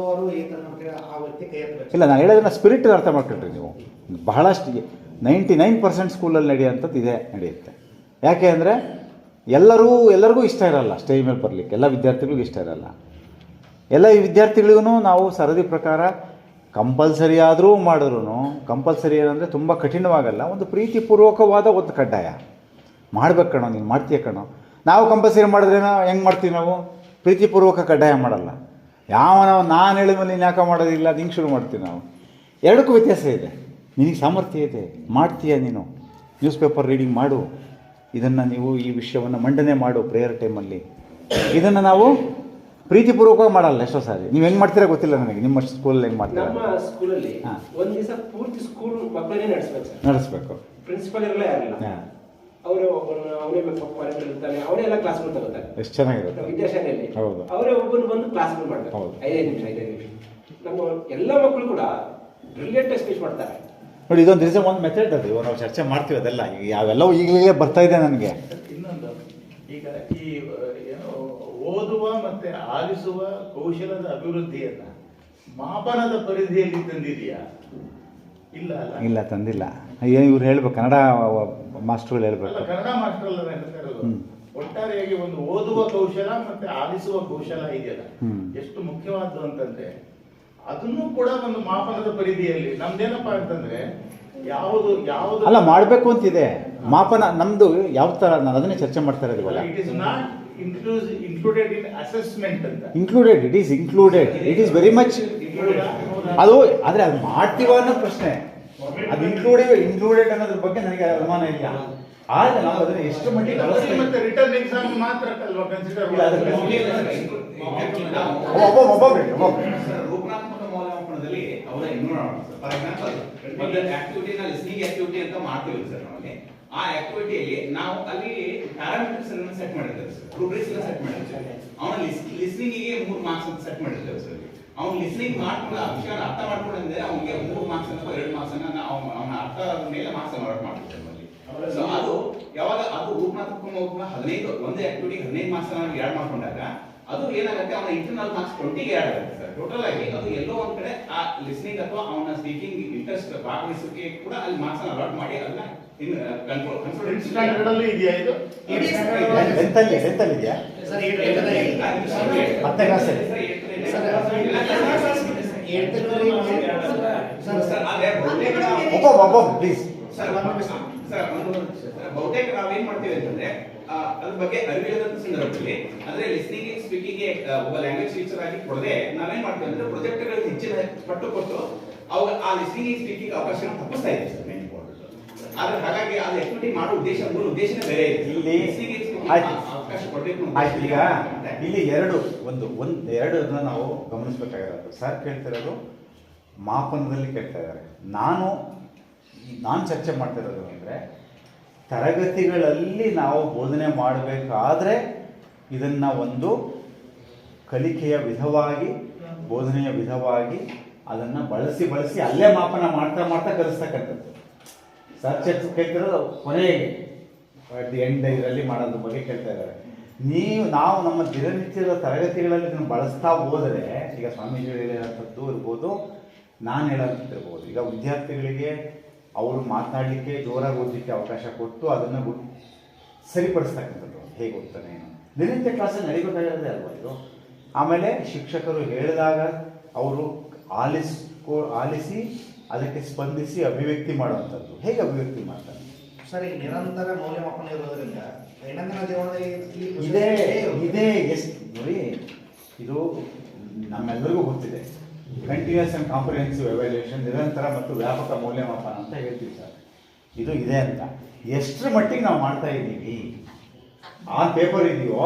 ಇಲ್ಲ, ನಾನು ಹೇಳೋದನ್ನ ಸ್ಪಿರಿಟ್ ಅರ್ಥ ಮಾಡ್ಕೊಳ್ರಿ ನೀವು. ಬಹಳಷ್ಟು 99% ಸ್ಕೂಲಲ್ಲಿ ನಡೆಯುವಂಥದ್ದು ಇದೇ ನಡೆಯುತ್ತೆ. ಯಾಕೆ ಅಂದರೆ, ಎಲ್ಲರಿಗೂ ಇಷ್ಟ ಇರಲ್ಲ ಸ್ಟೇಜ್ ಮೇಲೆ ಬರಲಿಕ್ಕೆ, ಎಲ್ಲ ವಿದ್ಯಾರ್ಥಿಗಳಿಗೂ ಇಷ್ಟ ಇರಲ್ಲ. ಎಲ್ಲ ಈ ವಿದ್ಯಾರ್ಥಿಗಳಿಗೂ ನಾವು ಸರದಿ ಪ್ರಕಾರ ಕಂಪಲ್ಸರಿ ಆದರೂ ಮಾಡಿದ್ರು, ಕಂಪಲ್ಸರಿ ಏನಂದರೆ ತುಂಬ ಕಠಿಣವಾಗಲ್ಲ, ಒಂದು ಪ್ರೀತಿಪೂರ್ವಕವಾದ ಒಂದು ಕಡ್ಡಾಯ ಮಾಡ್ಬೇಕು ಕಣೋ, ನೀನು ಮಾಡ್ತೀಯ ಕಣೋ. ನಾವು ಕಂಪಲ್ಸರಿ ಮಾಡಿದ್ರೇನೋ ಹೆಂಗೆ ಮಾಡ್ತೀವಿ ನಾವು? ಪ್ರೀತಿಪೂರ್ವಕ ಕಡ್ಡಾಯ ಮಾಡಲ್ಲ. ನಾನು ಹೇಳಿದ ಮೇಲೆ ನೀನು ಯಾಕೆ ಮಾಡೋದಿಲ್ಲ, ಅದು ಹಿಂಗೆ ಶುರು ಮಾಡ್ತೀವಿ ನಾವು. ಎರಡಕ್ಕೂ ವ್ಯತ್ಯಾಸ ಇದೆ. ನಿನಗೆ ಸಾಮರ್ಥ್ಯ ಇದೆ, ಮಾಡ್ತೀಯ, ನೀನು ನ್ಯೂಸ್ ಪೇಪರ್ ರೀಡಿಂಗ್ ಮಾಡು, ಇದನ್ನು ನೀವು ಈ ವಿಷಯವನ್ನು ಮಂಡನೆ ಮಾಡು ಪ್ರೇಯರ್ ಟೈಮಲ್ಲಿ. ಇದನ್ನು ನಾವು ಪ್ರೀತಿಪೂರ್ವಕವಾಗಿ ಮಾಡಲ್ಲ ಎಷ್ಟೋ ಸಾರಿ. ನೀವು ಹೆಂಗೆ ಮಾಡ್ತೀರಾ ಗೊತ್ತಿಲ್ಲ ನನಗೆ, ನಿಮ್ಮ ಸ್ಕೂಲಲ್ಲಿ ಹೆಂಗೆ ಮಾಡ್ತೀರಾ? ನಮ್ಮ ಸ್ಕೂಲಲ್ಲಿ ಒಂದು ದಿವಸ ಪೂರ್ತಿ ಸ್ಕೂಲ್ ಮಕ್ಕಳನ್ನೇ ನಡೆಸಬೇಕು. ಪ್ರಿನ್ಸಿಪಲ್ ಇರಲ್ಲ, ಯಾರಿಲ್ಲ. ಅವರು ಅವನೇ ಇರ್ತಾನೆ, ಅವನೇ ಎಲ್ಲ ಕ್ಲಾಸ್ಗಳು ತಗೋತಾರೆ. ಎಷ್ಟು ಚೆನ್ನಾಗಿರುತ್ತೆ ವಿದ್ಯಾಶಾಲೆಯಲ್ಲಿ. ಹೌದು, ಅವರೇ ಒಬ್ಬರು ಬಂದು ಕ್ಲಾಸ್ಗಳು ಮಾಡ್ತಾರೆ. 5 ನಿಮಿಷ. ನಮ್ಮ ಎಲ್ಲ ಮಕ್ಕಳು ಕೂಡ ಬ್ರಿಲಿಯಂಟ್ ಸ್ಪೀಚ್ ಮಾಡ್ತಾರೆ. ನೋಡಿ, ಇದೊಂದು ಒಂದು ಮೆಥಡ್ ಅದು, ಇವಾಗ ನಾವು ಚರ್ಚೆ ಮಾಡ್ತೀವಿ ಅದೆಲ್ಲ. ಈಗ ಯಾವೆಲ್ಲವೂ ಈಗಲೇ ಬರ್ತಾ ಇದೆ ನನಗೆ. ಇನ್ನೊಂದು, ಈಗ ಈ ಏನು ಓದುವ ಮತ್ತೆ ಆಲಿಸುವ ಕೌಶಲದ ಅಭಿವೃದ್ಧಿಯನ್ನ ಮಾಪನದ ಪರಿಧಿಯಲ್ಲಿ ತಂದಿದೆಯಾ? ಇಲ್ಲ, ತಂದಿಲ್ಲ. ಇವ್ರು ಹೇಳ್ಬೇಕು, ಕನ್ನಡ ಮಾಸ್ಟರ್ಗಳು ಹೇಳ್ಬೇಕು. ಕನ್ನಡ ಮಾಸ್ಟರ್ ಅಲ್ಲ ಹೇಳ್ತಾ ಇರೋದು. ಒಟ್ಟಾರೆಯಾಗಿ ಒಂದು ಓದುವ ಕೌಶಲ ಮತ್ತೆ ಆಲಿಸುವ ಕೌಶಲ ಇದೆಯಲ್ಲ, ಎಷ್ಟು ಮುಖ್ಯವಾದ್ದು ಅಂತಂದ್ರೆ, ಅದನ್ನು ಕೂಡ ಒಂದು ಮಾಪನದ ಪರಿಧಿಯಲ್ಲಿ ನಮ್ದೇನಪ್ಪಾ ಅಂತಂದ್ರೆ, ಯಾವುದು ಅಲ್ಲ ಮಾಡಬೇಕು ಅಂತಿದೆ ಮಾಪನ ನಮ್ದು. ಯಾವ ತರ ನಾನು ಅದನ್ನೇ ಚರ್ಚೆ ಮಾಡ್ತಾ ಇರೋದು. It is not included in assessment ಅಂತ. ಇಟ್ ಈಸ್ ವೆರಿ ಮಚ್ ಅದು. ಆದರೆ ಅದು ಮಾಡ್ತೀವ ಅನ್ನೋ ಪ್ರಶ್ನೆ, ಅದು ಇನ್ಕ್ಲೂಡೆಡ್ ಅನ್ನೋದ್ರ ಬಗ್ಗೆ ನನಗೆ ಅನುಮಾನ ಇಲ್ಲ. ಆದರೆ ನಾವು ಅದನ್ನ ಎಷ್ಟು ಮಟ್ಟಿಗೆ ಮತ್ತೆ ರಿಟರ್ನ್ ಎಕ್ಸಾಮ್ ಮಾತ್ರ ಅಲ್ವಾ ಕನ್ಸಿಡರ್ ರೂಪನಾತ್ಮಕ ಮೌಲ್ಯಮಾಪನದಲ್ಲಿ ಅವರ ಇನ್ಕ್ಲೂಡ್ ಮಾಡೋದು. ಫಾರ್ ಎಕ್ಸಾಂಪಲ್, ಒಂದು ಆಕ್ಟಿವಿಟಿನ ಲಿಸ್ನಿಂಗ್ ಆಕ್ಟಿವಿಟಿ ಅಂತ ಮಾಡ್ತೀವಿ ಸರ್. ನಮಗೆ ಆ ಆಕ್ಟಿವಿಟಿಯಲ್ಲಿ ನಾವು ಅಲ್ಲಿ ಪ್ಯಾರಾಮೀಟರ್ಸ್ ಅನ್ನು ಸೆಟ್ ಮಾಡಿರ್ತೇವೆ ಸರ್, ರೂಬ್ರಿಕ್ಸ್ ಅನ್ನು ಸೆಟ್ ಮಾಡಿರ್ತೇವೆ. ಅವನ ಲಿಸ್ನಿಂಗಿಗೆ 3 ಮಾರ್ಕ್ಸ್ ಅಂತ ಸೆಟ್ ಮಾಡಿರ್ತೇವೆ ಸರ್. ಅವ್ನು ಲಿಸ್ನಿಂಗ್ ಮಾಡ್ಕೊಂಡು ಆ ವಿಷಯನ ಅರ್ಥ ಮಾಡ್ಕೊಂಡ್ರೆ ಅವನಿಗೆ 3 ಮಾರ್ಕ್ಸ್ ಅಥವಾ 2 ಮಾರ್ಕ್ಸ್ ಅನ್ನ ಅವನ ಅರ್ಥದ ಮೇಲೆ ಮಾರ್ಕ್ಸ್ ಅನ್ನು ವರ್ಕ್ ಮಾಡ್ತೇವೆ. ಸೊ ಅದು ಯಾವಾಗ ಅದು ರೂಪನಾತ್ಮಕ ಮೌಲ್ಯಮಾಪನ 15 ಒಂದು ಆಕ್ಟಿವಿಟಿ 15 ಮಾರ್ಕ್ಸ್ ಅನ್ನು ಆಡ್ ಮಾಡ್ಕೊಂಡಾಗ ಅದು ಏನಾಗುತ್ತೆ, ಅವನ ಇಂಟರ್ನಲ್ ಮಾರ್ಕ್ಸ್ 20ಗೆ ಆಡ್ ಆಗುತ್ತೆ ಸರ್. ಟೋಟಲ್ ಆಗಿ ಅದು ಎಲ್ಲೋ ಒಂದ್ ಕಡೆ ಆ ಲಿಸ್ನಿಂಗ್ ಅಥವಾ ಅವನ ಸ್ಪೀಕಿಂಗ್ ಇಂಟ್ರೆಸ್ಟ್ ಭಾಗವಹಿಸೋಕೆ ಕೂಡ ಅಲ್ಲಿ ಮಾರ್ಕ್ಸ್ ಅಲಾಟ್ ಮಾಡಿ ಅದನ್ನ ಸ್ಟ್ಯಾಂಡರ್ಡ್ ಅಲ್ಲಿ ಇದೆಯಾ ಇದು? ಎಂತಲ್ಲಿ ಇದೆಯಾ? ಹತ್ತನೇ ಕ್ಲಾಸಲ್ಲಿ ಒಬ್ಬ ಪ್ಲೀಸ್. ಬಹುತೇಕ ನಾವೇನ್ ಮಾಡ್ತೀವಿ ಅಂತಂದ್ರೆ ಅದ್ರ ಬಗ್ಗೆ ಅರಿವಿಲ್ಲದಂತ ಸಂದರ್ಭದಲ್ಲಿ ಅಂದ್ರೆ ಲಿಸ್ನಿಂಗ್ ಸ್ಪೀಕಿಂಗ್ ಒಬ್ಬ ಲ್ಯಾಂಗ್ವೇಜ್ ಟೀಚರ್ ಆಗಿ ಕೊಡದೆ ನಾವೇನ್ ಮಾಡ್ತೀವಿ ಅಂದ್ರೆ ಪ್ರೊಜೆಕ್ಟ್ಗಳಿಗೆ ಹೆಚ್ಚಿನ ಪಟ್ಟು ಕೊಟ್ಟು ಅವಾಗ ಆ ಲಿಸ್ನಿಂಗ್ ಸ್ಪೀಕಿಂಗ್ ಅವಕಾಶ ತಪ್ಪಿಸ್ತಾ ಇದೆ ಸರ್ ಮೇನ್ ಇಂಪಾರ್ಟೆಂಟ್. ಆದ್ರೆ ಹಾಗಾಗಿ ಅದು ಆಕ್ಟಿವಿಟಿ ಮಾಡೋ ಉದ್ದೇಶ ಮೂಲ ಉದ್ದೇಶನೇ ಬೇರೆ ಇದೆ. ಇಲ್ಲಿ ಅವಕಾಶ ಕೊಡಬೇಕು. ಈಗ ಇಲ್ಲಿ ಎರಡನ್ನ ನಾವು ಗಮನಿಸಬೇಕಾಗಿರೋದು. ಸರ್ ಕೇಳ್ತಿರೋದು ಮಾಪನದಲ್ಲಿ ಕೇಳ್ತಾ ಇದ್ದಾರೆ. ನಾನು ಚರ್ಚೆ ಮಾಡ್ತಿರೋದು ಅಂದರೆ ತರಗತಿಗಳಲ್ಲಿ ನಾವು ಬೋಧನೆ ಮಾಡಬೇಕಾದ್ರೆ ಇದನ್ನು ಒಂದು ಕಲಿಕೆಯ ವಿಧವಾಗಿ, ಬೋಧನೆಯ ವಿಧವಾಗಿ ಅದನ್ನು ಬಳಸಿ ಅಲ್ಲೇ ಮಾಪನ ಮಾಡ್ತಾ ಕಲಿಸ್ತಕ್ಕಂಥದ್ದು. ಸರ್ ಚರ್ಚೆ ಕೇಳ್ತಿರೋದು ಕೊನೆಗೆ ಎಂಡ್ ಇದರಲ್ಲಿ ಮಾಡೋದ್ರ ಬಗ್ಗೆ ಕೇಳ್ತಾ ಇದ್ದಾರೆ. ನಾವು ನಮ್ಮ ದಿನನಿತ್ಯದ ತರಗತಿಗಳಲ್ಲಿ ಇದನ್ನು ಬಳಸ್ತಾ ಹೋದರೆ, ಈಗ ಸ್ವಾಮೀಜಿ ಹೇಳೋಂಥದ್ದು ಇರ್ಬೋದು, ನಾನು ಹೇಳೋಂಥದ್ದಿರ್ಬೋದು. ಈಗ ವಿದ್ಯಾರ್ಥಿಗಳಿಗೆ ಅವರು ಮಾತನಾಡಲಿಕ್ಕೆ ಜೋರಾಗಿ ಓದಲಿಕ್ಕೆ ಅವಕಾಶ ಕೊಟ್ಟು ಅದನ್ನು ಸರಿಪಡಿಸ್ತಕ್ಕಂಥದ್ದು. ಹೇಗೆ ಓದ್ತಾನೆ ಏನು ದಿನನಿತ್ಯ ಕ್ಲಾಸಲ್ಲಿ ನಡಿಬೇಕಾಗಿರೋದೇ ಅಲ್ವಾ ಇದು. ಆಮೇಲೆ ಶಿಕ್ಷಕರು ಹೇಳಿದಾಗ ಅವರು ಆಲಿಸಿ ಅದಕ್ಕೆ ಸ್ಪಂದಿಸಿ ಅಭಿವ್ಯಕ್ತಿ ಮಾಡುವಂಥದ್ದು. ಹೇಗೆ ಅಭಿವ್ಯಕ್ತಿ ಮಾಡ್ತಾನೆ ಸರ್? ಈಗ ನಿರಂತರ ಮೌಲ್ಯಮಾಪನ ಇರೋದ್ರಿಂದ ದೈನಂದಿನ ಜೀವನದಲ್ಲಿ ಇದೇ ಎಷ್ಟು ನೋಡಿ, ಇದು ನಮ್ಮೆಲ್ಲರಿಗೂ ಗೊತ್ತಿದೆ. ಕಂಟಿನ್ಯೂಸ್ ಆ್ಯಂಡ್ ಕಾಂಪ್ರಿಹೆನ್ಸಿವ್ ಎವ್ಯಾಲ್ಯೂಯೇಷನ್, ನಿರಂತರ ಮತ್ತು ವ್ಯಾಪಕ ಮೌಲ್ಯಮಾಪನ ಅಂತ ಹೇಳ್ತೀವಿ ಸರ್. ಇದು ಇದೆ ಅಂತ ಎಷ್ಟರ ಮಟ್ಟಿಗೆ ನಾವು ಮಾಡ್ತಾ ಇದ್ದೀವಿ, ಆ ಪೇಪರ್ ಇದೆಯೋ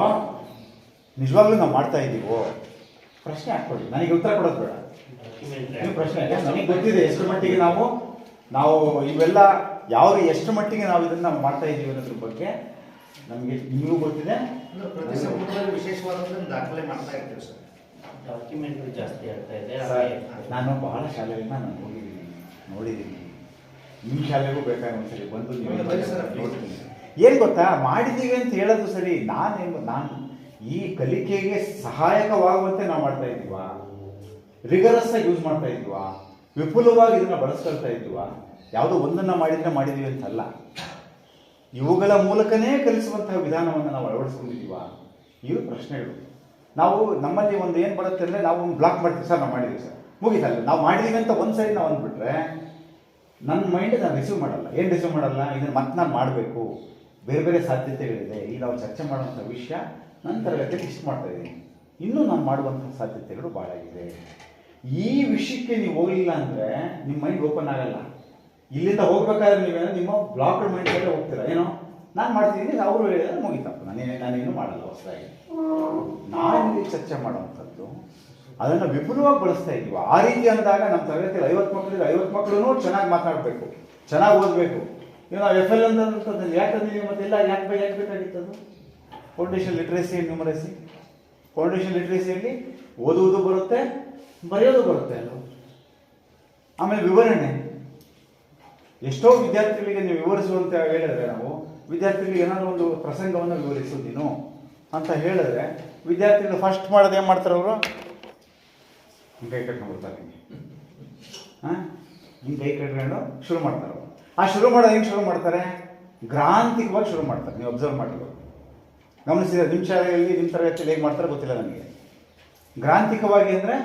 ನಿಜವಾಗ್ಲೂ ನಾವು ಮಾಡ್ತಾ ಇದ್ದೀವೋ ಪ್ರಶ್ನೆ ಹಾಕ್ಕೊಳ್ಳಿ. ನನಗೆ ಉತ್ತರ ಕೊಡೋದು ಬೇಡ, ನೀವು ಪ್ರಶ್ನೆ ನನಗೆ ಗೊತ್ತಿದೆ ಎಷ್ಟು ಮಟ್ಟಿಗೆ ನಾವು ಇವೆಲ್ಲ ಎಷ್ಟು ಮಟ್ಟಿಗೆ ನಾವು ಇದನ್ನು ಮಾಡ್ತಾ ಇದ್ದೀವಿ ಅನ್ನೋದ್ರ ಬಗ್ಗೆ ನಮಗೆ ನಿಮಗೂ ಗೊತ್ತಿದೆ. ಪ್ರತಿ ಸಂಪುಟದಲ್ಲಿ ವಿಶೇಷವಾದ ದಾಖಲೆ ಮಾಡ್ತಾ ಇರ್ತೀವಿ ಸರ್. ಡಾಕ್ಯುಮೆಂಟ್ರಿ ಜಾಸ್ತಿ ಆಗ್ತಾ ಇದೆ. ನಾನು ಬಹಳ ಶಾಲೆಗಳನ್ನ ನಾನು ನೋಡಿದ್ದೀನಿ. ನಿಮ್ಮ ಶಾಲೆಗೂ ಬೇಕಾದ್ರೆ ಒಂದ್ಸರಿ ಬಂದು ನೋಡ್ತೀನಿ. ಏನು ಗೊತ್ತಾ, ಮಾಡಿದ್ದೀವಿ ಅಂತ ಹೇಳೋದು ಸರಿ. ನಾನು ಈ ಕಲಿಕೆಗೆ ಸಹಾಯಕವಾಗುವಂತೆ ನಾವು ಮಾಡ್ತಾ ಇದ್ದೀವಾ, ರಿಗರಸ್ ಆಗಿ ಯೂಸ್ ಮಾಡ್ತಾ ಇದ್ವಾ, ವಿಪುಲವಾಗಿ ಇದನ್ನ ಬಳಸ್ಕೊಳ್ತಾ ಇದ್ವಾ, ಯಾವುದೋ ಒಂದನ್ನು ಮಾಡಿದ್ದೀವಿ ಅಂತಲ್ಲ. ಇವುಗಳ ಮೂಲಕನೇ ಕಲಿಸುವಂತಹ ವಿಧಾನವನ್ನು ನಾವು ಅಳವಡಿಸ್ಕೊಂಡಿದ್ದೀವಾ, ಇವು ಪ್ರಶ್ನೆಗಳು. ನಾವು ನಮ್ಮಲ್ಲಿ ಒಂದು ಏನು ಬರುತ್ತೆ ಅಂದರೆ, ನಾವು ಬ್ಲಾಕ್ ಮಾಡ್ತೀವಿ ಸರ್, ನಾವು ಮಾಡಿದ್ದೀವಿ ಸರ್, ಮುಗಿತಲ್ಲ. ನಾವು ಮಾಡಿದ್ದೀವಿ ಅಂತ ಒಂದು ಸರಿ ನಾವು ಅಂದ್ಬಿಟ್ರೆ ನನ್ನ ಮೈಂಡ್ ನಾನು ರಿಸೀವ್ ಮಾಡಲ್ಲ. ಏನು ರಿಸೀವ್ ಮಾಡಲ್ಲ, ಇದನ್ನು ಮತ್ತೆ ನಾನು ಮಾಡಬೇಕು, ಬೇರೆ ಸಾಧ್ಯತೆಗಳಿದೆ. ಈಗ ನಾವು ಚರ್ಚೆ ಮಾಡುವಂಥ ವಿಷಯ ನನ್ನ ತರಗತಿಯಲ್ಲಿ ಇಷ್ಟು ಮಾಡ್ತಾ ಇದ್ದೀನಿ, ಇನ್ನೂ ನಾನು ಮಾಡುವಂಥ ಸಾಧ್ಯತೆಗಳು ಭಾಳ ಇದೆ. ಈ ವಿಷಯಕ್ಕೆ ನೀವು ಹೋಗಲಿಲ್ಲ ಅಂದರೆ ನಿಮ್ಮ ಮೈಂಡ್ ಓಪನ್ ಆಗಲ್ಲ. ಇಲ್ಲಿಂದ ಹೋಗ್ಬೇಕಾದ್ರೆ ನೀವೇನೋ ನಿಮ್ಮ ಬ್ಲಾಕ್ಡ್ ಮೈಂಡಲ್ಲೇ ಹೋಗ್ತೀರಾ. ಏನೋ ನಾನು ಮಾಡ್ತಿದ್ದೀನಿ, ಅವರು ಹೇಳಿದ್ರೆ ಮುಗಿತಪ್ಪ, ನಾನೇನು ಮಾಡಲ್ಲ ಹೊಸದಾಗಿ. ನಾನಿಲ್ಲಿ ಚರ್ಚೆ ಮಾಡುವಂಥದ್ದು ಅದನ್ನು ವಿಪುಲವಾಗಿ ಬಳಸ್ತಾ ಇದ್ದೀವಿ. ಆ ರೀತಿ ಅಂದಾಗ ನಮ್ಮ ತರಗತಿಯಲ್ಲಿ 50 ಮಕ್ಕಳಿಗೆ 50 ಮಕ್ಕಳು ಚೆನ್ನಾಗಿ ಮಾತನಾಡಬೇಕು, ಚೆನ್ನಾಗಿ ಓದಬೇಕು. ಈಗ ನಾವು FL ಅಂತಂದ್ರೆ ಯಾಕೆ ತಂದಿದ್ದೀವಿ, ಮತ್ತೆಲ್ಲ ಯಾಕೆ ಬೇಕಾಗಿತ್ತದು? Foundation literacy and numeracy. Foundation ಲಿಟ್ರೇಸಿಯಲ್ಲಿ ಓದುವುದು ಬರುತ್ತೆ, ಬರೆಯೋದು ಬರುತ್ತೆ ಅಲ್ಲ. ಆಮೇಲೆ ವಿವರಣೆ. ಎಷ್ಟೋ ವಿದ್ಯಾರ್ಥಿಗಳಿಗೆ ನೀವು ವಿವರಿಸುವಂತ ಹೇಳಿದ್ರೆ, ನಾವು ವಿದ್ಯಾರ್ಥಿಗಳಿಗೆ ಏನಾದರೂ ಒಂದು ಪ್ರಸಂಗವನ್ನು ವಿವರಿಸೋದಿನು ಅಂತ ಹೇಳಿದ್ರೆ ವಿದ್ಯಾರ್ಥಿಗಳು ಫಸ್ಟ್ ಮಾಡೋದು ಏನು ಮಾಡ್ತಾರೆ, ಅವರು ಕೈ ಕಟ್ಕೊಂಡ್ಬಿಡ್ತಾರೆ. ಹಿಂಗೆ ಕೈ ಕಟ್ಕೊಂಡು ಶುರು ಮಾಡ್ತಾರೆ. ಆ ಶುರು ಮಾಡೋದು ಹೆಂಗೆ ಶುರು ಮಾಡ್ತಾರೆ? ಗ್ರಾಂಥಿಕವಾಗಿ ಶುರು ಮಾಡ್ತಾರೆ. ನೀವು ಅಬ್ಸರ್ವ್ ಮಾಡಿರ್ಬೋದು, ಗಮನಿಸಿದ್ರೆ ನಿಮ್ಮ ಶಾಲೆಯಲ್ಲಿ ನಿಮ್ಮ ತರಗತಿಯಲ್ಲಿ ಹೇಗೆ ಮಾಡ್ತಾರೆ ಗೊತ್ತಿಲ್ಲ ನನಗೆ. ಗ್ರಾಂಥಿಕವಾಗಿ ಅಂದರೆ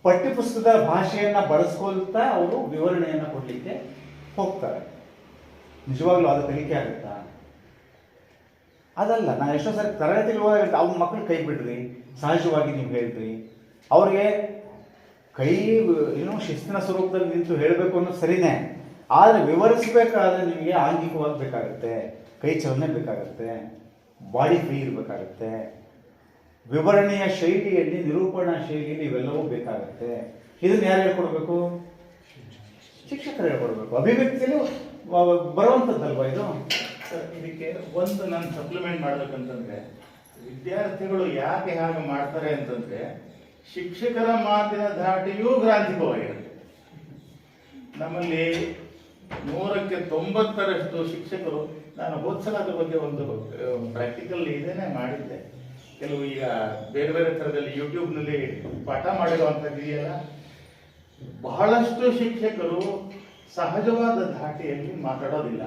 ಪಠ್ಯಪುಸ್ತಕದ ಭಾಷೆಯನ್ನು ಬಳಸ್ಕೊಳ್ತಾ ಅವರು ವಿವರಣೆಯನ್ನು ಕೊಡಲಿಕ್ಕೆ ಹೋಗ್ತಾರೆ. ನಿಜವಾಗ್ಲೂ ಅದು ಕಲಿಕೆ ಆಗುತ್ತಾ? ಅದಲ್ಲ. ನಾನು ಎಷ್ಟೋ ಸಾರಿ ತರಗತಿಗಳು ಹೋದಾಗ ಅವ್ರ ಮಕ್ಕಳು ಕೈ ಬಿಡ್ರಿ, ಸಹಜವಾಗಿ ನೀವು ಹೇಳ್ರಿ. ಅವ್ರಿಗೆ ಏನೋ ಶಿಸ್ತಿನ ಸ್ವರೂಪದಲ್ಲಿ ನಿಂತು ಹೇಳಬೇಕು ಅನ್ನೋದು ಸರಿನೇ. ಆದರೆ ವಿವರಿಸಬೇಕಾದ್ರೆ ನಿಮಗೆ ಆಂಗಿಕವಾಗಿ ಬೇಕಾಗುತ್ತೆ, ಕೈ ಚಲನೆ ಬೇಕಾಗುತ್ತೆ, ಬಾಡಿ ಫ್ರೀ ಇರಬೇಕಾಗುತ್ತೆ, ವಿವರಣೆಯ ಶೈಲಿಯಲ್ಲಿ, ನಿರೂಪಣಾ ಶೈಲಿಯಲ್ಲಿ ಇವೆಲ್ಲವೂ ಬೇಕಾಗುತ್ತೆ. ಇದನ್ನು ಯಾರು ಹೇಳ್ಕೊಡ್ಬೇಕು? ಶಿಕ್ಷಕರು ಹೇಳ್ಕೊಡ್ಬೇಕು. ಅಭಿವ್ಯಕ್ತಿಯಲ್ಲಿ ಬರುವಂಥದ್ದಲ್ವಾ ಇದು? ಇದಕ್ಕೆ ಒಂದು ನಾನು ಸಪ್ಲಿಮೆಂಟ್ ಮಾಡ್ಬೇಕಂತಂದ್ರೆ, ವಿದ್ಯಾರ್ಥಿಗಳು ಯಾಕೆ ಹಾಗೆ ಮಾಡ್ತಾರೆ ಅಂತಂದ್ರೆ, ಶಿಕ್ಷಕರ ಮಾತಿನ ಧಾಟಿಯೂ ಗ್ರಾಂಥಿಕವಾಗಿರುತ್ತೆ. ನಮ್ಮಲ್ಲಿ 100ಕ್ಕೆ 90ರಷ್ಟು ಶಿಕ್ಷಕರು, ನಾನು ಹೋದ್ಸಲ ಅದ್ರ ಬಗ್ಗೆ ಒಂದು ಪ್ರಾಕ್ಟಿಕಲ್ ಇದೇನೆ ಮಾಡಿದ್ದೆ. ಕೆಲವು ಈಗ ಬೇರೆ ಥರದಲ್ಲಿ ಯೂಟ್ಯೂಬ್ನಲ್ಲಿ ಪಾಠ ಮಾಡಿರುವಂಥದ್ದು ಇದೆಯಲ್ಲ, ಬಹಳಷ್ಟು ಶಿಕ್ಷಕರು ಸಹಜವಾದ ಧಾಟಿಯಲ್ಲಿ ಮಾತಾಡೋದಿಲ್ಲ.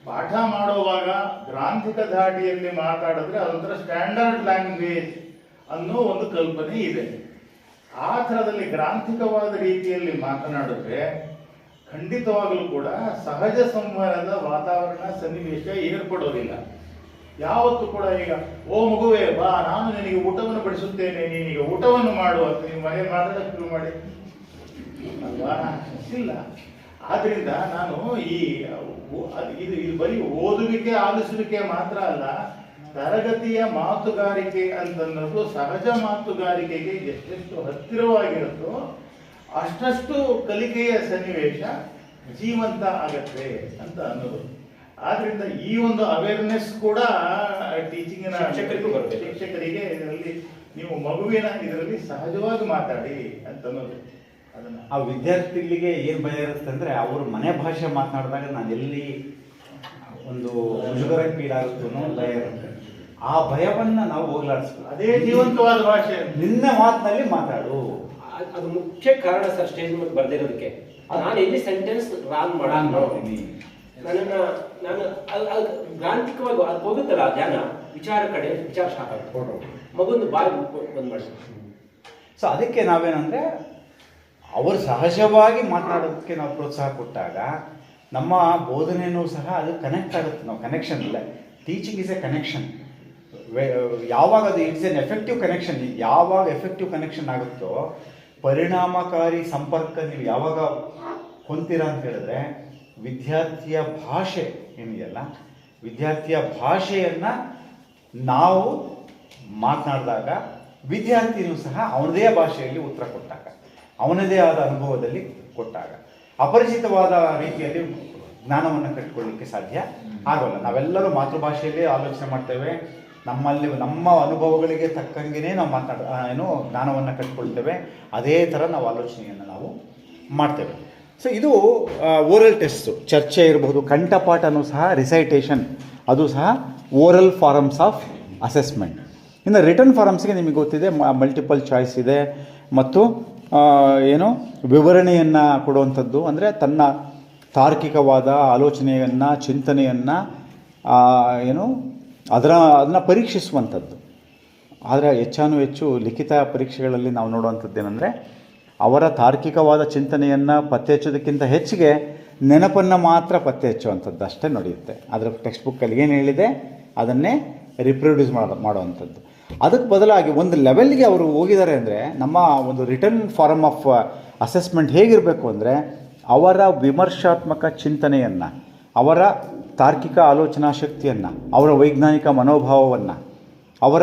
ಪಾಠ ಮಾಡುವಾಗ ಗ್ರಾಂಥಿಕ ಧಾಟಿಯಲ್ಲಿ ಮಾತಾಡಿದ್ರೆ ಅದೊಂಥರ ಸ್ಟ್ಯಾಂಡರ್ಡ್ ಲ್ಯಾಂಗ್ವೇಜ್ ಅನ್ನೋ ಒಂದು ಕಲ್ಪನೆ ಇದೆ. ಆ ಥರದಲ್ಲಿ ಗ್ರಾಂಥಿಕವಾದ ರೀತಿಯಲ್ಲಿ ಮಾತನಾಡಿದ್ರೆ ಖಂಡಿತವಾಗಲೂ ಕೂಡ ಸಹಜ ಸಂವಹನದ ವಾತಾವರಣ ಸನ್ನಿವೇಶ ಏರ್ಪಡೋದಿಲ್ಲ. ಯಾವತ್ತೂ ಕೂಡ ಈಗ ಓ ಮಗುವೇ ಬಾ, ನಾನು ನಿನಗೆ ಊಟವನ್ನು ಬಡಿಸುತ್ತೇನೆ, ನೀನೀಗ ಊಟವನ್ನು ಮಾಡು ಅಂತ ನೀವು ಮನೆಯಲ್ಲಿ ಮಾತಾಡೋಕೆ ಶುರು ಮಾಡಿ ಅಲ್ವಾ? ಇಲ್ಲ. ಆದ್ರಿಂದ ನಾನು ಇದು ಬರೀ ಓದುವಿಕೆ ಆಲಿಸುವಿಕೆ ಮಾತ್ರ ಅಲ್ಲ, ತರಗತಿಯ ಮಾತುಗಾರಿಕೆ ಅಂತನ್ನೋದು ಸಹಜ ಮಾತುಗಾರಿಕೆಗೆ ಎಷ್ಟೆಷ್ಟು ಹತ್ತಿರವಾಗಿರುತ್ತೋ ಅಷ್ಟಷ್ಟು ಕಲಿಕೆಯ ಸನ್ನಿವೇಶ ಜೀವಂತ ಆಗತ್ತೆ ಅಂತ ಅನ್ನೋದು. ಆದ್ರಿಂದ ಈ ಒಂದು ಅವೇರ್ನೆಸ್ ಕೂಡ ಟೀಚಿಂಗಿನ ಶಿಕ್ಷಕರಿಗೆ ಇದರಲ್ಲಿ ನೀವು ಮಗುವಿನ ಇದರಲ್ಲಿ ಸಹಜವಾಗಿ ಮಾತಾಡಿ ಅಂತ ಅನ್ನೋದು. ಅದನ್ನ ಆ ವಿದ್ಯಾರ್ಥಿಗಳಿಗೆ ಏನು ಭಯ ಇರುತ್ತೆ ಅಂದರೆ, ಅವರು ಮನೆ ಭಾಷೆ ಮಾತನಾಡಿದಾಗ ನಾನು ಎಲ್ಲಿ ಒಂದು ಮುಜುಗರಕ್ಕೀಡಾಗುತ್ತೋ ಅನ್ನೋ ಭಯ ಇರುತ್ತೆ. ಆ ಭಯವನ್ನು ನಾವು ಹೋಗ್ಲಾಡಿಸ್ಬೇಕು. ಅದೇ ಜೀವಂತವಾದ ಭಾಷೆ. ನಿನ್ನ ಮಾತಿನಲ್ಲಿ ಮಾತಾಡು. ಅದು ಮುಖ್ಯ ಕಾರಣ ಸರ್ ಸ್ಟೇಜ್ ಮೇಲೆ ಬರ್ದಿರೋದಕ್ಕೆ. ನಾನು ಎಲ್ಲಿ ಸೆಂಟೆನ್ಸ್ ರಾಂಗ್ ಮಾಡ್ತೀನಿ, ನಾನು ಗ್ರಾಂಥಿಕವಾಗಿ ಅದು ಹೋಗುತ್ತಲ್ಲ ಧ್ಯಾನ, ವಿಚಾರ ಕಡೆ ವಿಚಾರ ಸ್ಟಾರ್ಟ್ ಮಗುಂದು ಬಾಯಿ ಬಂದ್ ಮಾಡಿ. ಸೊ ಅದಕ್ಕೆ ನಾವೇನಂದರೆ, ಅವರು ಸಹಜವಾಗಿ ಮಾತನಾಡೋದಕ್ಕೆ ನಾವು ಪ್ರೋತ್ಸಾಹ ಕೊಟ್ಟಾಗ ನಮ್ಮ ಬೋಧನೆಯೂ ಸಹ ಅದು ಕನೆಕ್ಟ್ ಆಗುತ್ತೆ. ನಾವು ಕನೆಕ್ಷನ್ ಇಲ್ಲ, ಟೀಚಿಂಗ್ ಇಸ್ ಎ ಕನೆಕ್ಷನ್. ಯಾವಾಗ ಅದು ಇಟ್ಸ್ ಎನ್ ಎಫೆಕ್ಟಿವ್ ಕನೆಕ್ಷನ್, ಯಾವಾಗ ಎಫೆಕ್ಟಿವ್ ಕನೆಕ್ಷನ್ ಆಗುತ್ತೋ, ಪರಿಣಾಮಕಾರಿ ಸಂಪರ್ಕ ನೀವು ಯಾವಾಗ ಹೊಂತೀರ ಅಂತ ಹೇಳಿದ್ರೆ, ವಿದ್ಯಾರ್ಥಿಯ ಭಾಷೆ ಏನಿದೆಯಲ್ಲ, ವಿದ್ಯಾರ್ಥಿಯ ಭಾಷೆಯನ್ನು ನಾವು ಮಾತನಾಡಿದಾಗ ವಿದ್ಯಾರ್ಥಿನೂ ಸಹ ಅವನದೇ ಭಾಷೆಯಲ್ಲಿ ಉತ್ತರ ಕೊಟ್ಟಾಗ, ಅವನದೇ ಆದ ಅನುಭವದಲ್ಲಿ ಕೊಟ್ಟಾಗ, ಅಪರಿಚಿತವಾದ ರೀತಿಯಲ್ಲಿ ಜ್ಞಾನವನ್ನು ಕಟ್ಟಿಕೊಳ್ಳಲಿಕ್ಕೆ ಸಾಧ್ಯ ಆಗೋಲ್ಲ. ನಾವೆಲ್ಲರೂ ಮಾತೃಭಾಷೆಯಲ್ಲೇ ಆಲೋಚನೆ ಮಾಡ್ತೇವೆ, ನಮ್ಮಲ್ಲಿ ನಮ್ಮ ಅನುಭವಗಳಿಗೆ ತಕ್ಕಂಗೆ ನಾವು ಜ್ಞಾನವನ್ನು ಕಟ್ಟಿಕೊಳ್ತೇವೆ. ಅದೇ ಥರ ನಾವು ಆಲೋಚನೆಯನ್ನು ನಾವು ಮಾಡ್ತೇವೆ. ಸೊ ಇದು ಓರಲ್ ಟೆಸ್ಟು, ಚರ್ಚೆ ಇರಬಹುದು, ಕಂಠಪಾಠನೂ ಸಹ, ರಿಸೈಟೇಷನ್ ಅದು ಸಹ ಓರಲ್ ಫಾರಮ್ಸ್ ಆಫ್ ಅಸೆಸ್ಮೆಂಟ್. ಇನ್ನು ರಿಟರ್ನ್ ಫಾರಮ್ಸ್ಗೆ ನಿಮಗೆ ಗೊತ್ತಿದೆ, ಮಲ್ಟಿಪಲ್ ಚಾಯ್ಸ್ ಇದೆ ಮತ್ತು ವಿವರಣೆಯನ್ನು ಕೊಡುವಂಥದ್ದು, ಅಂದರೆ ತನ್ನ ತಾರ್ಕಿಕವಾದ ಆಲೋಚನೆಯನ್ನು, ಚಿಂತನೆಯನ್ನು ಅದನ್ನು ಪರೀಕ್ಷಿಸುವಂಥದ್ದು. ಆದರೆ ಹೆಚ್ಚು ಲಿಖಿತ ಪರೀಕ್ಷೆಗಳಲ್ಲಿ ನಾವು ನೋಡುವಂಥದ್ದು ಏನಂದರೆ, ಅವರ ತಾರ್ಕಿಕವಾದ ಚಿಂತನೆಯನ್ನು ಪತ್ತೆ ಹಚ್ಚೋದಕ್ಕಿಂತ ಹೆಚ್ಚಿಗೆ ನೆನಪನ್ನು ಮಾತ್ರ ಪತ್ತೆ ಹಚ್ಚುವಂಥದ್ದು ಅಷ್ಟೇ ನಡೆಯುತ್ತೆ. ಅದರ ಟೆಕ್ಸ್ಟ್ ಬುಕ್ಕಲ್ಲಿ ಏನು ಹೇಳಿದೆ ಅದನ್ನೇ ರಿಪ್ರೊಡ್ಯೂಸ್ ಮಾಡುವಂಥದ್ದು. ಅದಕ್ಕೆ ಬದಲಾಗಿ ಒಂದು ಲೆವೆಲ್ಗೆ ಅವರು ಹೋಗಿದ್ದಾರೆ ಅಂದರೆ, ನಮ್ಮ ಒಂದು ರಿಟರ್ನ್ ಫಾರಮ್ ಆಫ್ ಅಸೆಸ್ಮೆಂಟ್ ಹೇಗಿರಬೇಕು ಅಂದರೆ, ಅವರ ವಿಮರ್ಶಾತ್ಮಕ ಚಿಂತನೆಯನ್ನು, ಅವರ ತಾರ್ಕಿಕ ಆಲೋಚನಾ ಶಕ್ತಿಯನ್ನು, ಅವರ ವೈಜ್ಞಾನಿಕ ಮನೋಭಾವವನ್ನು, ಅವರ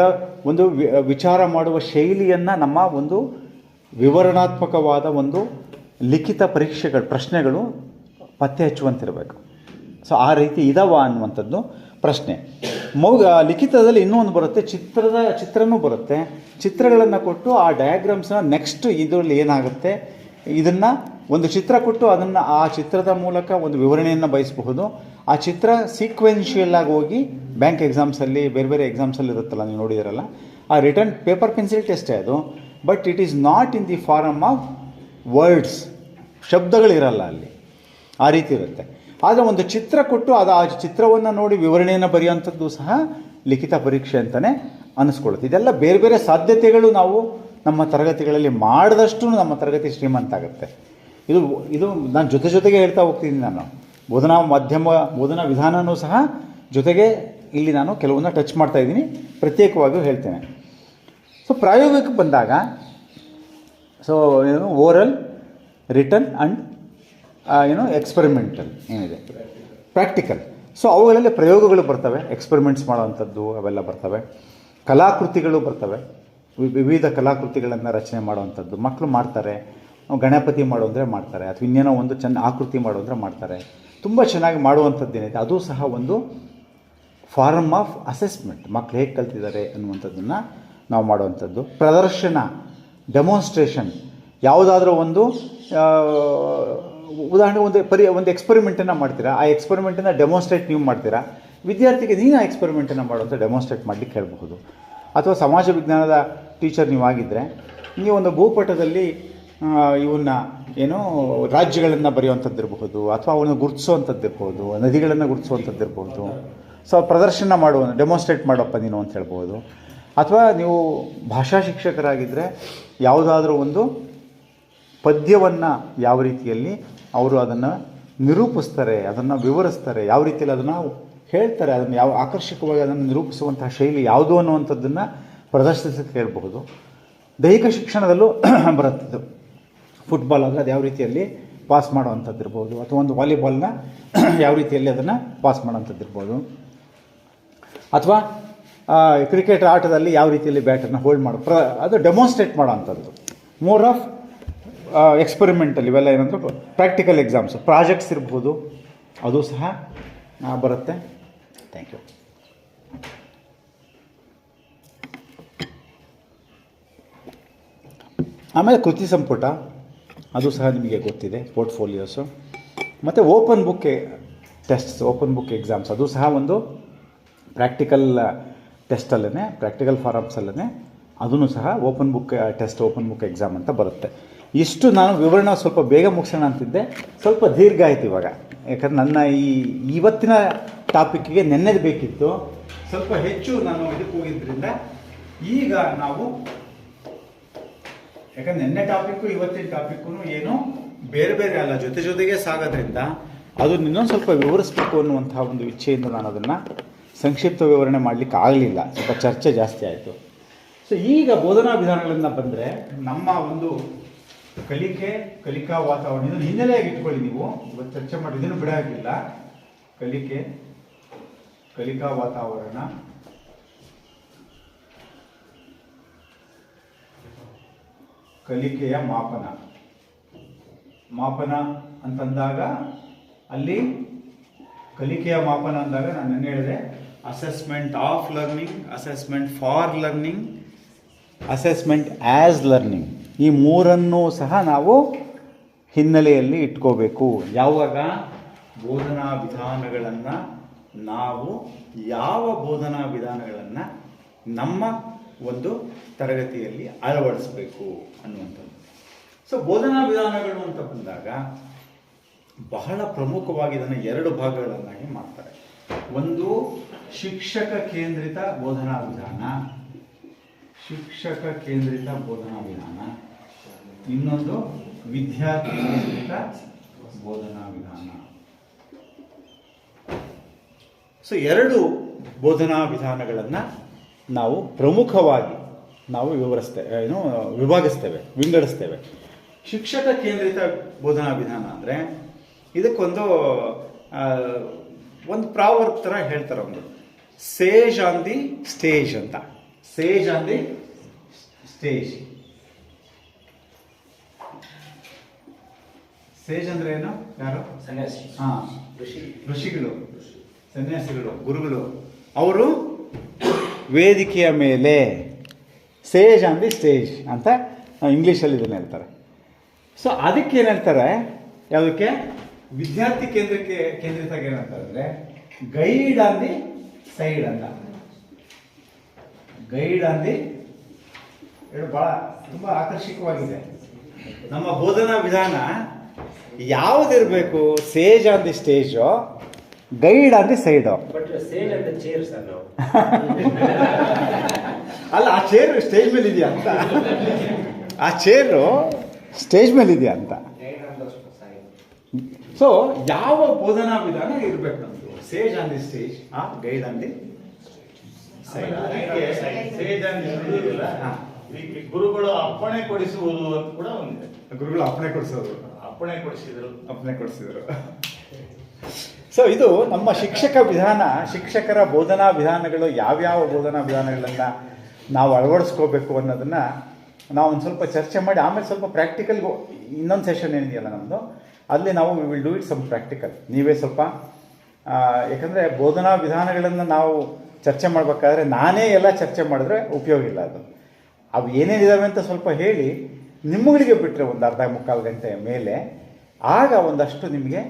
ಒಂದು ವಿಚಾರ ಮಾಡುವ ಶೈಲಿಯನ್ನು ನಮ್ಮ ಒಂದು ವಿವರಣಾತ್ಮಕವಾದ ಒಂದು ಲಿಖಿತ ಪ್ರಶ್ನೆಗಳು ಪತ್ತೆ ಹಚ್ಚುವಂತಿರಬೇಕು. ಸೊ ಆ ರೀತಿ ಇದಾವ ಅನ್ನುವಂಥದ್ದು ಪ್ರಶ್ನೆ. ಲಿಖಿತದಲ್ಲಿ ಇನ್ನೂ ಒಂದು ಬರುತ್ತೆ, ಚಿತ್ರನೂ ಬರುತ್ತೆ. ಚಿತ್ರಗಳನ್ನು ಕೊಟ್ಟು ಆ ಡಯಾಗ್ರಾಮ್ಸ್ನ ನೆಕ್ಸ್ಟ್ ಇದರಲ್ಲಿ ಏನಾಗುತ್ತೆ, ಇದನ್ನು ಒಂದು ಚಿತ್ರ ಕೊಟ್ಟು ಅದನ್ನು ಆ ಚಿತ್ರದ ಮೂಲಕ ಒಂದು ವಿವರಣೆಯನ್ನು ಬಯಸಬಹುದು. ಆ ಚಿತ್ರ ಸೀಕ್ವೆನ್ಷಿಯಲ್ ಆಗಿ ಹೋಗಿ ಬ್ಯಾಂಕ್ ಎಕ್ಸಾಮ್ಸಲ್ಲಿ, ಬೇರೆ ಬೇರೆ ಎಕ್ಸಾಮ್ಸಲ್ಲಿ ಇರುತ್ತಲ್ಲ, ನೀವು ನೋಡಿದಿರಲ್ಲ, ಆ ರಿಟರ್ನ್ ಪೇಪರ್ ಪೆನ್ಸಿಲ್ ಟೆಸ್ಟೇ ಅದು. But it is not in the form of words, ಶಬ್ದಗಳಿರಲ್ಲ ಅಲ್ಲಿ, ಆ ರೀತಿ ಇರುತ್ತೆ. ಆದರೆ ಒಂದು ಚಿತ್ರ ಕೊಟ್ಟು ಆ ಚಿತ್ರವನ್ನು ನೋಡಿ ವಿವರಣೆಯನ್ನು ಬರೆಯುವಂಥದ್ದು ಸಹ ಲಿಖಿತ ಪರೀಕ್ಷೆ ಅಂತಲೇ ಅನ್ನಿಸ್ಕೊಳ್ಳುತ್ತೆ. ಇದೆಲ್ಲ ಬೇರೆ ಬೇರೆ ಸಾಧ್ಯತೆಗಳು ನಾವು ನಮ್ಮ ತರಗತಿಗಳಲ್ಲಿ ಮಾಡಿದಷ್ಟು ನಮ್ಮ ತರಗತಿ ಶ್ರೀಮಂತ ಆಗುತ್ತೆ. ಇದು ನಾನು ಜೊತೆಗೆ ಹೇಳ್ತಾ ಹೋಗ್ತೀನಿ. ನಾನು ಬೋಧನಾ ವಿಧಾನವೂ ಸಹ ಜೊತೆಗೆ ಇಲ್ಲಿ ನಾನು ಕೆಲವನ್ನ ಟಚ್ ಮಾಡ್ತಾ ಇದ್ದೀನಿ, ಪ್ರತ್ಯೇಕವಾಗಿಯೂ ಹೇಳ್ತೇನೆ. ಸೊ ಪ್ರಾಯೋಗಿಕಕ್ಕೆ ಬಂದಾಗ, ಓರಲ್, ರಿಟರ್ನ್ ಆ್ಯಂಡ್ ಎಕ್ಸ್ಪೆರಿಮೆಂಟಲ್ ಏನಿದೆ, ಪ್ರಾಕ್ಟಿಕಲ್. ಸೊ ಅವುಗಳಲ್ಲಿ ಪ್ರಯೋಗಗಳು ಬರ್ತವೆ, ಎಕ್ಸ್ಪೆರಿಮೆಂಟ್ಸ್ ಮಾಡೋವಂಥದ್ದು ಅವೆಲ್ಲ ಬರ್ತವೆ, ಕಲಾಕೃತಿಗಳು ಬರ್ತವೆ, ವಿವಿಧ ಕಲಾಕೃತಿಗಳನ್ನು ರಚನೆ ಮಾಡುವಂಥದ್ದು ಮಕ್ಕಳು ಮಾಡ್ತಾರೆ. ಗಣಪತಿ ಮಾಡು ಅಂದರೆ ಮಾಡ್ತಾರೆ, ಅಥವಾ ಇನ್ನೇನೋ ಒಂದು ಆಕೃತಿ ಮಾಡು ಅಂದರೆ ಮಾಡ್ತಾರೆ. ತುಂಬ ಚೆನ್ನಾಗಿ ಮಾಡುವಂಥದ್ದು ಏನಿದೆ ಅದು ಸಹ ಒಂದು ಫಾರಮ್ ಆಫ್ ಅಸೆಸ್ಮೆಂಟ್. ಮಕ್ಕಳು ಹೇಗೆ ಕಲ್ತಿದ್ದಾರೆ ಅನ್ನುವಂಥದ್ದನ್ನು ನಾವು ಮಾಡುವಂಥದ್ದು. ಪ್ರದರ್ಶನ, ಡೆಮೋನ್ಸ್ಟ್ರೇಷನ್, ಯಾವುದಾದ್ರೂ ಒಂದು ಉದಾಹರಣೆಗೆ ಒಂದು ಎಕ್ಸ್ಪೆರಿಮೆಂಟನ್ನು ಮಾಡ್ತೀರಾ, ಆ ಎಕ್ಸ್ಪೆರಿಮೆಂಟನ್ನು ಡೆಮೋನ್ಸ್ಟ್ರೇಟ್ ನೀವು ಮಾಡ್ತೀರಾ, ವಿದ್ಯಾರ್ಥಿಗೆ ನೀನು ಆ ಎಕ್ಸ್ಪೆರಿಮೆಂಟನ್ನು ಮಾಡುವಂಥ ಡೆಮೋನ್ಸ್ಟ್ರೇಟ್ ಮಾಡಲಿಕ್ಕೆ ಹೇಳ್ಬಹುದು. ಅಥವಾ ಸಮಾಜ ವಿಜ್ಞಾನದ ಟೀಚರ್ ನೀವಾಗಿದ್ದರೆ, ನೀವು ಒಂದು ಭೂಪಟದಲ್ಲಿ ಇವನ್ನ ಏನು ರಾಜ್ಯಗಳನ್ನು ಬರೆಯುವಂಥದ್ದಿರಬಹುದು, ಅಥವಾ ಅವನ್ನ ಗುರುತಿಸುವಂಥದ್ದಿರ್ಬೋದು, ನದಿಗಳನ್ನು ಗುರುತಿಸುವಂಥದ್ದಿರ್ಬೋದು. ಸೊ ಪ್ರದರ್ಶನ ಮಾಡುವ, ಡೆಮೋನ್ಸ್ಟ್ರೇಟ್ ಮಾಡಪ್ಪ ನೀನು ಅಂತ ಹೇಳ್ಬೋದು. ಅಥವಾ ನೀವು ಭಾಷಾ ಶಿಕ್ಷಕರಾಗಿದ್ದರೆ ಯಾವುದಾದ್ರೂ ಒಂದು ಪದ್ಯವನ್ನು ಯಾವ ರೀತಿಯಲ್ಲಿ ಅವರು ಅದನ್ನು ನಿರೂಪಿಸ್ತಾರೆ, ಅದನ್ನು ವಿವರಿಸ್ತಾರೆ, ಯಾವ ರೀತಿಯಲ್ಲಿ ಅದನ್ನು ಹೇಳ್ತಾರೆ, ಅದನ್ನು ಯಾವ ಆಕರ್ಷಕವಾಗಿ ಅದನ್ನು ನಿರೂಪಿಸುವಂತಹ ಶೈಲಿ ಯಾವುದು ಅನ್ನುವಂಥದ್ದನ್ನು ಪ್ರದರ್ಶಿಸಕ್ಕೆ ಹೇಳ್ಬಹುದು. ದೈಹಿಕ ಶಿಕ್ಷಣದಲ್ಲೂ ಬರುತ್ತಿದ್ದು ಫುಟ್ಬಾಲ್ ಆದರೆ ಅದು ಯಾವ ರೀತಿಯಲ್ಲಿ ಪಾಸ್ ಮಾಡುವಂಥದ್ದಿರ್ಬೋದು, ಅಥವಾ ಒಂದು ವಾಲಿಬಾಲ್ನ ಯಾವ ರೀತಿಯಲ್ಲಿ ಅದನ್ನು ಪಾಸ್ ಮಾಡೋವಂಥದ್ದಿರ್ಬೋದು, ಅಥವಾ ಕ್ರಿಕೆಟ್ ಆಟದಲ್ಲಿ ಯಾವ ರೀತಿಯಲ್ಲಿ ಬ್ಯಾಟನ್ನು ಹೋಲ್ಡ್ ಅದು ಡೆಮೋನ್ಸ್ಟ್ರೇಟ್ ಮಾಡೋವಂಥದ್ದು. ಮೋರ್ ಆಫ್ ಎಕ್ಸ್ಪೆರಿಮೆಂಟಲ್, ಇವೆಲ್ಲ ಏನಂದ್ರೆ ಪ್ರಾಕ್ಟಿಕಲ್ ಎಕ್ಸಾಮ್ಸ್, ಪ್ರಾಜೆಕ್ಟ್ಸ್ ಇರ್ಬೋದು, ಅದು ಸಹ ಬರುತ್ತೆ. Thank you. ಆಮೇಲೆ ಕೃತಿ ಸಂಪುಟ, ಅದು ಸಹ ನಿಮಗೆ ಗೊತ್ತಿದೆ, ಪೋರ್ಟ್ಫೋಲಿಯೋಸು. ಮತ್ತು open book tests, open book exams, ಅದು ಸಹ ಒಂದು ಪ್ರಾಕ್ಟಿಕಲ್ ಟೆಸ್ಟಲ್ಲೇ, ಪ್ರಾಕ್ಟಿಕಲ್ ಫಾರಮ್ಸಲ್ಲೇ ಅದೂ ಸಹ open book test, open book exam ಅಂತ ಬರುತ್ತೆ. ಇಷ್ಟು ನಾನು ವಿವರಣೆ ಸ್ವಲ್ಪ ಬೇಗ ಮುಗಿಸೋಣ ಅಂತಿದ್ದೆ, ಸ್ವಲ್ಪ ದೀರ್ಘ ಆಯಿತು ಇವಾಗ. ಯಾಕಂದ್ರೆ ನನ್ನ ಇವತ್ತಿನ ಟಾಪಿಕ್ಗೆ ನೆನ್ನೆದು ಬೇಕಿತ್ತು, ಸ್ವಲ್ಪ ಹೆಚ್ಚು ನಾನು ಇದಕ್ಕೆ ಹೋಗಿದ್ದರಿಂದ ಈಗ ನಾವು, ಯಾಕಂದ್ರೆ ನೆನ್ನೆ ಟಾಪಿಕ್ಕು ಇವತ್ತಿನ ಟಾಪಿಕ್ಕು ಏನು ಬೇರೆ ಬೇರೆ ಅಲ್ಲ, ಜೊತೆ ಜೊತೆಗೆ ಸಾಗೋದ್ರಿಂದ ಅದು ಇನ್ನೊಂದು ಸ್ವಲ್ಪ ವಿವರಿಸಬೇಕು ಅನ್ನುವಂಥ ಒಂದು ಇಚ್ಛೆಯಿಂದ ನಾನು ಅದನ್ನು ಸಂಕ್ಷಿಪ್ತ ವಿವರಣೆ ಮಾಡಲಿಕ್ಕೆ ಆಗಲಿಲ್ಲ, ಸ್ವಲ್ಪ ಚರ್ಚೆ ಜಾಸ್ತಿ ಆಯಿತು. ಸೊ ಈಗ ಬೋಧನಾ ವಿಧಾನಗಳಿಂದ ಬಂದರೆ ನಮ್ಮ ಒಂದು ಕಲಿಕಾ ವಾತಾವರಣ, ಇದನ್ನು ಹಿನ್ನೆಲೆಯಾಗಿ ಇಟ್ಕೊಳ್ಳಿ ನೀವು, ಇವತ್ತು ಚರ್ಚೆ ಮಾಡಿ ಇದನ್ನು ಬಿಡಾಗಿಲ್ಲ. ಕಲಿಕಾ ವಾತಾವರಣ, ಕಲಿಕೆಯ ಮಾಪನ ಅಂತಂದಾಗ ಅಲ್ಲಿ ಕಲಿಕೆಯ ಮಾಪನ ಅಂದಾಗ ನಾನು ಏನು ಹೇಳಿದೆ, assessment of learning, assessment for learning, assessment as learning, ಈ ಮೂರನ್ನೂ ಸಹ ನಾವು ಹಿನ್ನೆಲೆಯಲ್ಲಿ ಇಟ್ಕೋಬೇಕು. ಯಾವಾಗ ಬೋಧನಾ ವಿಧಾನಗಳನ್ನು ನಾವು ಯಾವ ಬೋಧನಾ ವಿಧಾನಗಳನ್ನು ನಮ್ಮ ಒಂದು ತರಗತಿಯಲ್ಲಿ ಅಳವಡಿಸಬೇಕು ಅನ್ನುವಂಥದ್ದು. ಸೊ ಬೋಧನಾ ವಿಧಾನಗಳು ಅಂತ ಬಂದಾಗ ಬಹಳ ಪ್ರಮುಖವಾಗಿ ಇದನ್ನು ಎರಡು ಭಾಗಗಳನ್ನಾಗಿ ಮಾಡ್ತಾರೆ. ಒಂದು ಶಿಕ್ಷಕ ಕೇಂದ್ರಿತ ಬೋಧನಾ ವಿಧಾನ, ಇನ್ನೊಂದು ವಿದ್ಯಾರ್ಥಿ ಕೇಂದ್ರಿತ ಬೋಧನಾ ವಿಧಾನ. ಸೊ ಎರಡು ಬೋಧನಾ ವಿಧಾನಗಳನ್ನು ನಾವು ಪ್ರಮುಖವಾಗಿ ನಾವು ವಿಭಾಗಿಸ್ತೇವೆ, ವಿಂಗಡಿಸ್ತೇವೆ. ಶಿಕ್ಷಕ ಕೇಂದ್ರಿತ ಬೋಧನಾ ವಿಧಾನ ಅಂದರೆ ಇದಕ್ಕೊಂದು ಪ್ರಾವರ್ಬ್ ಥರ ಹೇಳ್ತಾರೆ, ಒಂದು ಸೇಜ್ ಆನ್ ದಿ ಸ್ಟೇಜ್ ಅಂತ. ಸೇಜ್ ಆನ್ ದಿ ಸ್ಟೇಜ್. ಸೇಜ್ ಅಂದ್ರೆ ಏನು? ಯಾರು? ಸನ್ಯಾಸಿ. ಋಷಿಗಳು, ಸನ್ಯಾಸಿಗಳು, ಗುರುಗಳು. ಅವರು ವೇದಿಕೆಯ ಮೇಲೆ, ಸೇಜ್ ಆನ್ ದಿ ಸ್ಟೇಜ್ ಅಂತ ಇಂಗ್ಲೀಷಲ್ಲಿ ಇದನ್ನು ಹೇಳ್ತಾರೆ. ಸೊ ಅದಕ್ಕೆ ಏನು ಹೇಳ್ತಾರೆ, ಯಾವುದಕ್ಕೆ? ವಿದ್ಯಾರ್ಥಿ ಕೇಂದ್ರಿತ ಏನಂತಾರೆ ಅಂದರೆ ಗೈಡ್ ಆನ್ ದಿ ಸೈಡ್ ಅಂತ. ಗೈಡ್ ಆನ್ ದಿ ಭಾಳ ತುಂಬ ಆಕರ್ಷಕವಾಗಿದೆ. ನಮ್ಮ ಬೋಧನಾ ವಿಧಾನ ಯಾವುದಿರಬೇಕು? Sage on the stage, guide on the side. ಅಲ್ಲ, ಆ ಚೇರು ಸ್ಟೇಜ್ ಮೇಲೆ ಇದೆಯಾ ಅಂತ, ಆ ಚೇರು ಸ್ಟೇಜ್ ಮೇಲೆ ಇದೆಯಾ ಅಂತ. ಸೊ ಯಾವ ಬೋಧನಾ ವಿಧಾನ ಇರಬೇಕು ನಮ್ಮದು? Sage on the stage, guide on the side. Sage on the stage, ಗುರುಗಳು ಅಪ್ಪಣೆ ಕೊಡಿಸುವುದು ಅಂತ ಕೂಡ ಒಂದಿದೆ. ಗುರುಗಳು ಅಪ್ಪಣೆ ಕೊಡಿಸೋದು, ಅಪ್ಪಣೆ ಕೊಡಿಸಿದರು. ಸೊ ಇದು ನಮ್ಮ ಶಿಕ್ಷಕರ ಬೋಧನಾ ವಿಧಾನಗಳು, ಯಾವ್ಯಾವ ಬೋಧನಾ ವಿಧಾನಗಳನ್ನು ನಾವು ಅಳವಡಿಸ್ಕೋಬೇಕು ಅನ್ನೋದನ್ನು ನಾವು ಒಂದು ಸ್ವಲ್ಪ ಚರ್ಚೆ ಮಾಡಿ, ಆಮೇಲೆ ಸ್ವಲ್ಪ ಪ್ರಾಕ್ಟಿಕಲ್ ಇನ್ನೊಂದು ಸೆಷನ್ ಏನಿದೆಯಲ್ಲ ನಮ್ಮದು, ಅಲ್ಲಿ ನಾವು we will do it some practical. ನೀವೇ ಸ್ವಲ್ಪ, ಯಾಕಂದರೆ ಬೋಧನಾ ವಿಧಾನಗಳನ್ನು ನಾವು ಚರ್ಚೆ ಮಾಡಬೇಕಾದ್ರೆ ನಾನೇ ಎಲ್ಲ ಚರ್ಚೆ ಮಾಡಿದ್ರೆ ಉಪಯೋಗ ಇಲ್ಲ. ಅವು ಏನೇನಿದಾವೆ ಅಂತ ಸ್ವಲ್ಪ ಹೇಳಿ ನಿಮ್ಮಗಳಿಗೆ ಬಿಟ್ಟರೆ ಒಂದು ಅರ್ಧ ಮುಕ್ಕಾಲು ಗಂಟೆ ಮೇಲೆ, ಆಗ ಒಂದಷ್ಟು ನಿಮಗೆ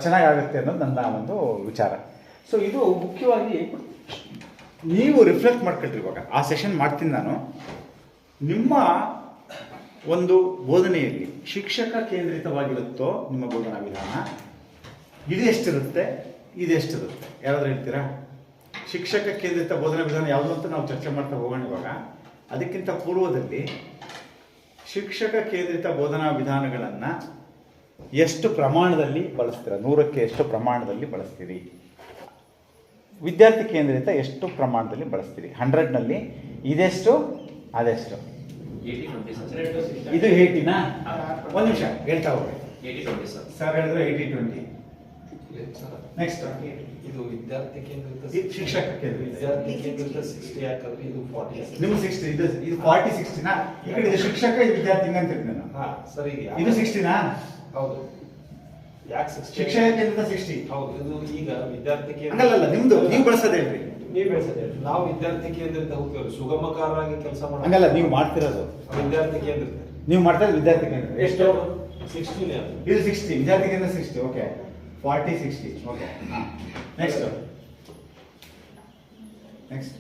ಚೆನ್ನಾಗಾಗುತ್ತೆ ಅನ್ನೋದು ನನ್ನ ಒಂದು ವಿಚಾರ. ಸೊ ಇದು ಮುಖ್ಯವಾಗಿ ನೀವು ರಿಫ್ಲೆಕ್ಟ್ ಮಾಡ್ಕೊಳ್ರಿ. ಇವಾಗ ಆ ಸೆಷನ್ ಮಾಡ್ತೀನಿ ನಾನು. ನಿಮ್ಮ ಒಂದು ಬೋಧನೆಯಲ್ಲಿ ಶಿಕ್ಷಕ ಕೇಂದ್ರಿತವಾಗಿರುತ್ತೋ ನಿಮ್ಮ ಬೋಧನಾ ವಿಧಾನ, ಇದೆಷ್ಟಿರುತ್ತೆ, ಇದೆಷ್ಟಿರುತ್ತೆ, ಯಾರಾದ್ರೂ ಹೇಳ್ತೀರಾ? ಶಿಕ್ಷಕ ಕೇಂದ್ರಿತ ಬೋಧನಾ ವಿಧಾನ ಯಾವುದು ಅಂತ ನಾವು ಚರ್ಚೆ ಮಾಡ್ತಾ ಹೋಗೋಣ ಇವಾಗ. ಅದಕ್ಕಿಂತ ಪೂರ್ವದಲ್ಲಿ ಶಿಕ್ಷಕ ಕೇಂದ್ರಿತ ಬೋಧನಾ ವಿಧಾನಗಳನ್ನು ಎಷ್ಟು ಪ್ರಮಾಣದಲ್ಲಿ ಬಳಸ್ತೀರಾ? 100ಕ್ಕೆ ಎಷ್ಟು ಪ್ರಮಾಣದಲ್ಲಿ ಬಳಸ್ತೀರಿ? ವಿದ್ಯಾರ್ಥಿ ಕೇಂದ್ರಿತ ಎಷ್ಟು ಪ್ರಮಾಣದಲ್ಲಿ ಬಳಸ್ತೀರಿ? 100ನಲ್ಲಿ ಇದೆಷ್ಟು, ಅದೆಷ್ಟು? ಇದು 80ನಾ? ಒಂದು ನಿಮಿಷ ಹೇಳ್ತಾ ಹೋಗಿ. ಸರ್ ಹೇಳಿದ್ರೆ 80-20. ನೆಕ್ಸ್ಟ್ ಇದು ವಿದ್ಯಾರ್ಥಿ ಕೇಂದ್ರಿತ ಶಿಕ್ಷಕ ಕೇಂದ್ರಿತ. ವಿದ್ಯಾರ್ಥಿ ಕೇಂದ್ರಿತ 60 ಯಾಕಂದ್ರೆ ಇದು 40. ನಿಮ್ಗೆ 60, ಇದು 40-60ನಾ? ಈ ಕಡೆ ಇದು ಶಿಕ್ಷಕ, ಇದು ವಿದ್ಯಾರ್ಥಿ ಅಂತ ಹೇಳ್ತೀನಿ ನಾನು. ಹಾ ಸರಿ. ಇದು 60ನಾ? ಹೌದು. ಯಾಕೆ 60? ಶಿಕ್ಷಕ ಕೇಂದ್ರಿತ 60. ಹೌದು. ಇದು ಈಗ ವಿದ್ಯಾರ್ಥಿ ಕೇಂದ್ರ. ಹಂಗಲ್ಲ, ನಿಮ್ದು ನೀವು ಬಳಸೋದೇ ಹೇಳ್ರಿ. ನೀವು ಬೆಳೆಸೋದೇ. ನಾವು ವಿದ್ಯಾರ್ಥಿ ಕೇಂದ್ರಿತ ಹೋಗ್ತೇವೆ, ಸುಗಮಕಾರರಾಗಿ ಕೆಲಸ ಮಾಡೋದು. ಹಂಗಲ್ಲ, ನೀವು ಮಾಡ್ತಿರೋದು ವಿದ್ಯಾರ್ಥಿ ಕೇಂದ್ರಿತ. ನೀವು ಮಾಡ್ತಾ ಇರೋದು ವಿದ್ಯಾರ್ಥಿ ಕೇಂದ್ರ. ಎಷ್ಟು? 60 ಇದು 60, ವಿದ್ಯಾರ್ಥಿ ಕೇಂದ್ರ 60. ಓಕೆ, 40-60. ಓಕೆ, ನೆಕ್ಸ್ಟ್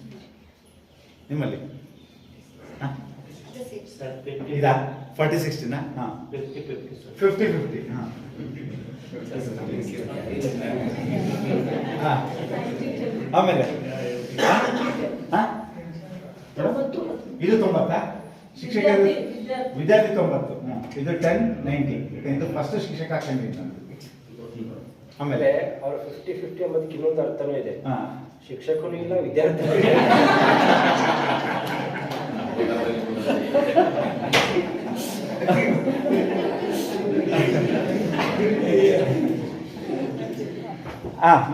ನಿಮ್ಮಲ್ಲಿ ಇದಾ 40-60ನಾ? ಹಾಂ, 50-50. ಹಾಂ ಹಾಂ, ಆಮೇಲೆ ಹಾಂ, ಇದು 90. ಶಿಕ್ಷಕ ವಿದ್ಯಾರ್ಥಿ 90. ಇದು 10-90. ಇದು ಫಸ್ಟ್ ಶಿಕ್ಷಕ ಹಾಕೊಂಡಿದ್ದು ನಾನು. ಆಮೇಲೆ ಅವ್ರ 50-50 ಅನ್ನೋದಕ್ಕೆ ಇನ್ನೊಂದು ಅರ್ಥನೂ ಇದೆ. ಹಾಂ, ಶಿಕ್ಷಕನು ಇಲ್ಲ, ವಿದ್ಯಾರ್ಥಿ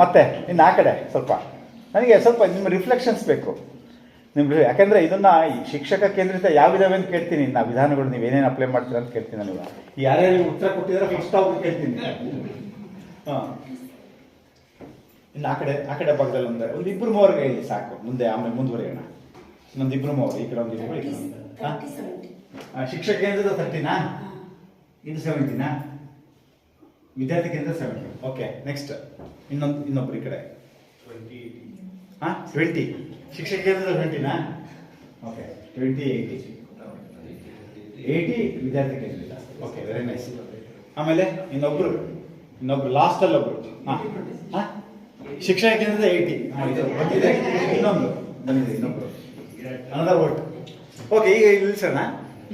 ಮತ್ತೆ ಇನ್ನು ಆ ಕಡೆ ಸ್ವಲ್ಪ ನನಗೆ ಸ್ವಲ್ಪ ನಿಮ್ಮ ರಿಫ್ಲೆಕ್ಷನ್ಸ್ ಬೇಕು. ಯಾಕಂದರೆ ಇದನ್ನು ಶಿಕ್ಷಕ ಕೇಂದ್ರಿತ ಯಾವಿದಾವೆ ಅಂತ ಕೇಳ್ತೀನಿ. ನಾ ವಿಧಾನಗಳು ನೀವೇನೇನು ಅಪ್ಲೈ ಮಾಡ್ತೀರಾ ಅಂತ ಕೇಳ್ತೀನಿ. ನನಗೆ ಯಾರ್ಯಾರು ಉತ್ತರ ಕೊಟ್ಟಿದ್ದಾರೆ ಫಸ್ಟ್ ಅವ್ರಿಗೆ ಕೇಳ್ತೀನಿ. ಹಾಂ, ಇನ್ನು ಆ ಕಡೆ ಭಾಗದಲ್ಲಿ ಒಂದು 2-3 ಹೇಳಿ ಸಾಕು. ಮುಂದೆ ಆಮೇಲೆ ಮುಂದುವರಿಯೋಣ. ಇನ್ನೊಂದು 2-3 ಈ ಕಡೆ ಒಂದು 2. ಶಿಕ್ಷಕ ಕೇಂದ್ರದ 30ನಾ? ಇದು 70ನಾ? ವಿದ್ಯಾರ್ಥಿ ಕೇಂದ್ರ 70. ಓಕೆ, ನೆಕ್ಸ್ಟ್ ಇನ್ನೊಬ್ರು ಈ ಕಡೆ 20. ಶಿಕ್ಷಕ ಕೇಂದ್ರದ 20ನಾ? ಓಕೆ, 20-80 ವಿದ್ಯಾರ್ಥಿ ಕೇಂದ್ರದ. Okay, very nice. ಆಮೇಲೆ ಇನ್ನೊಬ್ರು ಲಾಸ್ಟಲ್ಲಿ ಒಬ್ರು ಶಿಕ್ಷಕ ಕೇಂದ್ರದ 80 ಬಂದಿದೆ. ಇನ್ನೊಂದು ಬಂದಿದೆ, ಇನ್ನೊಬ್ರು ಅನದರ್ ವರ್ಡ್. ಓಕೆ, ಈಗ ಇಲ್ಲಿ ನಿಲ್ಸೋಣ.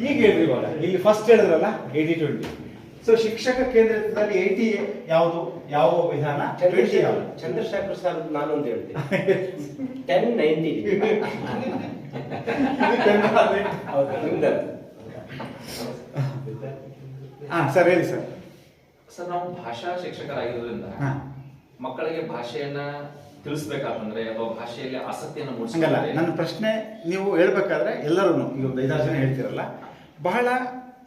ಈಗ ಹೇಳ್ರಿ, ಇವಾಗ ಇಲ್ಲಿ ಫಸ್ಟ್ ಹೇಳಿದ್ರಲ್ಲ 80-20. ಸೊ ಶಿಕ್ಷಕ ಕೇಂದ್ರದಲ್ಲಿ 80 ಯಾವುದು, ಯಾವ ವಿಧಾನ? 20 ಯಾವುದು? ಚಂದ್ರಶೇಖರ್ ಸರ್ ನಾನೊಂದು ಹೇಳ್ತೀನಿ. 10-90. ಸರ್ ಹೇಳಿ ಸರ್. ಸರ್, ನಾವು ಭಾಷಾ ಶಿಕ್ಷಕರಾಗಿರೋದ್ರಿಂದ ಮಕ್ಕಳಿಗೆ ಭಾಷೆಯನ್ನ ತಿಳಿಸ್ಬೇಕಾದ್ರೆ ಅಥವಾ ಭಾಷೆಯಲ್ಲಿ ಆಸಕ್ತಿಯನ್ನು ಮೂಡಿಸಂಗಲ್ಲ. ನನ್ನ ಪ್ರಶ್ನೆ ನೀವು ಹೇಳ್ಬೇಕಾದ್ರೆ ಎಲ್ಲರೂ ಈಗ 5-6 ಜನ ಹೇಳ್ತಿರಲ್ಲ, ಬಹಳ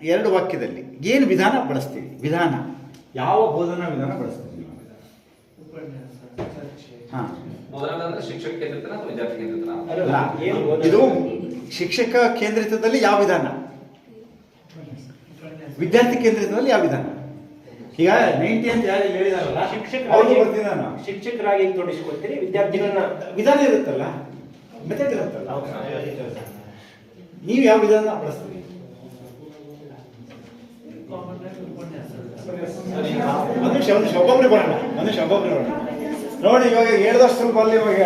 2 ವಾಕ್ಯದಲ್ಲಿ ಏನು ವಿಧಾನ ಬಳಸ್ತೀವಿ? ವಿಧಾನ ಯಾವ ಬೋಧನಾ ವಿಧಾನ ಬಳಸ್ತೀವಿ? ಬೋಧನಾ ಅಂದ್ರೆ ಶಿಕ್ಷಕ ಕೇಂದ್ರಿತನ ಅಥವಾ ವಿದ್ಯಾರ್ಥಿ ಕೇಂದ್ರಿತನ? ಇದು ಶಿಕ್ಷಕ ಕೇಂದ್ರಿತದಲ್ಲಿ ಯಾವ ವಿಧಾನ, ವಿದ್ಯಾರ್ಥಿ ಕೇಂದ್ರಿತದಲ್ಲಿ ಯಾವ ವಿಧಾನ? ಈಗ 90 ಅಂತ ಯಾರು ಹೇಳಿದಾರಲ್ಲ, ಶಿಕ್ಷಕರಾಗಿ ತೊಡಗಿಸ್ಕೊಳ್ತೀರಿ, ವಿದ್ಯಾರ್ಥಿಗಳನ್ನ ವಿಧಾನ ಇರುತ್ತಲ್ಲ, ಮೆಥಡ್ ಇರುತ್ತಲ್ಲ, ನೀವು ಯಾವ ವಿಧಾನ ಬಳಸ್ತೀರಿ? ಒಬ್ಬೊಬ್ಬರೇ ಬರೋಣ. ನೋಡಿ, ಇವಾಗ ಹೇಳ್ದಷ್ಟು ಸ್ವಲ್ಪ ಅಲ್ಲಿ ಇವಾಗ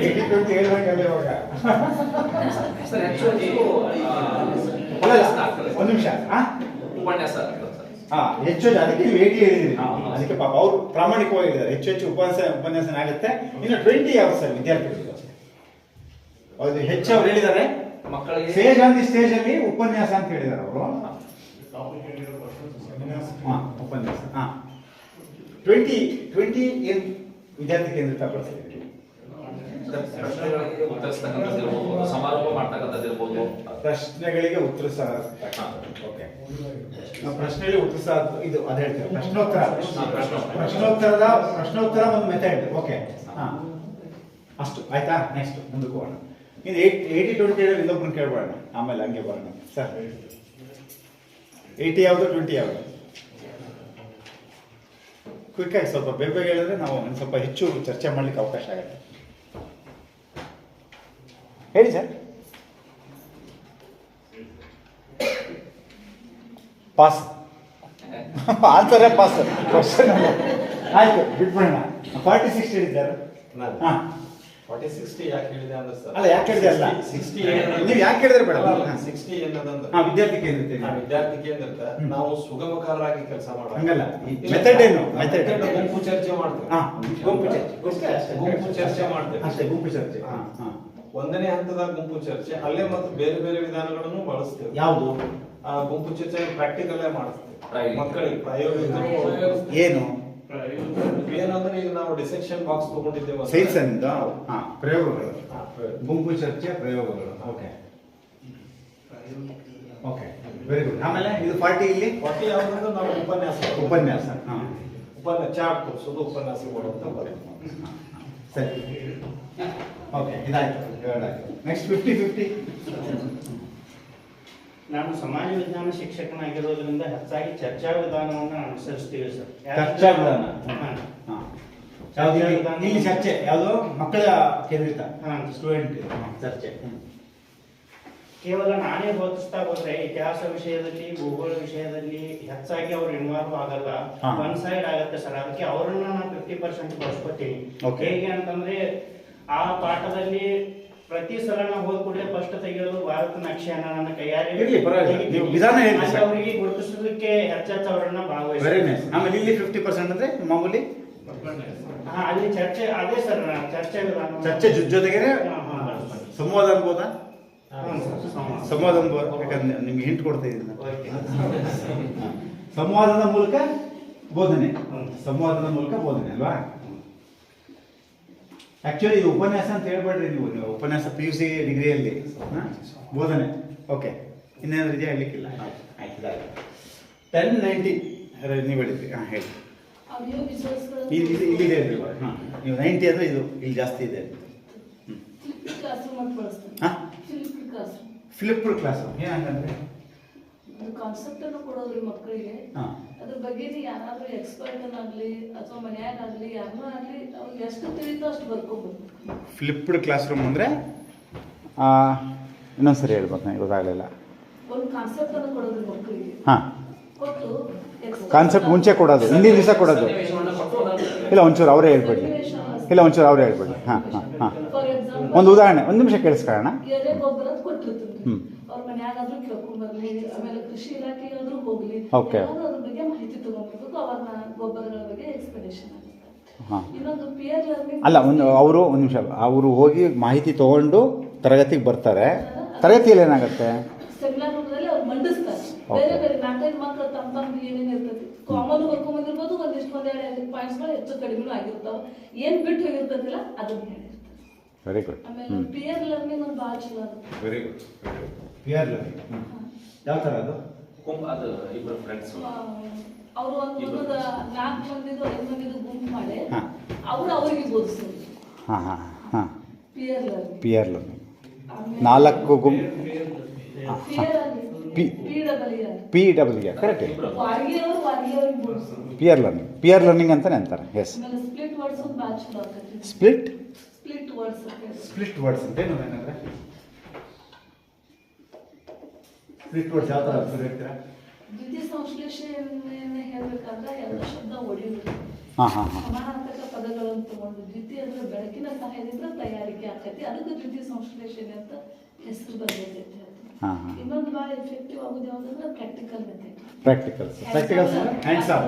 80-20 ಹೇಳ್ದಂಗೆ ಅಲ್ಲ ಇವಾಗ. ಒಂದು ನಿಮಿಷ. ಉಪನ್ಯಾಸ ಹೆಚ್ಚು ಅದಕ್ಕೆ ನೀವು 80 ಹೇಳಿದ್ರಿ. ಅದಕ್ಕೆ ಪಾಪ ಅವರು ಪ್ರಾಮಾಣಿಕವಾಗಿ ಹೇಳಿದ್ದಾರೆ, ಹೆಚ್ಚು ಉಪನ್ಯಾಸನ ಆಗುತ್ತೆ. ಇನ್ನು 20 ಯಾವ ಸರ್ ವಿದ್ಯಾರ್ಥಿಗಳು? ಹೌದು, ಹೆಚ್ಚು ಅವ್ರು ಹೇಳಿದ್ದಾರೆ. ಮಕ್ಕಳಿಗೆ ಸ್ಟೇಜ್ ಆನ್ ದಿ ಸ್ಟೇಜ್ ಅಲ್ಲಿ ಉಪನ್ಯಾಸ ಅಂತ ಹೇಳಿದ್ದಾರೆ ಅವರು. ಉಪನ್ಯಾಸ 20 ಏನು ವಿದ್ಯಾರ್ಥಿ ಕೇಂದ್ರಿತ ಬಳಸ್ತೀವಿ? ಪ್ರಶ್ನೆಗಳಿಗೆ ಉತ್ತರಿಸ್ತಕ್ಕಂಥದ್ದಿರ್ಬೋದು, ಸಮಾರೋಪ ಮಾಡ್ತಕ್ಕಂಥದ್ದಿರ್ಬೋದು. ಪ್ರಶ್ನೆಗಳಿಗೆ ಉತ್ತರಿಸ. ಪ್ರಶ್ನೆಯಲ್ಲಿ ಉತ್ತರಿಸ, ಇದು ಅದ ಹೇಳ್ತೇವೆ ಪ್ರಶ್ನೋತ್ತರ ಒಂದು ಮೆಥಡ್. ಓಕೆ, ಅಷ್ಟು ಆಯ್ತಾ? ನೆಕ್ಸ್ಟ್ ಮುಂದಕ್ಕೆ ಹೋಗೋಣ. ಇದು 80-20 ಹೇಳಿ ಇನ್ನೊಬ್ಬರನ್ನ ಕೇಳ್ಬೋಣ, ಆಮೇಲೆ ಹಂಗೆ ಬರೋಣ. ಸರ್ 80 ಯಾವುದು, 20 ಯಾವುದು? ಕ್ವಿಕ್ ಆಗಿ ಸ್ವಲ್ಪ ಬೇಗ ಹೇಳಿದ್ರೆ ನಾವು ಸ್ವಲ್ಪ ಹೆಚ್ಚು ಚರ್ಚೆ ಮಾಡ್ಲಿಕ್ಕೆ ಅವಕಾಶ ಆಗುತ್ತೆ. ಹೇಳಿ ಸರ್. ಪಾಸ್ ಆನ್ಸರೇ ಪಾಸ್ ಕ್ವಶನ್ ಆಯ್ತು ಬಿಟ್ಬಿಡೋಣ 40-60 ಹೇಳಿದ್ದಾರೆ ಹಾಂ 40-60 ಯಾಕೆ ಹೇಳಿದೆ ಅಂದ್ರೆ ಸರ್ ಅಲ್ಲ ಯಾಕೆ ಹೇಳಿದೆ ಅಲ್ಲ 60 ನೀವು ಯಾಕೆ ಹೇಳಿದ್ರೆ ಬೇಡ 60 ಏನದಂದ್ರೆ ಹಾಂ ವಿದ್ಯಾರ್ಥಿ ಕೇಂದ್ರತೆ ವಿದ್ಯಾರ್ಥಿ ಕೇಂದ್ರಕ್ಕೆ ನಾವು ಸುಗಮಕಾರರಾಗಿ ಕೆಲಸ ಮಾಡೋದು ಹಂಗಲ್ಲ ಮೆಥಡ್ ಏನು ಮೆಥಡ್ ಗುಂಪು ಚರ್ಚೆ ಮಾಡ್ತೀವಿ. ಹಾಂ ಗುಂಪು ಚರ್ಚೆ ಗುಂಪು ಚರ್ಚೆ ಮಾಡ್ತೇವೆ ಅಷ್ಟೇ ಗುಂಪು ಚರ್ಚೆ ಹಾಂ ಹಾಂ ಒಂದನೇ ಹಂತದ ಗುಂಪು ಚರ್ಚೆ ಅಲ್ಲೇ ಮತ್ತು ಬೇರೆ ಬೇರೆ ವಿಧಾನಗಳನ್ನು ಬಳಸ್ತೇವೆ. ಯಾವುದು ಆ ಗುಂಪು ಚರ್ಚೆ ಪ್ರಾಕ್ಟಿಕಲ್ಲೇ ಮಾಡಿಸ್ತೇವೆ ಪ್ರಾಯೋಗಿಕ. ಮಕ್ಕಳಿಗೆ ಪ್ರಾಯೋಗಿಕ ಏನು ಏನಂದ್ರೆ ಈಗ ನಾವು ಡಿಸೆಕ್ಷನ್ ಬಾಕ್ಸ್ ತಗೊಂಡಿದ್ದೇವೆ ಸೈನ್ಸ್ ಅಂತ ಹಾಂ ಪ್ರಯೋಗಗಳು ಹಾ, ಪ್ರಯೋಗ. ಗುಂಪು ಚರ್ಚೆ ಪ್ರಯೋಗಗಳು ಓಕೆ ಓಕೆ ವೆರಿ ಗುಡ್ ಆಮೇಲೆ ಇದು 40 ಇಲ್ಲಿ ಒಟ್ಟು ಯಾವ್ದಂದ್ರೆ ನಾವು ಉಪನ್ಯಾಸ ಹಾಂ ಉಪನ್ಯಾಸ ಚಾರ್ಟ್ ತೋರಿಸೋದು ಉಪನ್ಯಾಸ ಕೊಡುವಂತ ಬರುತ್ತೆ. ಸರಿ ಓಕೆ ಇದಾಯ್ತು ಎರಡಾಯ್ತು ನೆಕ್ಸ್ಟ್ 50-50 ನಾನು ಸಮಾಜ ವಿಜ್ಞಾನ ಶಿಕ್ಷಕನಾಗಿರೋದ್ರಿಂದ ಹೆಚ್ಚಾಗಿ ಚರ್ಚಾ ವಿಧಾನವನ್ನು ಅನುಸರಿಸ್ತೀವಿ ಸರ್. ಚರ್ಚಾ ವಿಧಾನ ಹಾಂ. ಹಾಂ ಯಾವುದು ಇಲ್ಲಿ ಚರ್ಚೆ ಯಾವುದು ಮಕ್ಕಳ ಕೇಂದ್ರಿತ ಹಾಂ. ಸ್ಟೂಡೆಂಟ್ ಚರ್ಚೆ ಕೇವಲ ನಾನೇ ಬೋಧಿಸ್ತಾ ಹೋದ್ರೆ ಇತಿಹಾಸ ವಿಷಯದಲ್ಲಿ ಭೂಗೋಳ ವಿಷಯದಲ್ಲಿ ಹೆಚ್ಚಾಗಿ ಅವ್ರು ಇನ್ವಾಲ್ವ್ ಆಗಲ್ಲ, ಹಾ. ಒನ್ ಸೈಡ್ ಆಗುತ್ತೆ ಸರ್. ಅದಕ್ಕೆ ಅವರನ್ನ ನಾನು 50% ಬಳಸ್ಕೊತೀನಿ. Okay. ಹೇಗೆ ಅಂತಂದ್ರೆ ಆ ಪಾಠದಲ್ಲಿ ಪ್ರತಿ ಸಲ ನಾವು ಹೋದ ಕೂಡಲೇ ಫಸ್ಟ್ ತೆಗೆಯೋದು ಭಾರತ ನಕ್ಷೆಯನ್ನ ನನ್ನ ಕೈಯಾರೆ ಇರ್ಲಿ, ಪರವಾಗಿಲ್ಲ. ನೀವು ವಿಧಾನ ಹೇಳಿ ಅಲ್ಲಿ ಸರ್. ಅವರಿಗೆ ಗುರುತಿಸೋದಕ್ಕೆ ಹೆಚ್ಚೆಚ್ಚು ಅವರನ್ನ ವೆರಿ ಭಾಗವಹಿಸ್ತಾರೆ. ನೈಸ್. ಆಮೇಲೆ ಇಲ್ಲಿ 50% ಅಂದ್ರೆ ಮಾಮೂಲಿ ಹಾ, ಅಲ್ಲಿ ಚರ್ಚೆ ಅದೇ ಸರ್, ಚರ್ಚೆ ವಿಧಾನ ಚರ್ಚೆ ಜೊತೆಗೆ ಹಾ, ಹಾ, ಬಳಸ್ತಾರೆ. ಸಂವಾದ ಅನ್ಬೋದಾ ಹ್ಮ್, ಸಂವಾದ. ಸಂವಾದ ಅನ್ಬೋದು. ಯಾಕಂದ್ರೆ ನಿಮ್ಗೆ ಹಿಂಟ್ ಕೊಡ್ತಾ ಇದ್ದೀನಿ ಸಂವಾದದ ಮೂಲಕ ಬೋಧನೆ, ಸಂವಾದದ ಮೂಲಕ ಬೋಧನೆ ಅಲ್ವಾ. ಆಕ್ಚುಲಿ ಇದು ಉಪನ್ಯಾಸ ಅಂತ ಹೇಳ್ಬೇಡ್ರಿ ನೀವು ಉಪನ್ಯಾಸ PUC ಡಿಗ್ರಿಯಲ್ಲಿ ಬೋಧನೆ. ಓಕೆ, ಇನ್ನೇನಾದ್ರು ಇದೆಯಾ ಹೇಳಲಿಕ್ಕಿಲ್ಲ. ಆಯ್ತು 10-90 ನೀವು ಹೇಳಿದ್ರಿ. ಹಾಂ ಹೇಳಿ. ಇಲ್ಲಿದೆ ಹೇಳ್ರಿ. ಹಾಂ, ನೀವು 90 ಅಂದರೆ ಇದು ಇಲ್ಲಿ ಜಾಸ್ತಿ ಇದೆ. ಹಾಂ, ಫ್ಲಿಪ್ಡ್ ಕ್ಲಾಸ್ ಏನಂತಂದ್ರೆ ಕಾನ್ಸೆಪ್ಟ್ ಅನ್ನು ಕೊಡೋದ್ರಿ ಮಕ್ಕಳಿಗೆ. ಹಾಂ, ಅದ್ರ ಬಗ್ಗೆ ಯಾರಾದ್ರೂ ಎಕ್ಸ್ಪರ್ಟ್ ಆಗಲಿ ಅಥವಾ ಮನ್ಯಾಗಾಗ್ಲಿ ಯಾರನ್ನೂ ಆಗ್ಲಿ ಅವ್ರಿಗೆ ಎಷ್ಟು ತಿಳಿತೋ ಅಷ್ಟು ಬರ್ಕೋಬಹುದು. ಫ್ಲಿಪ್ಡ್ ಕ್ಲಾಸ್ ರೂಮ್ ಅಂದರೆ ಇನ್ನೊಂದ್ಸರಿ ಹೇಳ್ಬೇಕು, ನನಗೆ ಗೊತ್ತಾಗಲಿಲ್ಲ. ಒಂದು ಕಾನ್ಸೆಪ್ಟ್ ಅನ್ನು ಕೊಡೋದ್ರಿ ಮಕ್ಕಳಿಗೆ. ಹಾಂ, ಕೊಟ್ಟು ಕಾನ್ಸೆಪ್ಟ್ ಮುಂಚೆ ಕೊಡೋದು, ಹಿಂದಿನ ದಿವಸ ಕೊಡೋದು. ಇಲ್ಲ ಒಂಚೂರು ಅವರೇ ಹೇಳ್ಬಿಡಿ. ಇಲ್ಲ ಒಂಚೂರು ಅವರೇ ಹೇಳ್ಬಿಡಿ. ಹಾಂ ಹಾಂ ಹಾಂ. ಫಾರ್ ಎಕ್ಸಾಂಪಲ್ ಒಂದು ಉದಾಹರಣೆ, ಒಂದು ನಿಮಿಷ ಕೇಳಿಸ್ಕೊಳ್ಳೋಣ. ಎರೆ ಗೊಬ್ಬರ ಕೊಟ್ಟಿರ್ತೀವಿ. ಹ್ಮ್. ಅವ್ರ ಮನ್ಯಾಗಾದ್ರೂ ಕೇಳ್ಕೊಂಡ್ ಬರ್ಲಿ, ಆಮೇಲೆ ಕೃಷಿ ಇಲಾಖೆಗಾದ್ರೂ ಹೋಗ್ಲಿ, Okay. ಅದ್ರ ಬಗ್ಗೆ ಮಾಹಿತಿ ತಗೊಂಡ್ಬರ್ಬೇಕು. ಅವ್ರನ್ನ ಗೊಬ್ಬರಗಳ ಬಗ್ಗೆ ಎಕ್ಸ್ಪ್ಲನೇಷನ್ ಆಗುತ್ತೆ. ಹಾಂ, ಇನ್ನೊಂದು ಪಿಯರ್ ಲರ್ನಿಂಗ್ ಅಲ್ಲ ಒಂದು ನಿಮಿಷ, ಅವರು ಹೋಗಿ ಮಾಹಿತಿ ತೊಗೊಂಡು ತರಗತಿಗೆ ಬರ್ತಾರೆ. ತರಗತಿಯಲ್ಲಿ ಏನಾಗುತ್ತೆ? ಸೆಮಿನಾರ್ ರೂಪದಲ್ಲಿ ಅವ್ರು ಮಂಡಿಸ್ತಾರೆ. ಬೇರೆ ಬೇರೆ 4-5 ಮಕ್ಕಳು ತಮ್ಮ ಏನೇನು ಇರ್ತದೆ ಕಾಮನ್ ಬರ್ಕೊಂಡ್ ಬಂದಿರ್ಬೋದು, ಒಂದೆರಡು ಪಾಯಿಂಟ್ಸ್ಗಳು ಹೆಚ್ಚು ಕಡಿಮೆ ಆಗಿರ್ತಾವ. ಏನ್ ಬಿಟ್ಟು ಹೋಗಿರ್ತದಿಲ್ಲ ಅದನ್ನ ಹೇಳಿರ್ತಾರೆ. Very good. ಆಮೇಲೆ ಪಿಯರ್ ಲರ್ನಿಂಗ್ ಒಂದು ಭಾಳ ಚಲೋ ಆಗುತ್ತೆ. Very good. ಪಿಯರ್ ಲರ್ನಿಂಗ್ ಯಾವ ಥರ ಅದು? ಅದು ಇಬ್ಬರು ಫ್ರೆಂಡ್ಸ್ ಅವರು ಒಂದು 4 ಮಂದಿದು 5 ಮಂದಿದು ಗುಂಪು ಮಾಡಿ ಹಾಂ, ಅವ್ರಿಗೆ ಬೋಧಿಸ್ತಾರೆ. ಹಾಂ ಹಾಂ ಹಾಂ, ಪಿಯರ್ ಲರ್ನಿಂಗ್. ಪಿಯರ್ ಲರ್ನಿಂಗ್ 4 ಗುಂಪು. PWR correct. Peer learning, peer learning ಅಂತಾನೆ ಅಂತಾರೆ. ಎಸ್. ಸ್ಪ್ಲಿಟ್ ವರ್ಡ್ಸ್ ಒಂದು ಭಾಳ ಚಲೋ ಆಗ್ತೈತಿ. ಸ್ಪ್ಲಿಟ್ ಸ್ಪ್ಲಿಟ್ ವರ್ಡ್ಸ್ ಅಂತ ಏನಂದ್ರೆ ಸ್ಪ್ಲಿಟ್ ವರ್ಡ್ಸ್ ಯಾವ ಥರ ಹೇಳ್ತೀರಾ? ದ್ವಿತೀಯ ಸಂಶ್ಲೇಷಣೆಯನ್ನು ಹೇಳ್ಬೇಕಾದ್ರೆ ಎಲ್ಲ ಶಬ್ದ ಒಡೆಯುವುದು. ಹಾಂ ಹಾಂ ಹಾಂ. ಸಮಾನಾರ್ಥಕ ಪದಗಳನ್ನು ತಗೊಂಡು ದ್ವಿತೀಯ ಅಂದ್ರೆ ಬೆಳಕಿನ ಸಹಾಯದಿಂದ ತಯಾರಿಕೆ ಆಕೈತಿ. ಅದಕ್ಕೆ ದ್ವಿತೀಯ ಸಂಶ್ಲೇಷಣೆ ಅಂತ ಹೆಸರು ಬಂದೈತಿ. ಹಾಂ ಹಾಂ. ಇನ್ನೊಂದು ಭಾಳ ಎಫೆಕ್ಟಿವ್ ಆಗೋದು ಯಾವುದಂದ್ರೆ practical method. Practicals hands on.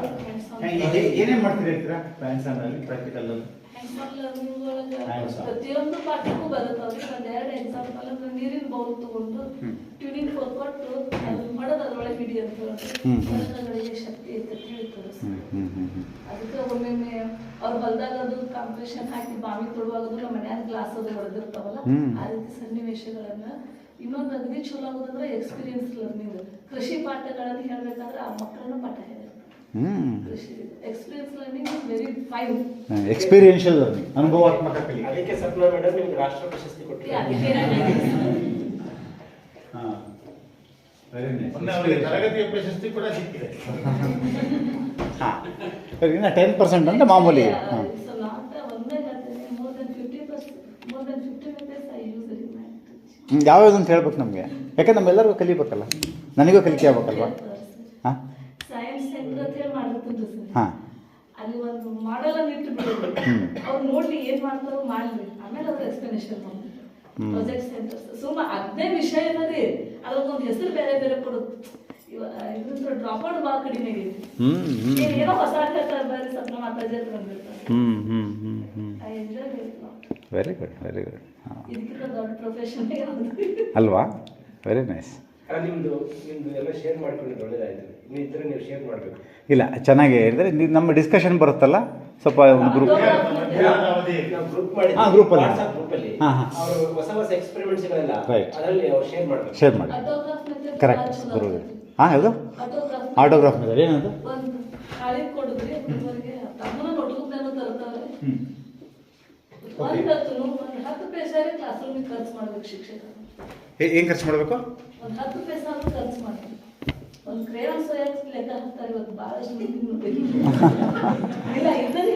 ಏನೇನು ಮಾಡ್ತೀರಿ ಹೇಳ್ತೀರಾ ಹ್ಯಾಂಡ್ಸ್ ಆನ್ ಅಲ್ಲಿ, ಪ್ರಾಕ್ಟಿಕಲ್ ಅಲ್ಲಿ? ಹ್ಯಾಂಡ್ಸ್ ಆನ್ ಲರ್ನಿಂಗ್ ಒಳಗೆ Hands on. ಪ್ರತಿಯೊಂದು ಪಾಠಕ್ಕೂ ಬರುತ್ತವ್ರಿ. ಒಂದೆರಡು ಎಕ್ಸಾಂಪಲ್ ಅಂದ್ರೆ ನೀರಿನ ಬೌಲ್ ತಗೊಂಡು ಟ್ಯೂನಿಂಗ್ ಕೊಟ್ಟು ಅದನ್ನ ಮಾಡೋದು ಅದ್ರೊಳಗೆ ಹಿಡಿ ಅಂತ ಹೇಳಿ ಶಕ್ತಿ ಐತೆ ಅಂತ ಹೇಳಿ ತೋರಿಸ್ತಾರೆ. ಅದಕ್ಕೆ ಒಮ್ಮೊಮ್ಮೆ ಅವ್ರ ಹೊಲದಾಗ ಅದು ಕಾಂಪಿಟೇಷನ್ ಹಾಕಿ ಬಾವಿ ತೊಡುವಾಗದು ನಮ್ಮ ಮನ್ಯಾಗ ಗ್ಲಾಸ್ ಅದು ಹೊಡೆದಿರ್ತಾವಲ್ಲ, ಆ ರೀತಿ ಸನ್ನಿವೇಶಗಳನ್ನ. ಇನ್ನೊಂದು ಅಗದಿ ಚಲೋ ಆಗೋದಂದ್ರೆ ಎಕ್ಸ್ಪೀರಿಯನ್ಸ್ ಲರ್ನಿಂಗ್. ಕೃಷಿ ಪಾಠಗಳನ್ನು ಹೇಳ್ಬೇಕಾದ್ರೆ ಆ ಮಕ್ಕಳನ್ನ ಪಾಠ ಹೇಳಿರ್ತಾರೆ. ಕೃಷಿ experience learning is very fine. Experiential learning, ಅನುಭವಾತ್ಮಕ ಕಲಿಕೆ. ಅದಕ್ಕೆ ಸಪ್ನ ಮೇಡಮ್ ನಿಮ್ಗೆ ರಾಷ್ಟ್ರ ಪ್ರಶಸ್ತಿ ಕೊಟ್ಟಿದ್ದಾರೆ. ಹಾಂ, ವೆರಿ ನೈಸ್. ಮೊನ್ನೆ ಅವರಿಗೆ ತರಗತಿಯ ಪ್ರಶಸ್ತಿ ಕೂಡ ಸಿಕ್ಕಿದೆ. ಹಾಂ, ಇನ್ನು 10% ಅಂದರೆ ಮಾಮೂಲಿ. ಹಾಂ, ಯಾವ್ಯಾವ್ದು ಅಂತ ಹೇಳ್ಬೇಕು ನಮಗೆ, ಯಾಕಂದ್ರೆ ನಮ್ಮೆಲ್ಲರಿಗೂ ಕಲಿಬೇಕಲ್ಲ, ನನಗೂ ಕಲಿಕೆ ಆಗ್ಬೇಕಲ್ವಾ. ಹಾಂ ಸೈನ್ಸ್ ಸೆಂಟರ್ ಅಂತ ಹೇಳಿ ಮಾಡಿರ್ತೀನಿ ಸರ್. ಹಾಂ ಅಲ್ಲಿ ಒಂದು ಮಾಡೆಲ್ ಅನ್ನು ಇಟ್ಟು ಬಿಡೋದು, ಅವ್ರು ನೋಡ್ಲಿ ಏನ್ ಮಾಡ್ತಾರೋ ಮಾಡ್ಲಿ, ಆಮೇಲೆ ಅದ್ರ ಎಕ್ಸ್ಪ್ಲನೇಷನ್ ಮಾಡಿ ಪ್ರಾಜೆಕ್ಟ್ ಸೆಂಟರ್ಸ್ ಸುಮ್ಮ ಅದೇ ವಿಷಯ ಏನರಿ ಅದಕ್ಕೊಂದು ಹೆಸರು ಬೇರೆ ಬೇರೆ ಕೊಡುದು. ಇದ್ರ ಡ್ರಾಪ್ ಔಟ್ ಭಾಳ ಕಡಿಮೆ ಆಗೈತಿ. ಏನೋ ಹೊಸ ಹೇಳ್ತಾರೆ, ಬೇರೆ ಸಪ್ನ ಮಾತಾಜಿ ಅಂತ ಬಂದಿರ್ತಾರೆ. I enjoy very good very good. ಇದಕ್ಕಿಂತ ದೊಡ್ಡ ಪ್ರೊಫೆಷನ್ ಅಲ್ವಾ? Very nice. ನಿಮ್ದು ಎಲ್ಲ ಶೇರ್ ಮಾಡ್ಕೊಂಡಿದ್ದು ಒಳ್ಳೇದಾಯ್ತು. ನೀವು ಶೇರ್ ಮಾಡಬೇಕು. ಇಲ್ಲ, ಚೆನ್ನಾಗಿ ಹೇಳಿದ್ರೆ ನೀವು ನಮ್ಮ ಡಿಸ್ಕಷನ್ ಬರುತ್ತಲ್ಲ ಸ್ವಲ್ಪ ಒಂದು ಗ್ರೂಪ್ ಗ್ರೂಪಲ್ಲಿ ಅವರು ಹೊಸ ಹೊಸ ಎಕ್ಸ್ಪೆರಿಮೆಂಟ್ಸ್ಗಳೆಲ್ಲ ರೈಟ್ ಅದರಲ್ಲಿ ಅವ್ರು ಶೇರ್ ಮಾಡಬೇಕು. ಶೇರ್ ಮಾಡಿ. ಕರೆಕ್ಟ್ ಗುರು. ಹಾಂ ಯಾವುದು ಆಟೋಗ್ರಾಫ್ ಮೇಲೆ ಏನದು? ಒಂದು ಹಾಳಿ ಕೊಡಿದ್ರಿ ತಮ್ಮನ ನೋಟ್ಬುಕ್ನಾನು ತರ್ತಾರೆ. ಒಂದು 10 ಪೈಸೆ ಕ್ಲಾಸ್ ರೂಮಿಗೆ ಖರ್ಚು ಮಾಡ್ಬೇಕು ಶಿಕ್ಷಕರು. ಏನು ಖರ್ಚು ಮಾಡಬೇಕು? ಒಂದು 10 ಪೈಸೆ ಆದ್ರೂ ಖರ್ಚು ಮಾಡ್ಬೇಕು. ಒಂದು ಕ್ರೇಯಾನ್ಸ್ ಲೆಕ್ಕ ಹಾಕ್ತಾರೆ ಇವತ್ತು ಭಾಳಷ್ಟು ಇಲ್ಲ ಇದ್ರಲ್ಲಿ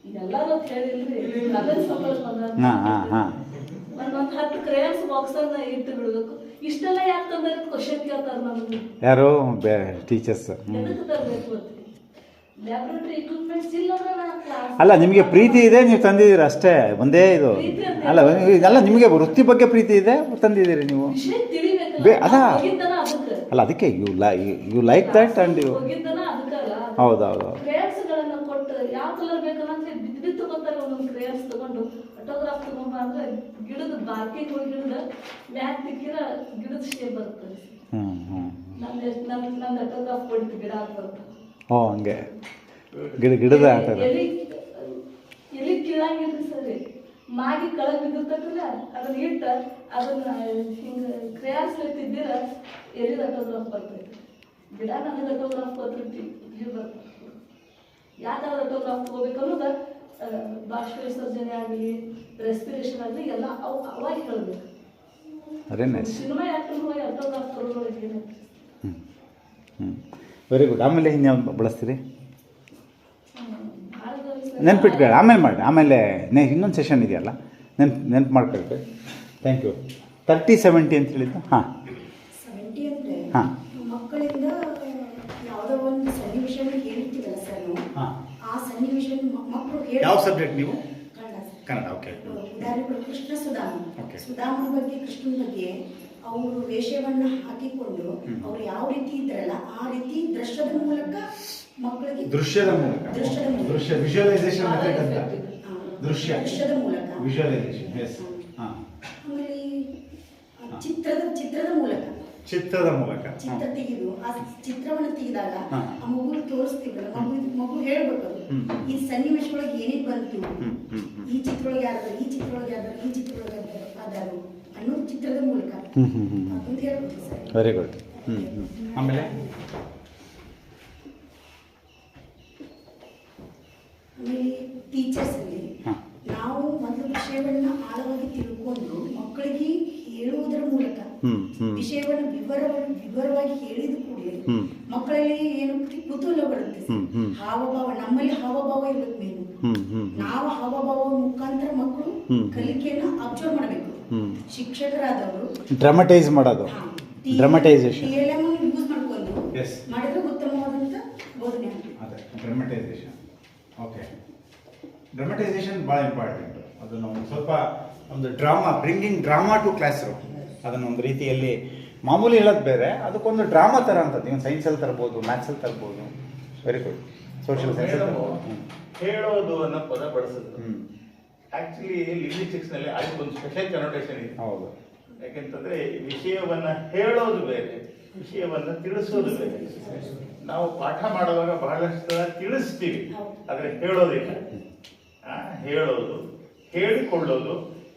ಇದೆಲ್ಲರೂ ಹೇಳಿಲ್ರಿ ಕಲರ್ ಸಂಬಳ ಒಂದೊಂದು 10 ಕ್ರೇಯಾನ್ಸ್ ಬಾಕ್ಸ್ ಅನ್ನ ಇಟ್ಟು ಬಿಡ್ಬೇಕು. ಇಷ್ಟೆಲ್ಲ ಯಾಕೆ ತಂದ್ರೆ ಕ್ವಶನ್ ಕೇಳ್ತಾರೆ ನಮಗೆ. ಯಾರು ಟೀಚರ್ಸ್? ಎದಕ್ಕೆ ತರಬೇಕು ಅಂತ. ಲ್ಯಾಬ್ರೇಟರಿ ಇಕ್ವಿಪ್ಮೆಂಟ್ಸ್ ಇಲ್ಲ ಅಲ್ಲ, ನಿಮಗೆ ಪ್ರೀತಿ ಇದೆ, ನೀವು ತಂದಿದ್ದೀರ ಅಷ್ಟೇ. ಒಂದೇ ಇದು ಅಲ್ಲ, ಇದೆಲ್ಲ ನಿಮಗೆ ವೃತ್ತಿ ಬಗ್ಗೆ ಪ್ರೀತಿ ಇದೆ, ತಂದಿದ್ದೀರಿ ನೀವು. ಅಲ್ಲ ಅಲ್ಲ, ಅದಕ್ಕೆ you like that and you. ಹೌದೌದು. ಕ್ರೇಯಾನ್ಸ್ಗಳನ್ನ ಕೊಟ್ಟು ಯಾವ ಕಲರ್ ಬೇಕಂತ ಬಿದ್ದು ತಗೋತಾರೆ. ಒಂದೊಂದು ಕ್ರೇಯಾನ್ಸ್ ತಗೊಂಡು ಆಟೋಗ್ರಾಫ್ ತಗೊಂಬ ಅಂದ್ರೆ ಗಿಡದ ಬಾರ್ಕಿಗೆ ಹೋಗಿ ಗಿಡದ ಮ್ಯಾಕ್ ತಿಕ್ಕಿರ ಗಿಡದ ಶೇಪ್ ಬರ್ತದೆ. ನಮ್ದು ಆಟೋಗ್ರಾಫ್ ಕೊಡ್ತೀವಿ ಗಿಡ ಅಂತ ಬರ್ತದೆ. ಓ ಹಂಗೆ ಗಿಡದ ಆಟ. ಎಲ್ಲಿ ಕೀಳಂಗಿಲ್ರಿ ಸರಿ, ಮಾಗಿ ಕೆಳಗೆ ಬಿದ್ದಿರ್ತಕ್ಕಲ್ಲ ಅದನ್ನ ಇಟ್ಟ ಅದನ್ನ ಹಿಂಗೆ ಕ್ರೇಯಾನ್ಸ್ ಎತ್ತಿದ್ದೀರ ಎಲ್ಲಿದ ಆಟೋಗ್ರಾಫ್ ಬರ್ತೈತಿ. ಗಿಡ ನನಗೆ ಆಟೋಗ್ರಾಫ್ ಬರ್ತೈತಿ ಬರ್ತದೆ. ಯಾಕಂದ್ರೆ ಆಟೋಗ್ರಾಫ್ ತಗೋಬೇಕು ಅನ್ನೋದು ಬಾಷ್ಪ ವಿಸರ್ಜನೆ ಆಗಲಿ ರೆಸ್ಪಿರೇಷನ್ ಆಗಲಿ ಎಲ್ಲ ಅವಾಗ ಹೇಳ್ಬೇಕು. ಸಿನಿಮಾ ಆ್ಯಕ್ಟರ್ ಹೋಗಿ ಆಟೋಗ್ರಾಫ್ ತಗೊಳ್ಳೋಕೆ ಏನೈತಿ. Very good. ಆಮೇಲೆ ಇನ್ಯಾವ ಬಳಸ್ತೀರಿ? ನೆನ್ಪಿಟ್ಕೊಳ್ಳಿ, ಆಮೇಲೆ ಮಾಡಿ. ಆಮೇಲೆ ಇನ್ನೊಂದು ಸೆಷನ್ ಇದೆಯಲ್ಲ, ನೆನ್ಪು ಮಾಡ್ಕೊಳ್ಬೇಕು. Thank you. 30-70 ಅಂತ ಹೇಳಿದ್ದು. ಹಾಂ 70 ಅಂದರೆ ಹಾಂ ಮಕ್ಕಳಿಂದ ಯಾವುದೋ ಒಂದು ಸನ್ನಿವೇಶನ ಹೇಳ್ತೀವಲ್ಲ ಸರ್ ನಾವು, ಆ ಸನ್ನಿವೇಶ ಮಕ್ಕಳು ಯಾವ ಸಬ್ಜೆಕ್ಟ್ ನೀವು? ಕನ್ನಡ. ಓಕೆ. ಉದಾಹರಣೆ ಕೃಷ್ಣ ಸುಧಾಮನ ಬಗ್ಗೆ, ಕೃಷ್ಣನ ಬಗ್ಗೆ ಅವರು ವೇಷವನ್ನ ಹಾಕಿಕೊಂಡು ಅವ್ರು ಯಾವ ರೀತಿ ಇದ್ರಲ್ಲ ಆ ರೀತಿ ದೃಶ್ಯದ ಮೂಲಕ ಮಕ್ಕಳಿಗೆ ದೃಶ್ಯದ ಮೂಲಕ ವಿಜುವಲೈಸೇಷನ್ ದೃಶ್ಯದ ಮೂಲಕ ಆಮೇಲೆ ಚಿತ್ರದ ಮೂಲಕ ಚಿತ್ರ ತೆಗೆದು ಆ ಚಿತ್ರವನ್ನು ತೆಗೆದಾಗ ಆ ಮಗು ತೋರಿಸ್ತೀವಲ್ಲ, ಮಗು ಹೇಳ್ಬೇಕು ಈ ಸನ್ನಿವೇಶದೊಳಗೆ ಏನೇನು ಬಂತು, ಈ ಚಿತ್ರೊಳಗೆ ಯಾರು, ಈ ಚಿತ್ರೊಳಗೆ ಯಾರು, ಈ ಚಿತ್ರೊಳಗೆ ಅದಾರು ಅನ್ನೋದು ಚಿತ್ರದ ಮೂಲಕ ಅಂತ ಹೇಳ್ಬೇಕು ಸರ್. Very good. ಆಮೇಲೆ ಟೀಚರ್ಸ್ ಅಲ್ಲಿ ನಾವು ಒಂದು ವಿಷಯವನ್ನ ಆಳವಾಗಿ ತಿಳ್ಕೊಂಡು ಮಕ್ಕಳಿಗೆ ಹೇಳುವುದರ ಮೂಲಕ ವಿಷಯವನ್ನು ವಿವರವಾಗಿ ಹೇಳಿದ ಕೂಡಲೇ ಮಕ್ಕಳಲ್ಲಿ ಏನು ಕುತೂಹಲ ಬರುತ್ತೆ. ಹಾವಭಾವ, ನಮ್ಮಲ್ಲಿ ಹಾವಭಾವ ಇರ್ಬೇಕು ಮೇನು. ನಾವು ಹಾವಭಾವ ಮುಖಾಂತರ ಮಕ್ಕಳು ಕಲಿಕೆಯನ್ನು ಅಬ್ಸರ್ವ್ ಮಾಡಬೇಕು. ಶಿಕ್ಷಕರಾದವರು ಡ್ರಾಮಟೈಸ್ ಮಾಡೋದು, ಡ್ರಾಮಟೈಸೇಷನ್ ಯೂಸ್ ಮಾಡ್ಕೊಂಡು ಮಾಡಿದ್ರೆ ಉತ್ತಮವಾದಂತ ಬೋಧನೆ. ಅದೇ ಡ್ರಾಮಟೈಸೇಷನ್. ಓಕೆ, ಡ್ರಾಮಟೈಸೇಷನ್ ಭಾಳ ಇಂಪಾರ್ಟೆಂಟ್. ಅದು ನಾವು ಸ್ವಲ್ಪ ಒಂದು bringing drama to classroom. ಅದನ್ನು ಒಂದು ರೀತಿಯಲ್ಲಿ ಮಾಮೂಲಿ ಹೇಳೋದು ಬೇರೆ, ಅದಕ್ಕೊಂದು ಡ್ರಾಮಾ ಥರ ಅಂತದ್ದು. ನೀವು ಸೈನ್ಸಲ್ಲಿ ತರ್ಬೋದು, ಮ್ಯಾಥ್ಸಲ್ಲಿ ತರ್ಬೋದು. Very good. ಸೋಷಿಯಲ್ ಸೈನ್ಸ್ ಹೇಳೋದು ಅನ್ನೋ ಪದ ಬಳಸಿದ್ರು. ಆಕ್ಚುಲಿ ಲಿಂಗ್ವಿಸ್ಟಿಕ್ಸ್ನಲ್ಲಿ ಅದಕ್ಕೊಂದು ಸ್ಪೆಷಲ್ ಕನೋಟೇಷನ್ ಇದೆ. ಹೌದು. ಯಾಕೆಂತಂದ್ರೆ ವಿಷಯವನ್ನ ಹೇಳೋದು ಬೇರೆ, ವಿಷಯವನ್ನ ತಿಳಿಸೋದು ಬೇರೆ. ನಾವು ಪಾಠ ಮಾಡುವಾಗ ಬಹಳಷ್ಟು ತಿಳಿಸ್ತೀವಿ, ಆದರೆ ಹೇಳೋದಿಲ್ಲ. ಹೇಳೋದು,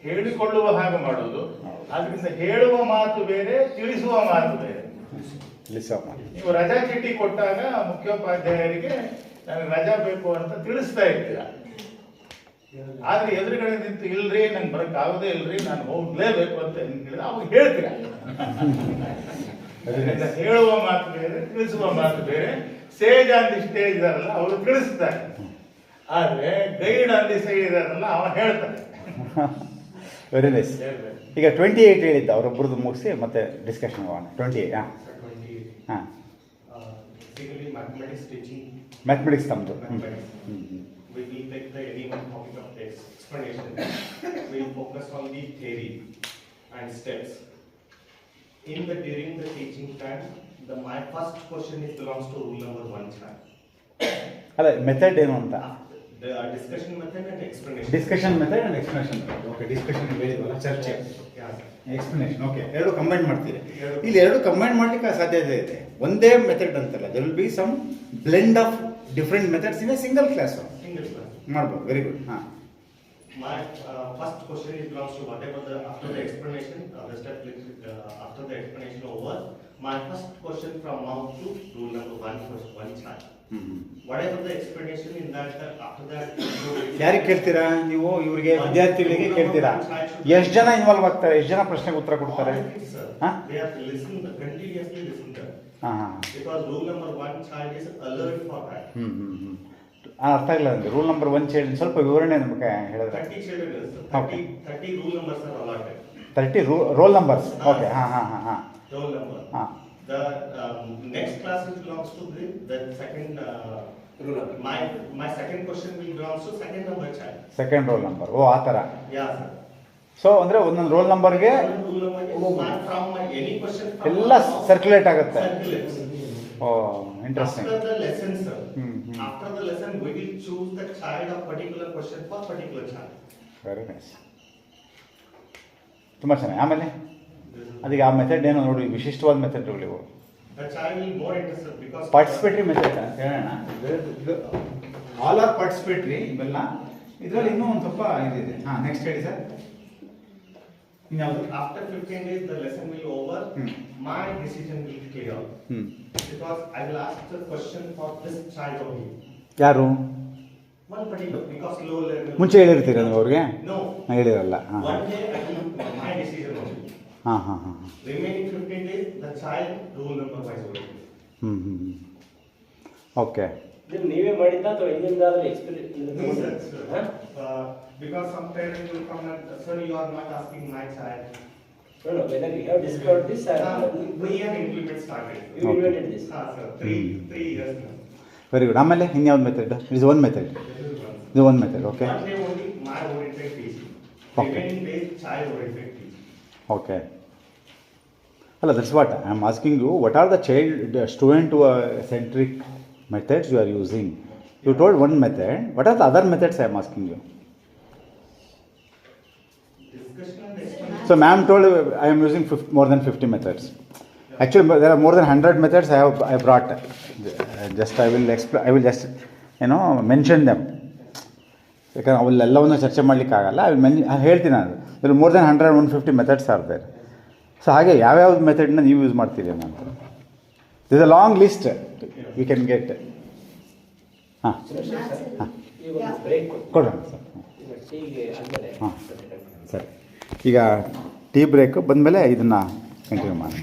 ಹೇಳಿಕೊಳ್ಳುವ ಹಾಗೆ ಮಾಡೋದು. ಆದ್ರಿಂದ ಹೇಳುವ ಮಾತು ಬೇರೆ, ತಿಳಿಸುವ ಮಾತು ಬೇರೆ. ನೀವು ರಜಾ ಚೀಟಿ ಕೊಟ್ಟಾಗ ಮುಖ್ಯೋಪಾಧ್ಯಾಯರಿಗೆ ನನಗೆ ರಜಾ ಬೇಕು ಅಂತ ತಿಳಿಸ್ತಾ ಇರ್ತೀರ. ಆದ್ರೆ ಎದುರುಗಡೆ ನಿಂತು ಇಲ್ರಿ ನಂಗೆ ಬರಕ್ಕಾಗೋದೇ ಇಲ್ರಿ, ನಾನು ಹೋಗ್ಲೇಬೇಕು ಅಂತ ಹೇಳಿದ್ರೆ ಅವಾಗ ಹೇಳ್ತೀರ. ಹೇಳುವ ಮಾತು ಬೇರೆ, ತಿಳಿಸುವ ಮಾತು ಬೇರೆ. ಸೇಜ್ ಆನ್ ದಿ ಸ್ಟೇಜ್ ಇದಾರಲ್ಲ ಅವರು ತಿಳಿಸ್ತಾರೆ, ಆದ್ರೆ ಗೈಡ್ ಆನ್ ದಿ ಸೈಡ್ ಇದಾರಲ್ಲ ಅವ ಹೇಳ್ತಾರೆ. Very nice. ಈಗ 28 ಹೇಳಿದ್ದ ಅವರೊಬ್ಬರದ್ದು ಮುಗಿಸಿ ಮತ್ತೆ ಡಿಸ್ಕಷನ್ ಹೋಗೋಣ. 28 ಹಾಂ ಹಾಂ mathematics teaching. ಮ್ಯಾಥಮೆಟಿಕ್ಸ್ ತಮ್ಮದು. We will take the any one topic of the explanation. We will focus on the theory and steps. During the teaching time, my first question is belongs to rule number 1 child. ಅಲ್ಲ method ಏನು ಅಂತ. The discussion method and explanation. Discussion method and explanation. Okay, discussion ಹೇಳಿದ್ವಲ್ಲ, ಚರ್ಚೆ, explanation. Okay, ಎರಡು combine ಮಾಡ್ತೀರಿ. ಇಲ್ಲಿ ಎರಡು combine ಮಾಡಲಿಕ್ಕೆ ಸಾಧ್ಯತೆ ಇದೆ. ಒಂದೇ ಮೆಥಡ್ ಅಂತಲ್ಲ, there will be some blend of different methods in a single class ಮಾಡ್ಬೋದು. Very good. ಹಾಂ, My first question is belongs to whatever the after the explanation, the step after the explanation over. My first question from now to rule number 1 child. Whatever the explanation in that after that. ಯಾರಿಗೆ ಕೇಳ್ತೀರಾ ನೀವು? ಇವರಿಗೆ ವಿದ್ಯಾರ್ಥಿಗಳಿಗೆ ಕೇಳ್ತೀರಾ? ಎಷ್ಟು ಜನ involve ಆಗ್ತಾರೆ? ಎಷ್ಟು ಜನ ಪ್ರಶ್ನೆಗೆ ಉತ್ತರ ಕೊಡ್ತಾರೆ? ಹಾಂ, They have to listen, continuously listen to. ಹಾಂ, Because rule number 1 child is alert for that. ಅರ್ಥ ಆಗಿಲ್ಲ ನನಗೆ. ರೂಲ್ ನಂಬರ್ 1 ಚೈಲ್ಡ್ ಸ್ವಲ್ಪ ವಿವರಣೆ ನಮಗೆ ಹೇಳಿದ್ರೆ. 30 children is 30 rule numbers are allotted. 30 roll numbers. Okay, ಹಾಂ ಹಾಂ ಹಾಂ ಹಾಂ Roll number. ಹಾಂ. The next class belongs to the second rule number. My second question will belongs to second number child. Second roll number. ಓ, ಆ ಥರ. Yeah, sir. So ಅಂದರೆ ಒಂದೊಂದು ರೋಲ್ ನಂಬರ್ಗೆ Rule number is from any question from ಎಲ್ಲ circulate ಆಗುತ್ತೆ. circulates. ಓ, interesting. After the lesson, sir. After the lesson, we will choose the child of particular question for particular child. Very nice, ತುಂಬ ಚೆನ್ನಾಗಿ. ಆಮೇಲೆ ಅದಕ್ಕೆ ಆ method ಏನೋ ನೋಡಿ, ವಿಶಿಷ್ಟವಾದ ಮೆಥಡ್ಗಳು ಇವು. The child will more interested because participatory method ಅಂತ ಹೇಳೋಣ. ಆಲ್ ಆರ್ ಪಾರ್ಟಿಸಿಪೇಟ್ರಿ ಇವೆಲ್ಲ. ಇದರಲ್ಲಿ ಇನ್ನೂ ಒಂದು ಸ್ವಲ್ಪ ಇದಿದೆ. ಹಾಂ, ನೆಕ್ಸ್ಟ್ ಹೇಳಿ sir. ಇನ್ಯಾವುದು? After 15 days, the lesson will over. My decision will clear. Because I will ask the question for this child only. ಯಾರು? One particular, because low level. ಮುಂಚೆ ಹೇಳಿರ್ತೀರಾ ನೀವು ಅವ್ರಿಗೆ? No. ಹೇಳಿರಲ್ಲ. ಹಾಂ, One day I will my decision only. ಹಾಂ ಹಾಂ ಹಾಂ. Remaining 15 days, the child rule number wise only. Okay. ನೀವೇ ಮಾಡಿದ್ದ ಅಥವಾ ಹಿಂದಿಂದಾದ್ರೂ No, sir. Because some parents will come and, sir, you are not asking my child. No, whether you have discovered this or We have implement started. you invented this. Sir. 3 years now. Very good. ಆಮೇಲೆ ಇನ್ಯಾವ್ದು method? Is one method. ಇದು one method. Okay. One day only my oriented teaching. Okay. Remaining days child oriented teaching. Okay. ಅಲ್ಲ, that's what I am asking you. What are the child student centric methods you are using? You told one method. What are the other methods I am asking you? Discussion and explanation. So ma'am told I am using more than 50 methods. Actually there are more than 100 methods I brought. Just I will just mention them. ಯಾಕಂದ್ರೆ ಅವೆಲ್ಲವನ್ನು ಚರ್ಚೆ ಮಾಡಲಿಕ್ಕೆ ಆಗಲ್ಲ. ಹೇಳ್ತೀನಿ ನಾನು. there are more than 150 methods are there. So ಹಾಗೆ ಯಾವ್ಯಾವ ಮೆಥಡ್ನ ನೀವು ಯೂಸ್ ಮಾಡ್ತೀರಿ ಅಂತ. There is a long list we can get. ಹಾಂ ಹಾಂ, ಕೊಡೋಣ ಸರ್. ಹಾಂ ಸರಿ, ಈಗ ಟೀ ಬ್ರೇಕ್ ಬಂದಮೇಲೆ ಇದನ್ನು ಕಂಟಿನ್ಯೂ ಮಾಡಿ.